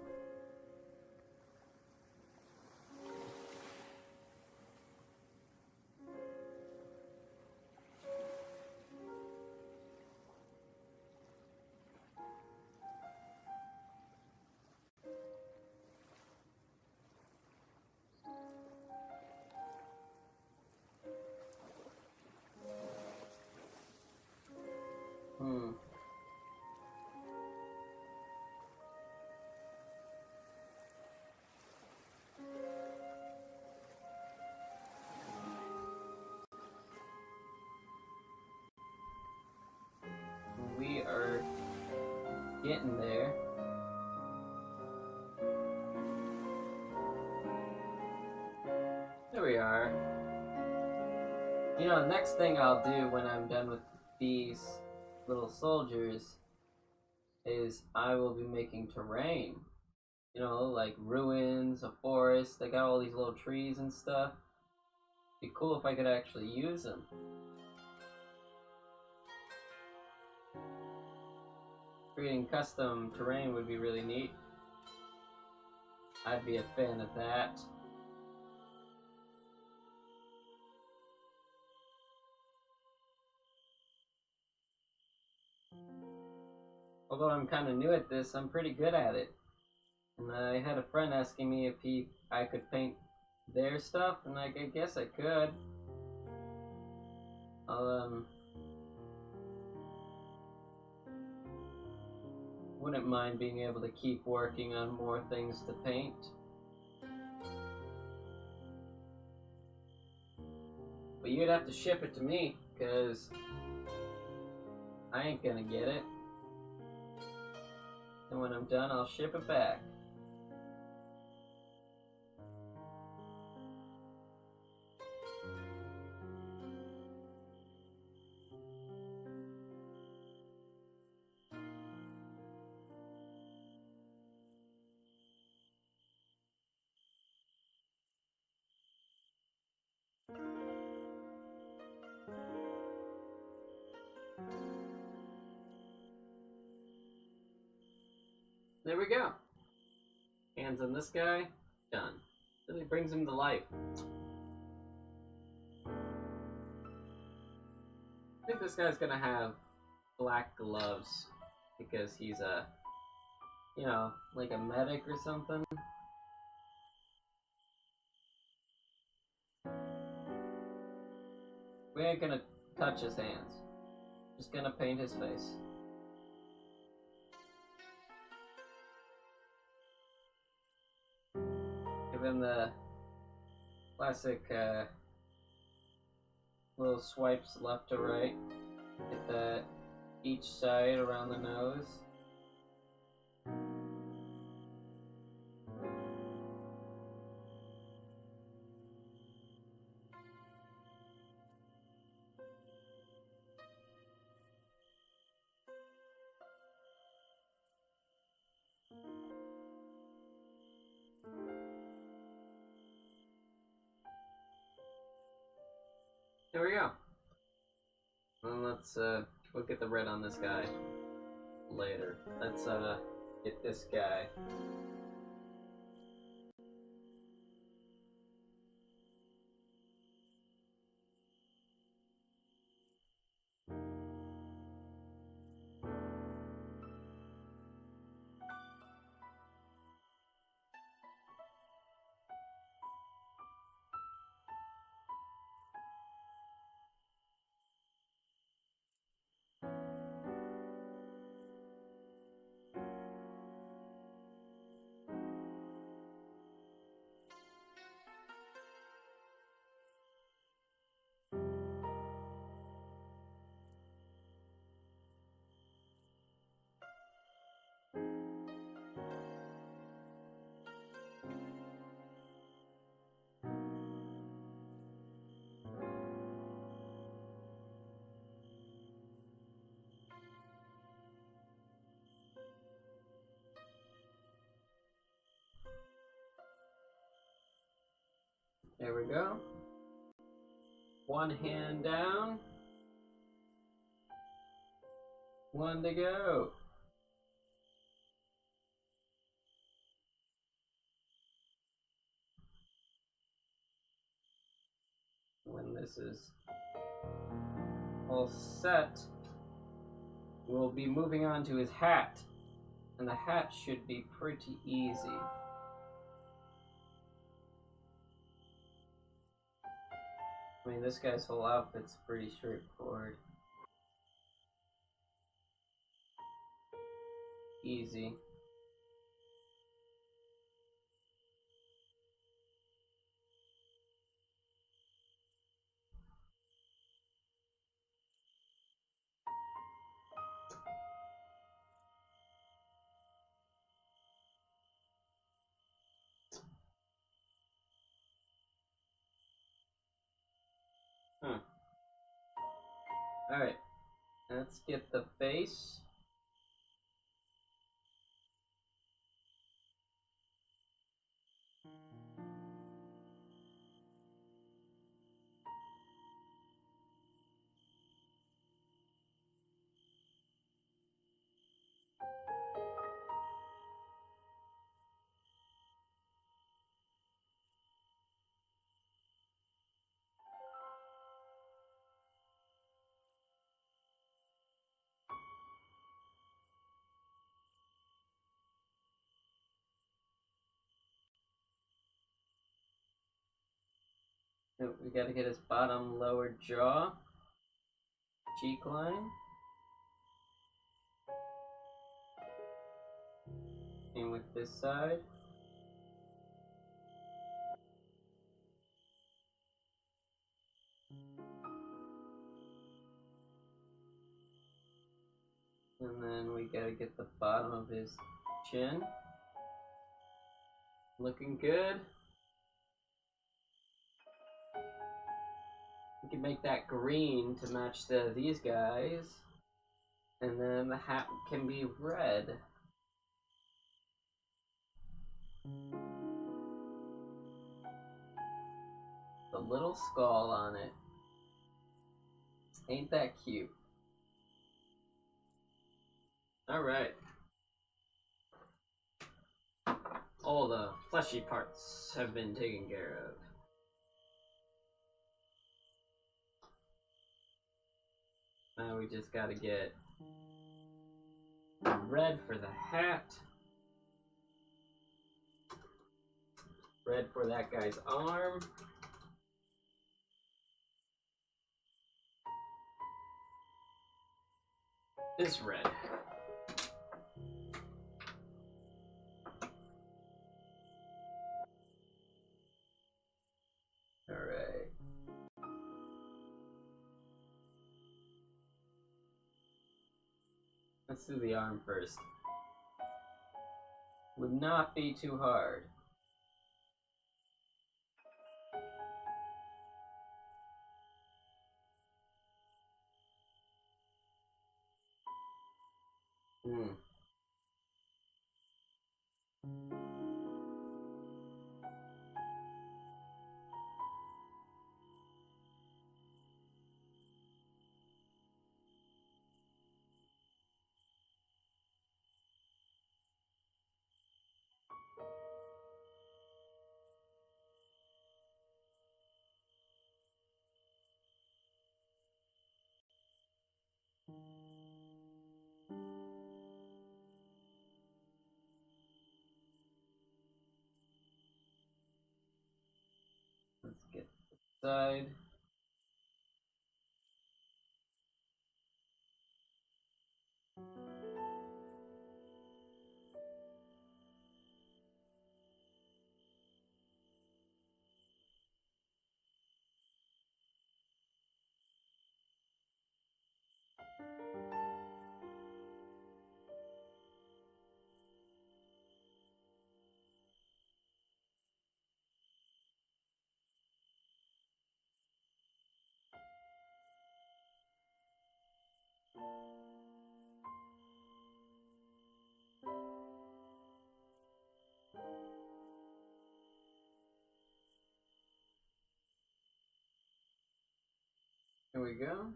We are getting there. There we are. You know, next thing I'll do when I'm done with these little soldiers is I will be making terrain. You know, like ruins, a forest. They got all these little trees and stuff. Be cool if I could actually use them. Creating custom terrain would be really neat. I'd be a fan of that. Although I'm kind of new at this, I'm pretty good at it. And I had a friend asking me if I could paint their stuff, and I guess I could. Wouldn't mind being able to keep working on more things to paint. But you'd have to ship it to me, because I ain't gonna get it. And when I'm done, I'll ship it back. There we go. Hands on this guy. Done. Really brings him to life. I think this guy's gonna have black gloves because he's a, you know, like a medic or something. We ain't gonna touch his hands. Just gonna paint his face. Give him the classic little swipes left to right. Get that each side around the nose. There we go. And let's we'll get the red on this guy later. Let's get this guy. There we go. One hand down. One to go. When this is all set, we'll be moving on to his hat. And the hat should be pretty easy. I mean, this guy's whole outfit's pretty straightforward. Easy. Alright, let's get the face. Oh, we gotta get his bottom lower jaw, cheek line. And with this side. And then we gotta get the bottom of his chin. Looking good. We can make that green to match these guys. And then the hat can be red. The little skull on it. Ain't that cute? Alright. All the fleshy parts have been taken care of. Now we just gotta get red for the hat. Red for that guy's arm. This red. Alright. Let's do the arm first. Would not be too hard. Let's get the side. Here we go.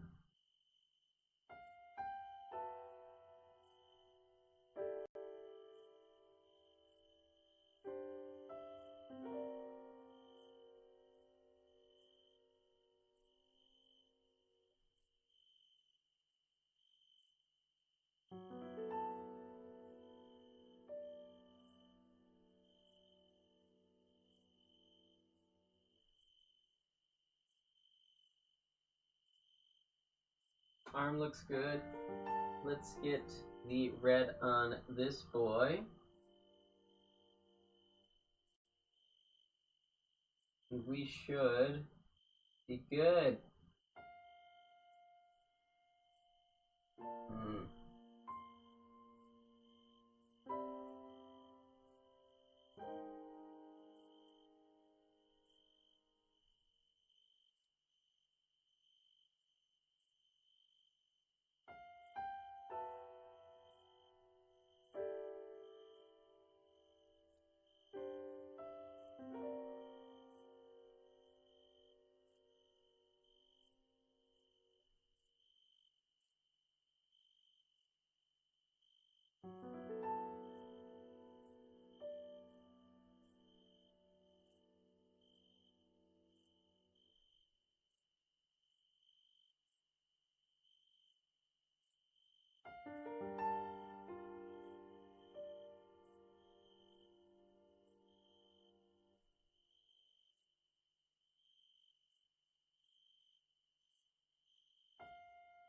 Arm looks good. Let's get the red on this boy. And we should be good.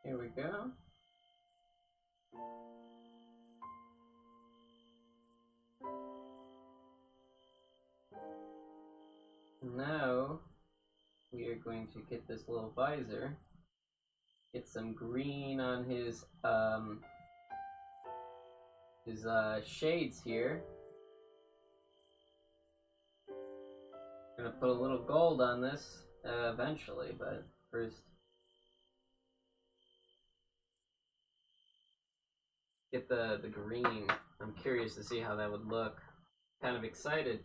Here we go. Now we are going to get this little visor, get some green on his shades here. I'm gonna put a little gold on this eventually, but first get the green. I'm curious to see how that would look. Kind of excited.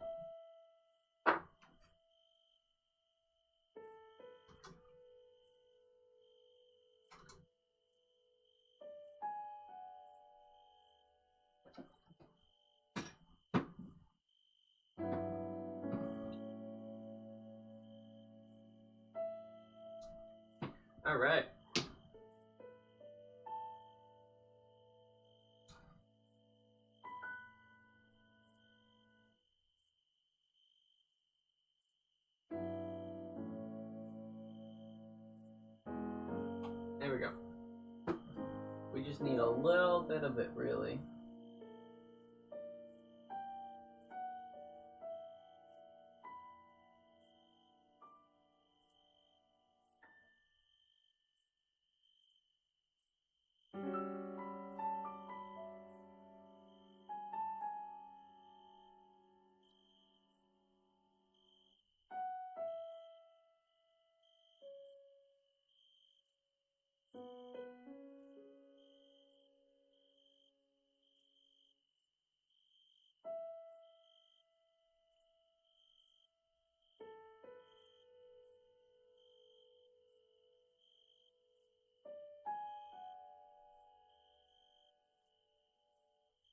All right. There we go. We just need a little bit of it, really.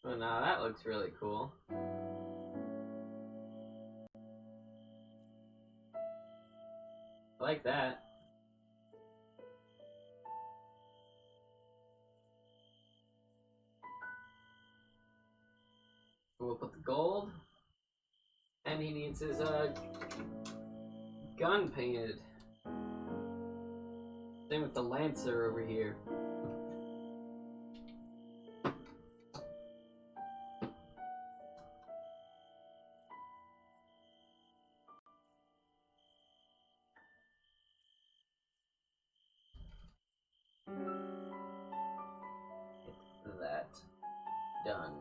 Oh, now that looks really cool. I like that. We'll put the gold. And he needs his gun painted. Same with the Lancer over here. Get that done.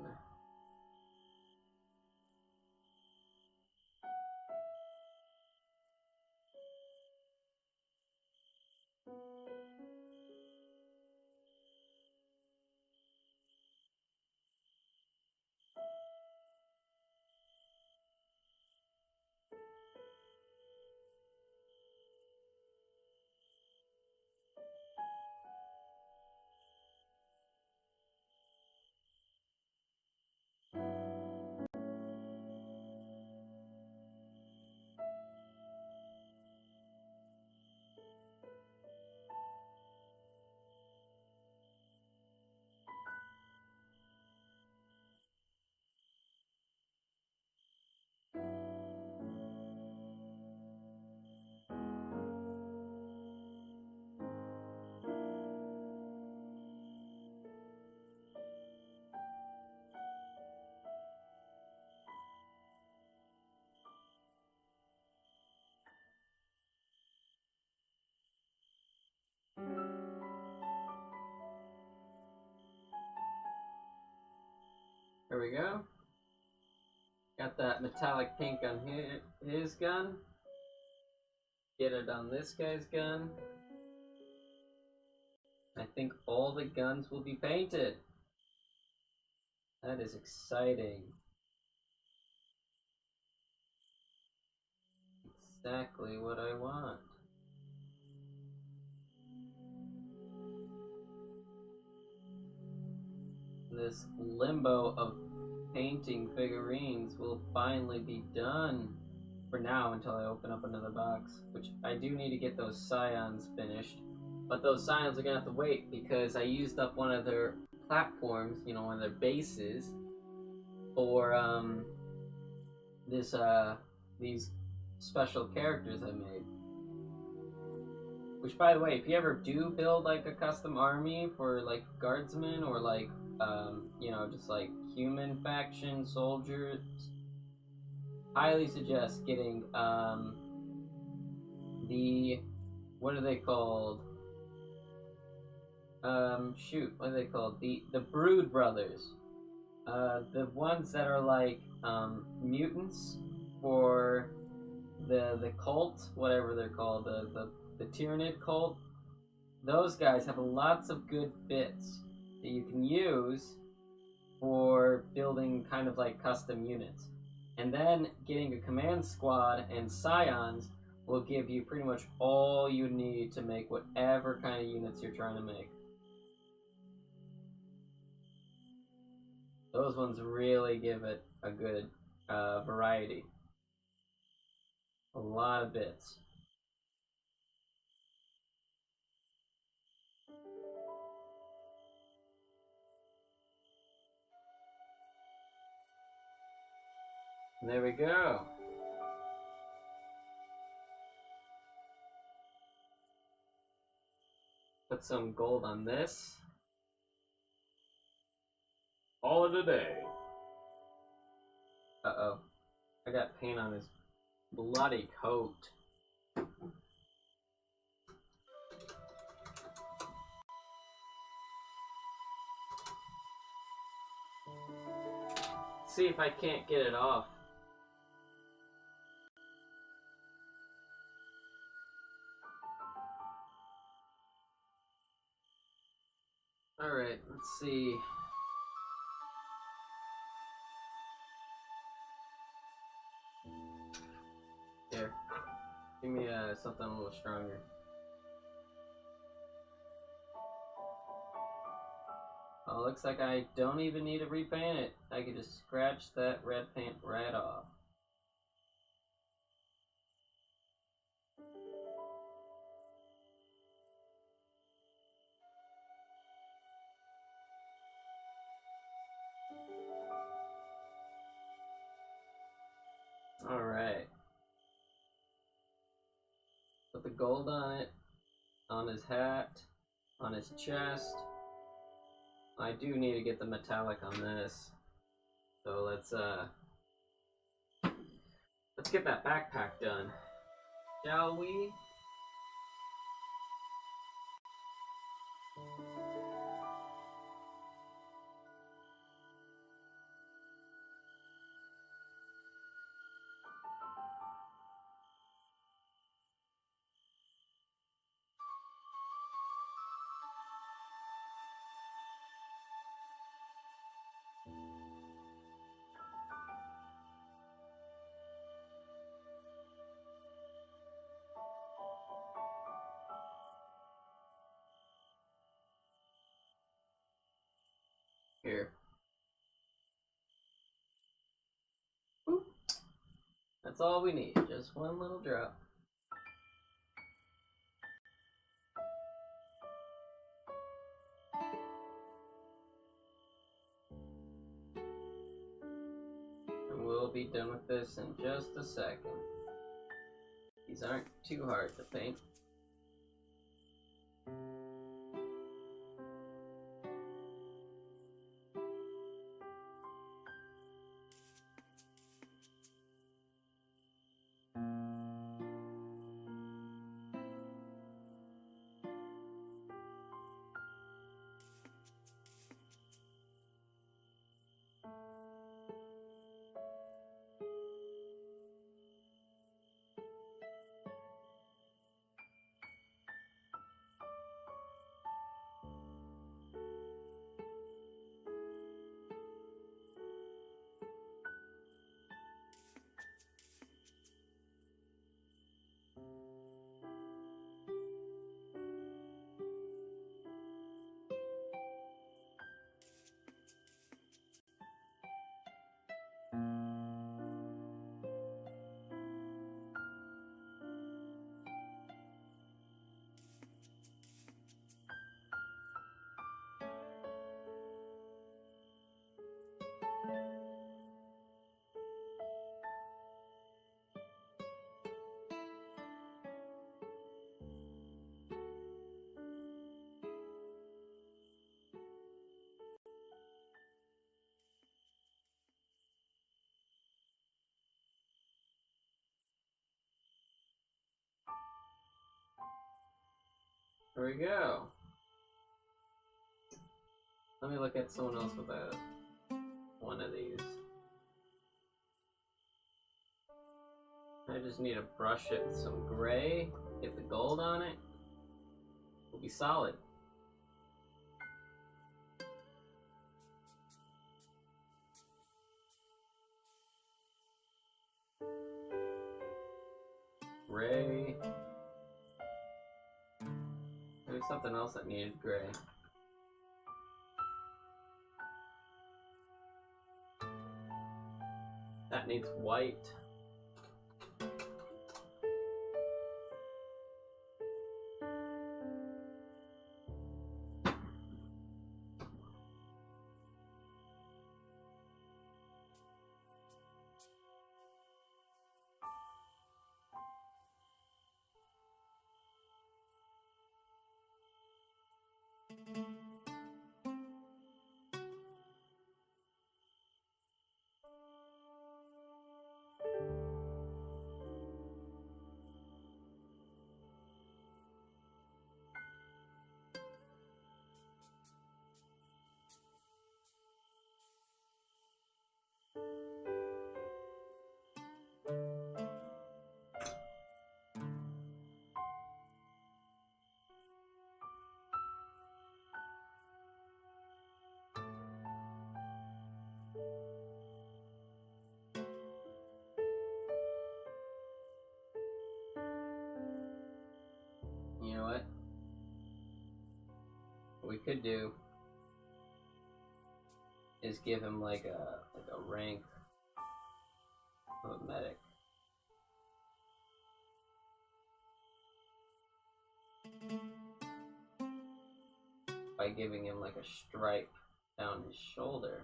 There we go. Got that metallic pink on his gun. Get it on this guy's gun. I think all the guns will be painted. That is exciting. Exactly what I want. This limbo of painting figurines will finally be done. For now, until I open up another box. Which I do need to get those scions finished. But those scions are gonna have to wait because I used up one of their platforms, you know, one of their bases for these special characters I made. Which, by the way, if you ever do build like a custom army for like guardsmen or like, you know, just like human faction soldiers, highly suggest getting the, what are they called? Shoot, what are they called? The Brood Brothers. The ones that are like mutants for the cult, whatever they're called, the Tyranid cult. Those guys have lots of good bits that you can use for building kind of like custom units. And then getting a command squad and scions will give you pretty much all you need to make whatever kind of units you're trying to make. Those ones really give it a good variety. A lot of bits. And there we go. Put some gold on this. All of the day. Uh-oh. I got paint on his bloody coat. See if I can't get it off. Alright, let's see. Here. Give me something a little stronger. Oh, looks like I don't even need to repaint it. I can just scratch that red paint right off. Alright. Put the gold on it, on his hat, on his chest. I do need to get the metallic on this. So let's get that backpack done. Shall we? Here. Boop. That's all we need, just one little drop. And we'll be done with this in just a second. These aren't too hard to paint. There we go. Let me look at someone else with one of these. I just need to brush it with some gray, get the gold on it. It'll be solid. Gray. There's something else that needed gray. That needs white. You know what? What we could do is give him like a rank of a medic. By giving him like a stripe down his shoulder.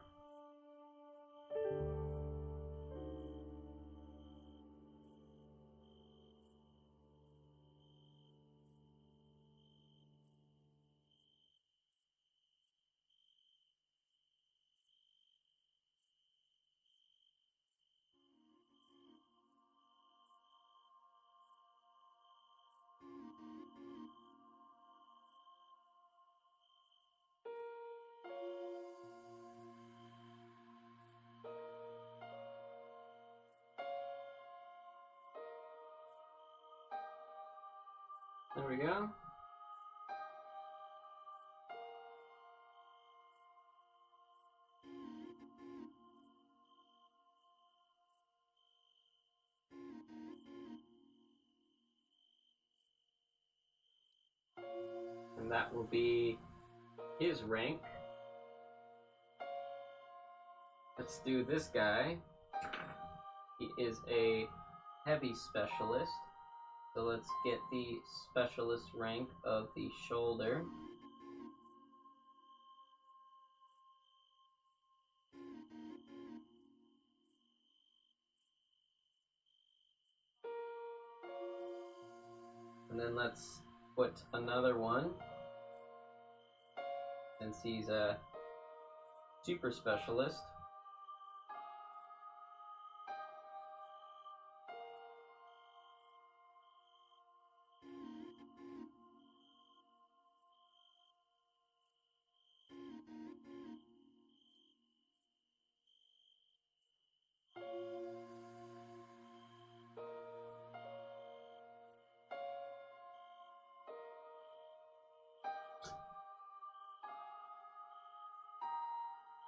There we go. And that will be his rank. Let's do this guy. He is a heavy specialist. So let's get the specialist rank of the shoulder. And then let's put another one, since he's a super specialist.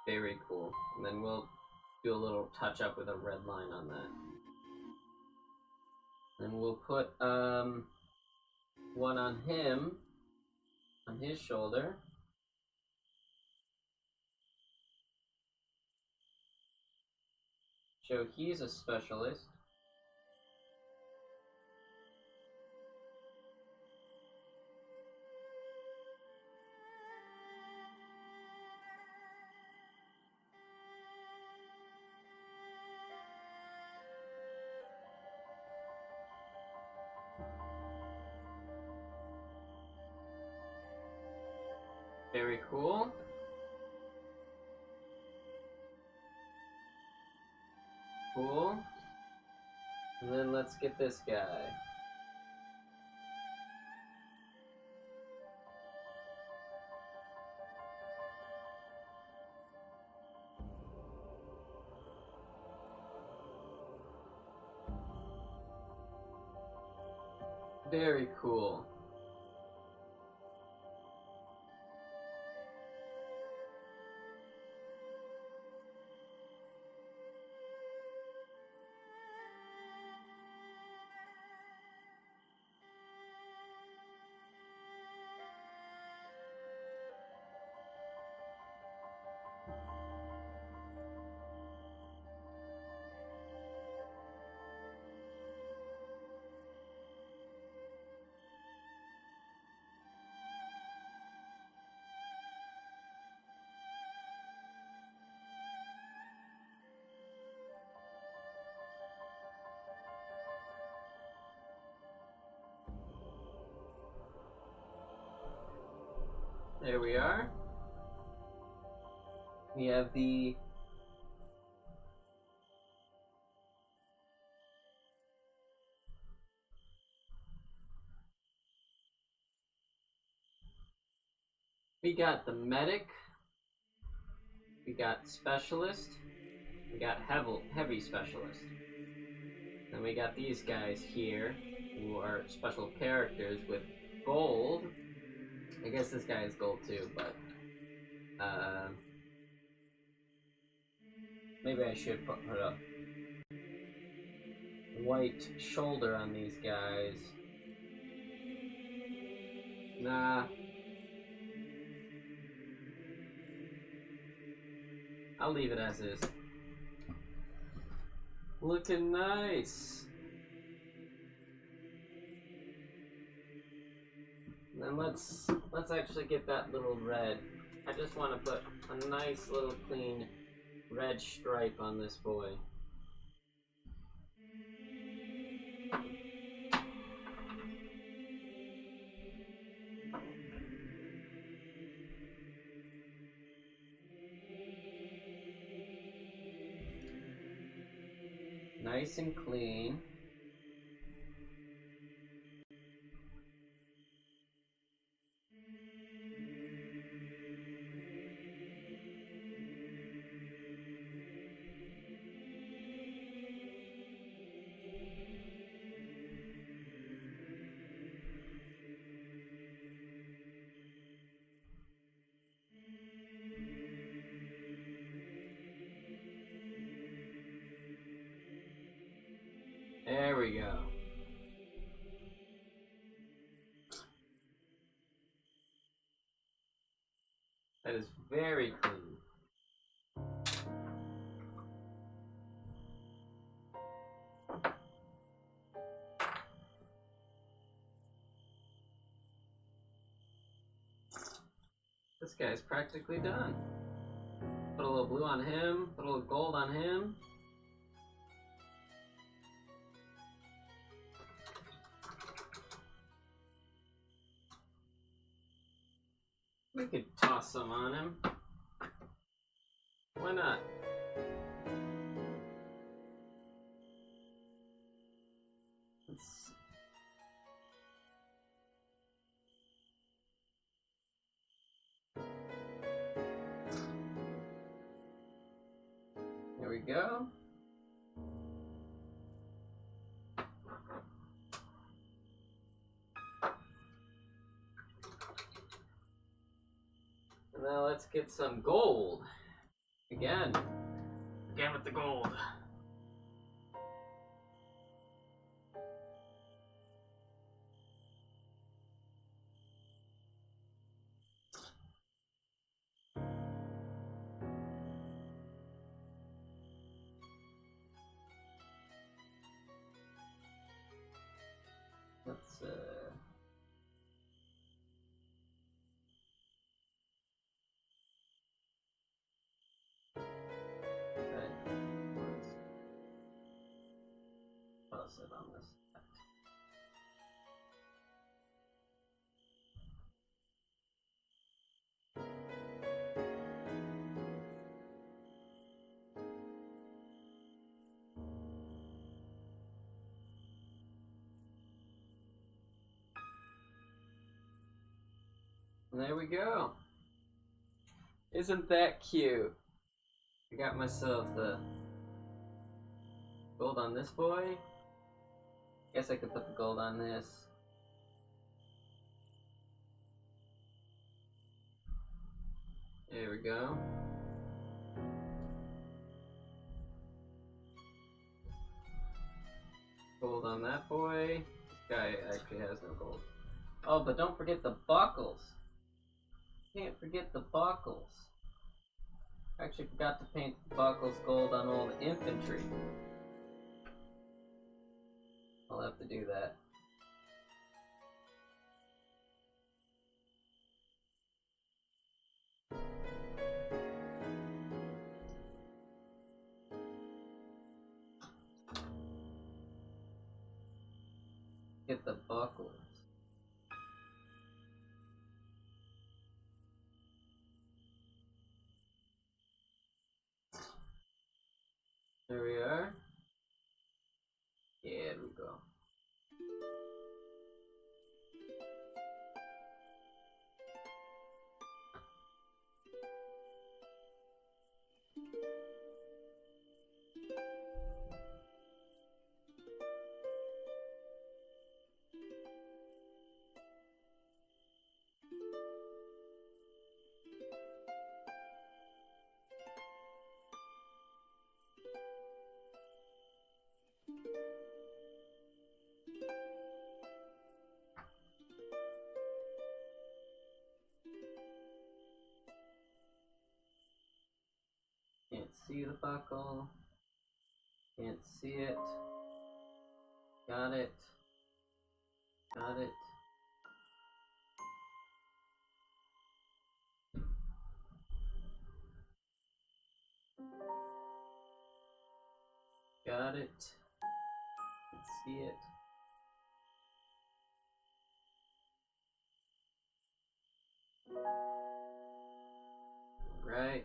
Very cool. And then we'll do a little touch up with a red line on that. And we'll put one on him, on his shoulder. Show he's a specialist. Very cool. Cool. And then let's get this guy. Very cool. There we are. We have the medic, we got specialist, we got heavy specialist. Then we got these guys here who are special characters with gold. I guess this guy is gold too, but maybe I should put a white shoulder on these guys. Nah. I'll leave it as is. Looking nice. And then let's actually get that little red. I just want to put a nice little clean red stripe on this boy. Nice and clean. There we go. That is very clean. This guy's practically done. Put a little blue on him, put a little gold on him. We could toss some on him. Why not? Let's... There we go. And now let's get some gold. Again with the gold. Let's toss it on this. And there we go. Isn't that cute? I got myself the gold on this boy. Guess I could put the gold on this. There we go. Gold on that boy. This guy actually has no gold. Oh, but don't forget the buckles. Can't forget the buckles. Actually forgot to paint the buckles gold on all the infantry. I'll have to do that. Get the buckles. There we are. Yeah, there we go. Can't see the buckle. Can't see it. Got it. Got it. Got it. Can't see it. Right.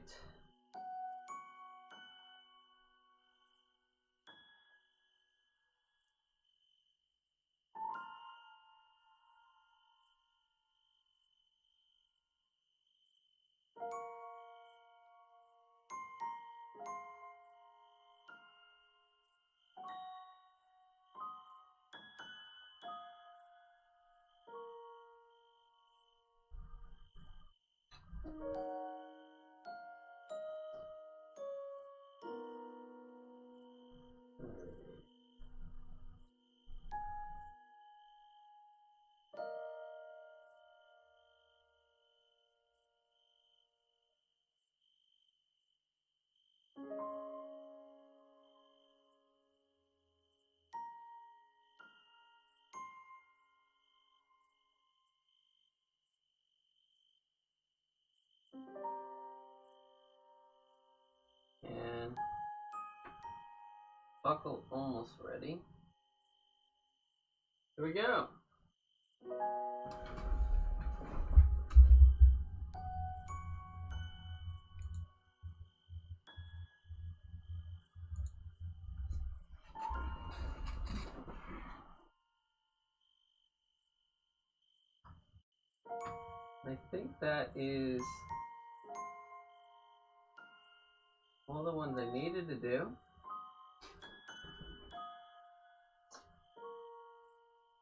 And buckle almost ready. Here we go. I think that is all the ones I needed to do.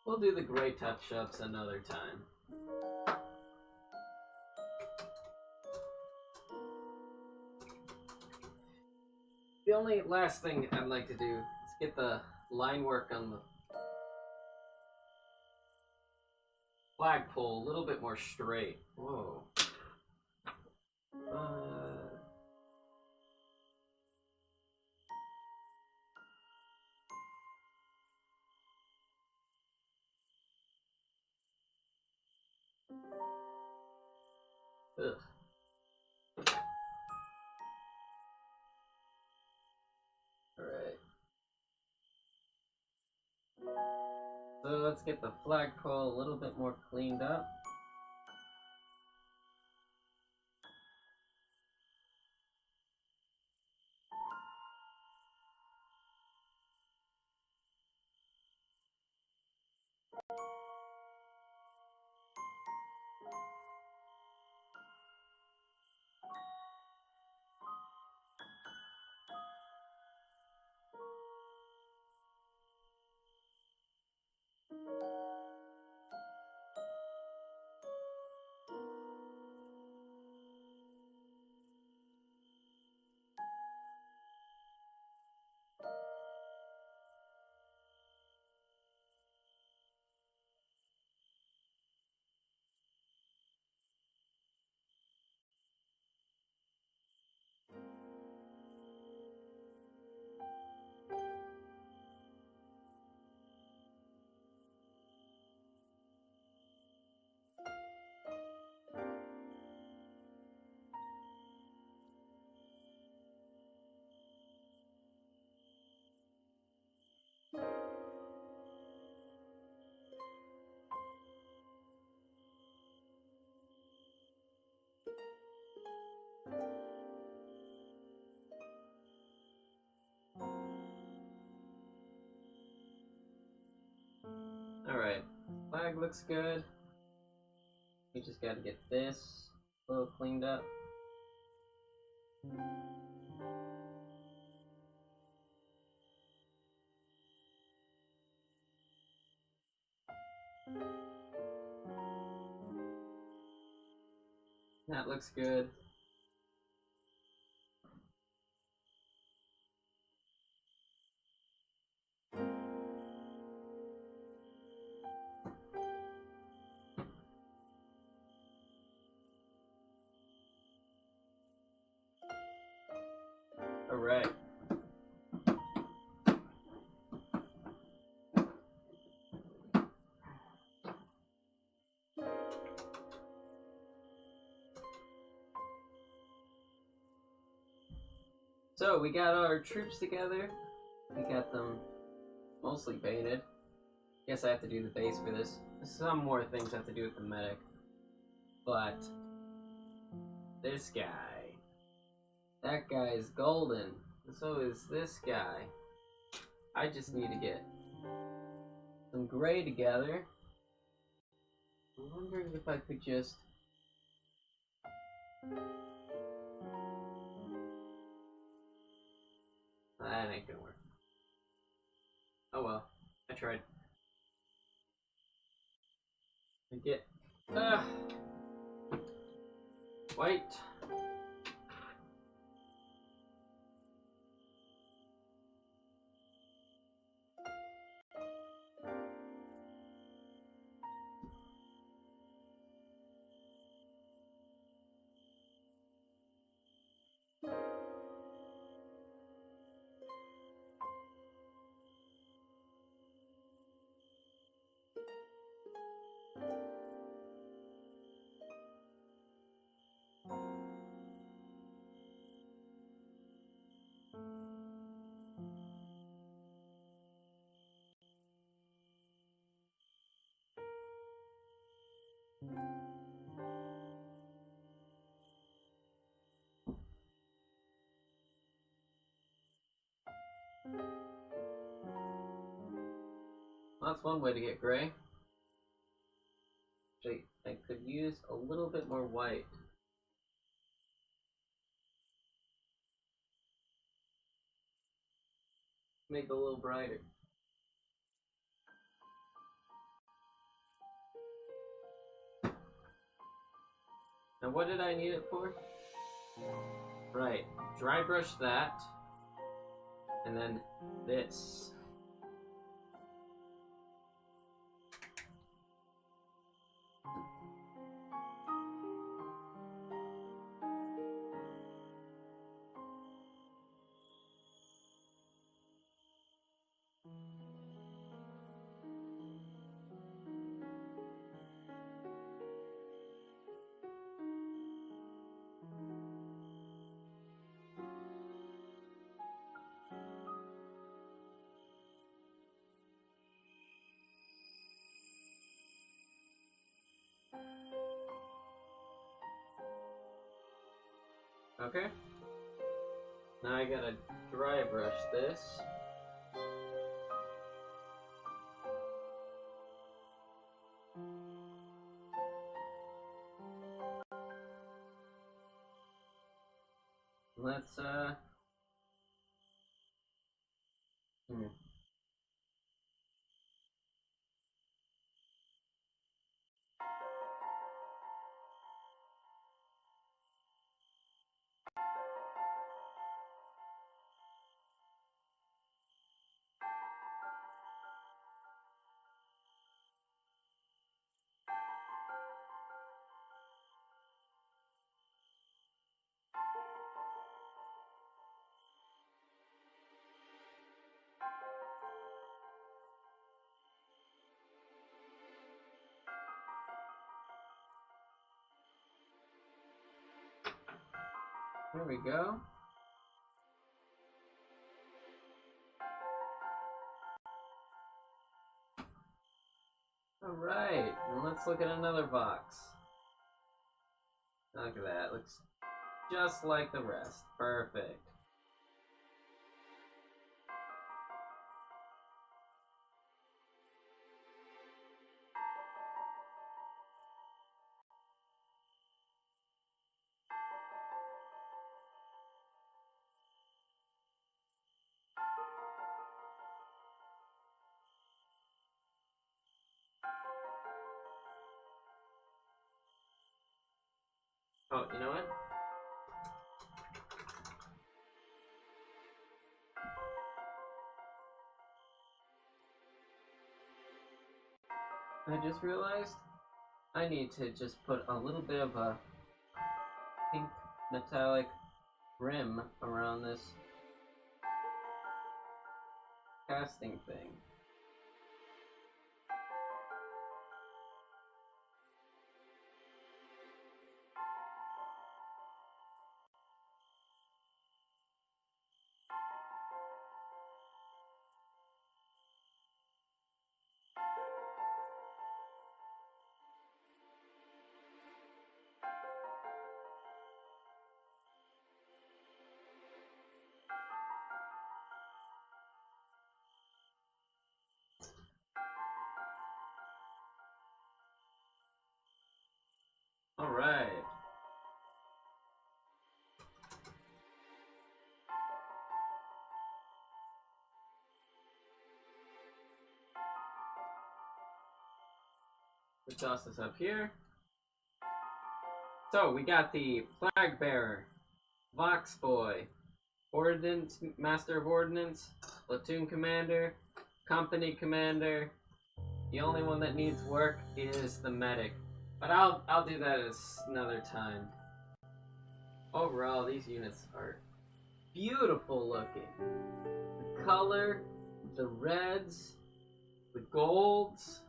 We'll do the gray touch-ups another time. The only last thing I'd like to do is get the line work on the flagpole a little bit more straight. Whoa. Ugh. Alright. So let's get the flagpole a little bit more cleaned up. flag looks good. We just gotta get this a little cleaned up. That looks good. All right. So we got our troops together. We got them mostly painted. Guess I have to do the base for this. Some more things have to do with the medic. But this guy, that guy is golden. And so is this guy. I just need to get some gray together. I'm wondering if I could just... That ain't gonna work. Oh well, I tried. I get white. Well, that's one way to get gray. Actually, I could use a little bit more white. Make it a little brighter. Now what did I need it for? Right, dry brush that, and then this. Okay. Now I gotta dry brush this. Let's there we go. Alright, and let's look at another box. Look at that, looks just like the rest. Perfect. Oh, you know what? I just realized I need to just put a little bit of a pink metallic rim around this casting thing. All right. Let's toss this up here. So we got the flag bearer, Vox Boy, Ordnance Master of Ordnance, platoon commander, company commander. The only one that needs work is the medic, but I'll do that another time. Overall, these units are beautiful looking. The color, the reds, the golds.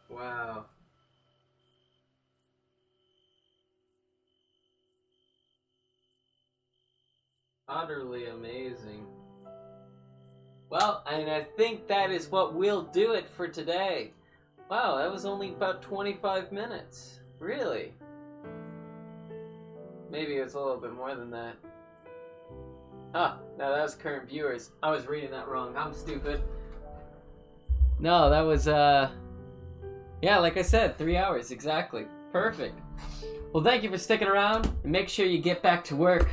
Wow. Utterly amazing. Well, and I think that is what we'll do it for today. Wow, that was only about 25 minutes. Really? Maybe it was a little bit more than that. Ah, no, that was current viewers. I was reading that wrong. I'm stupid. No, that was, yeah, like I said, 3 hours, exactly. Perfect. Well, thank you for sticking around, and make sure you get back to work.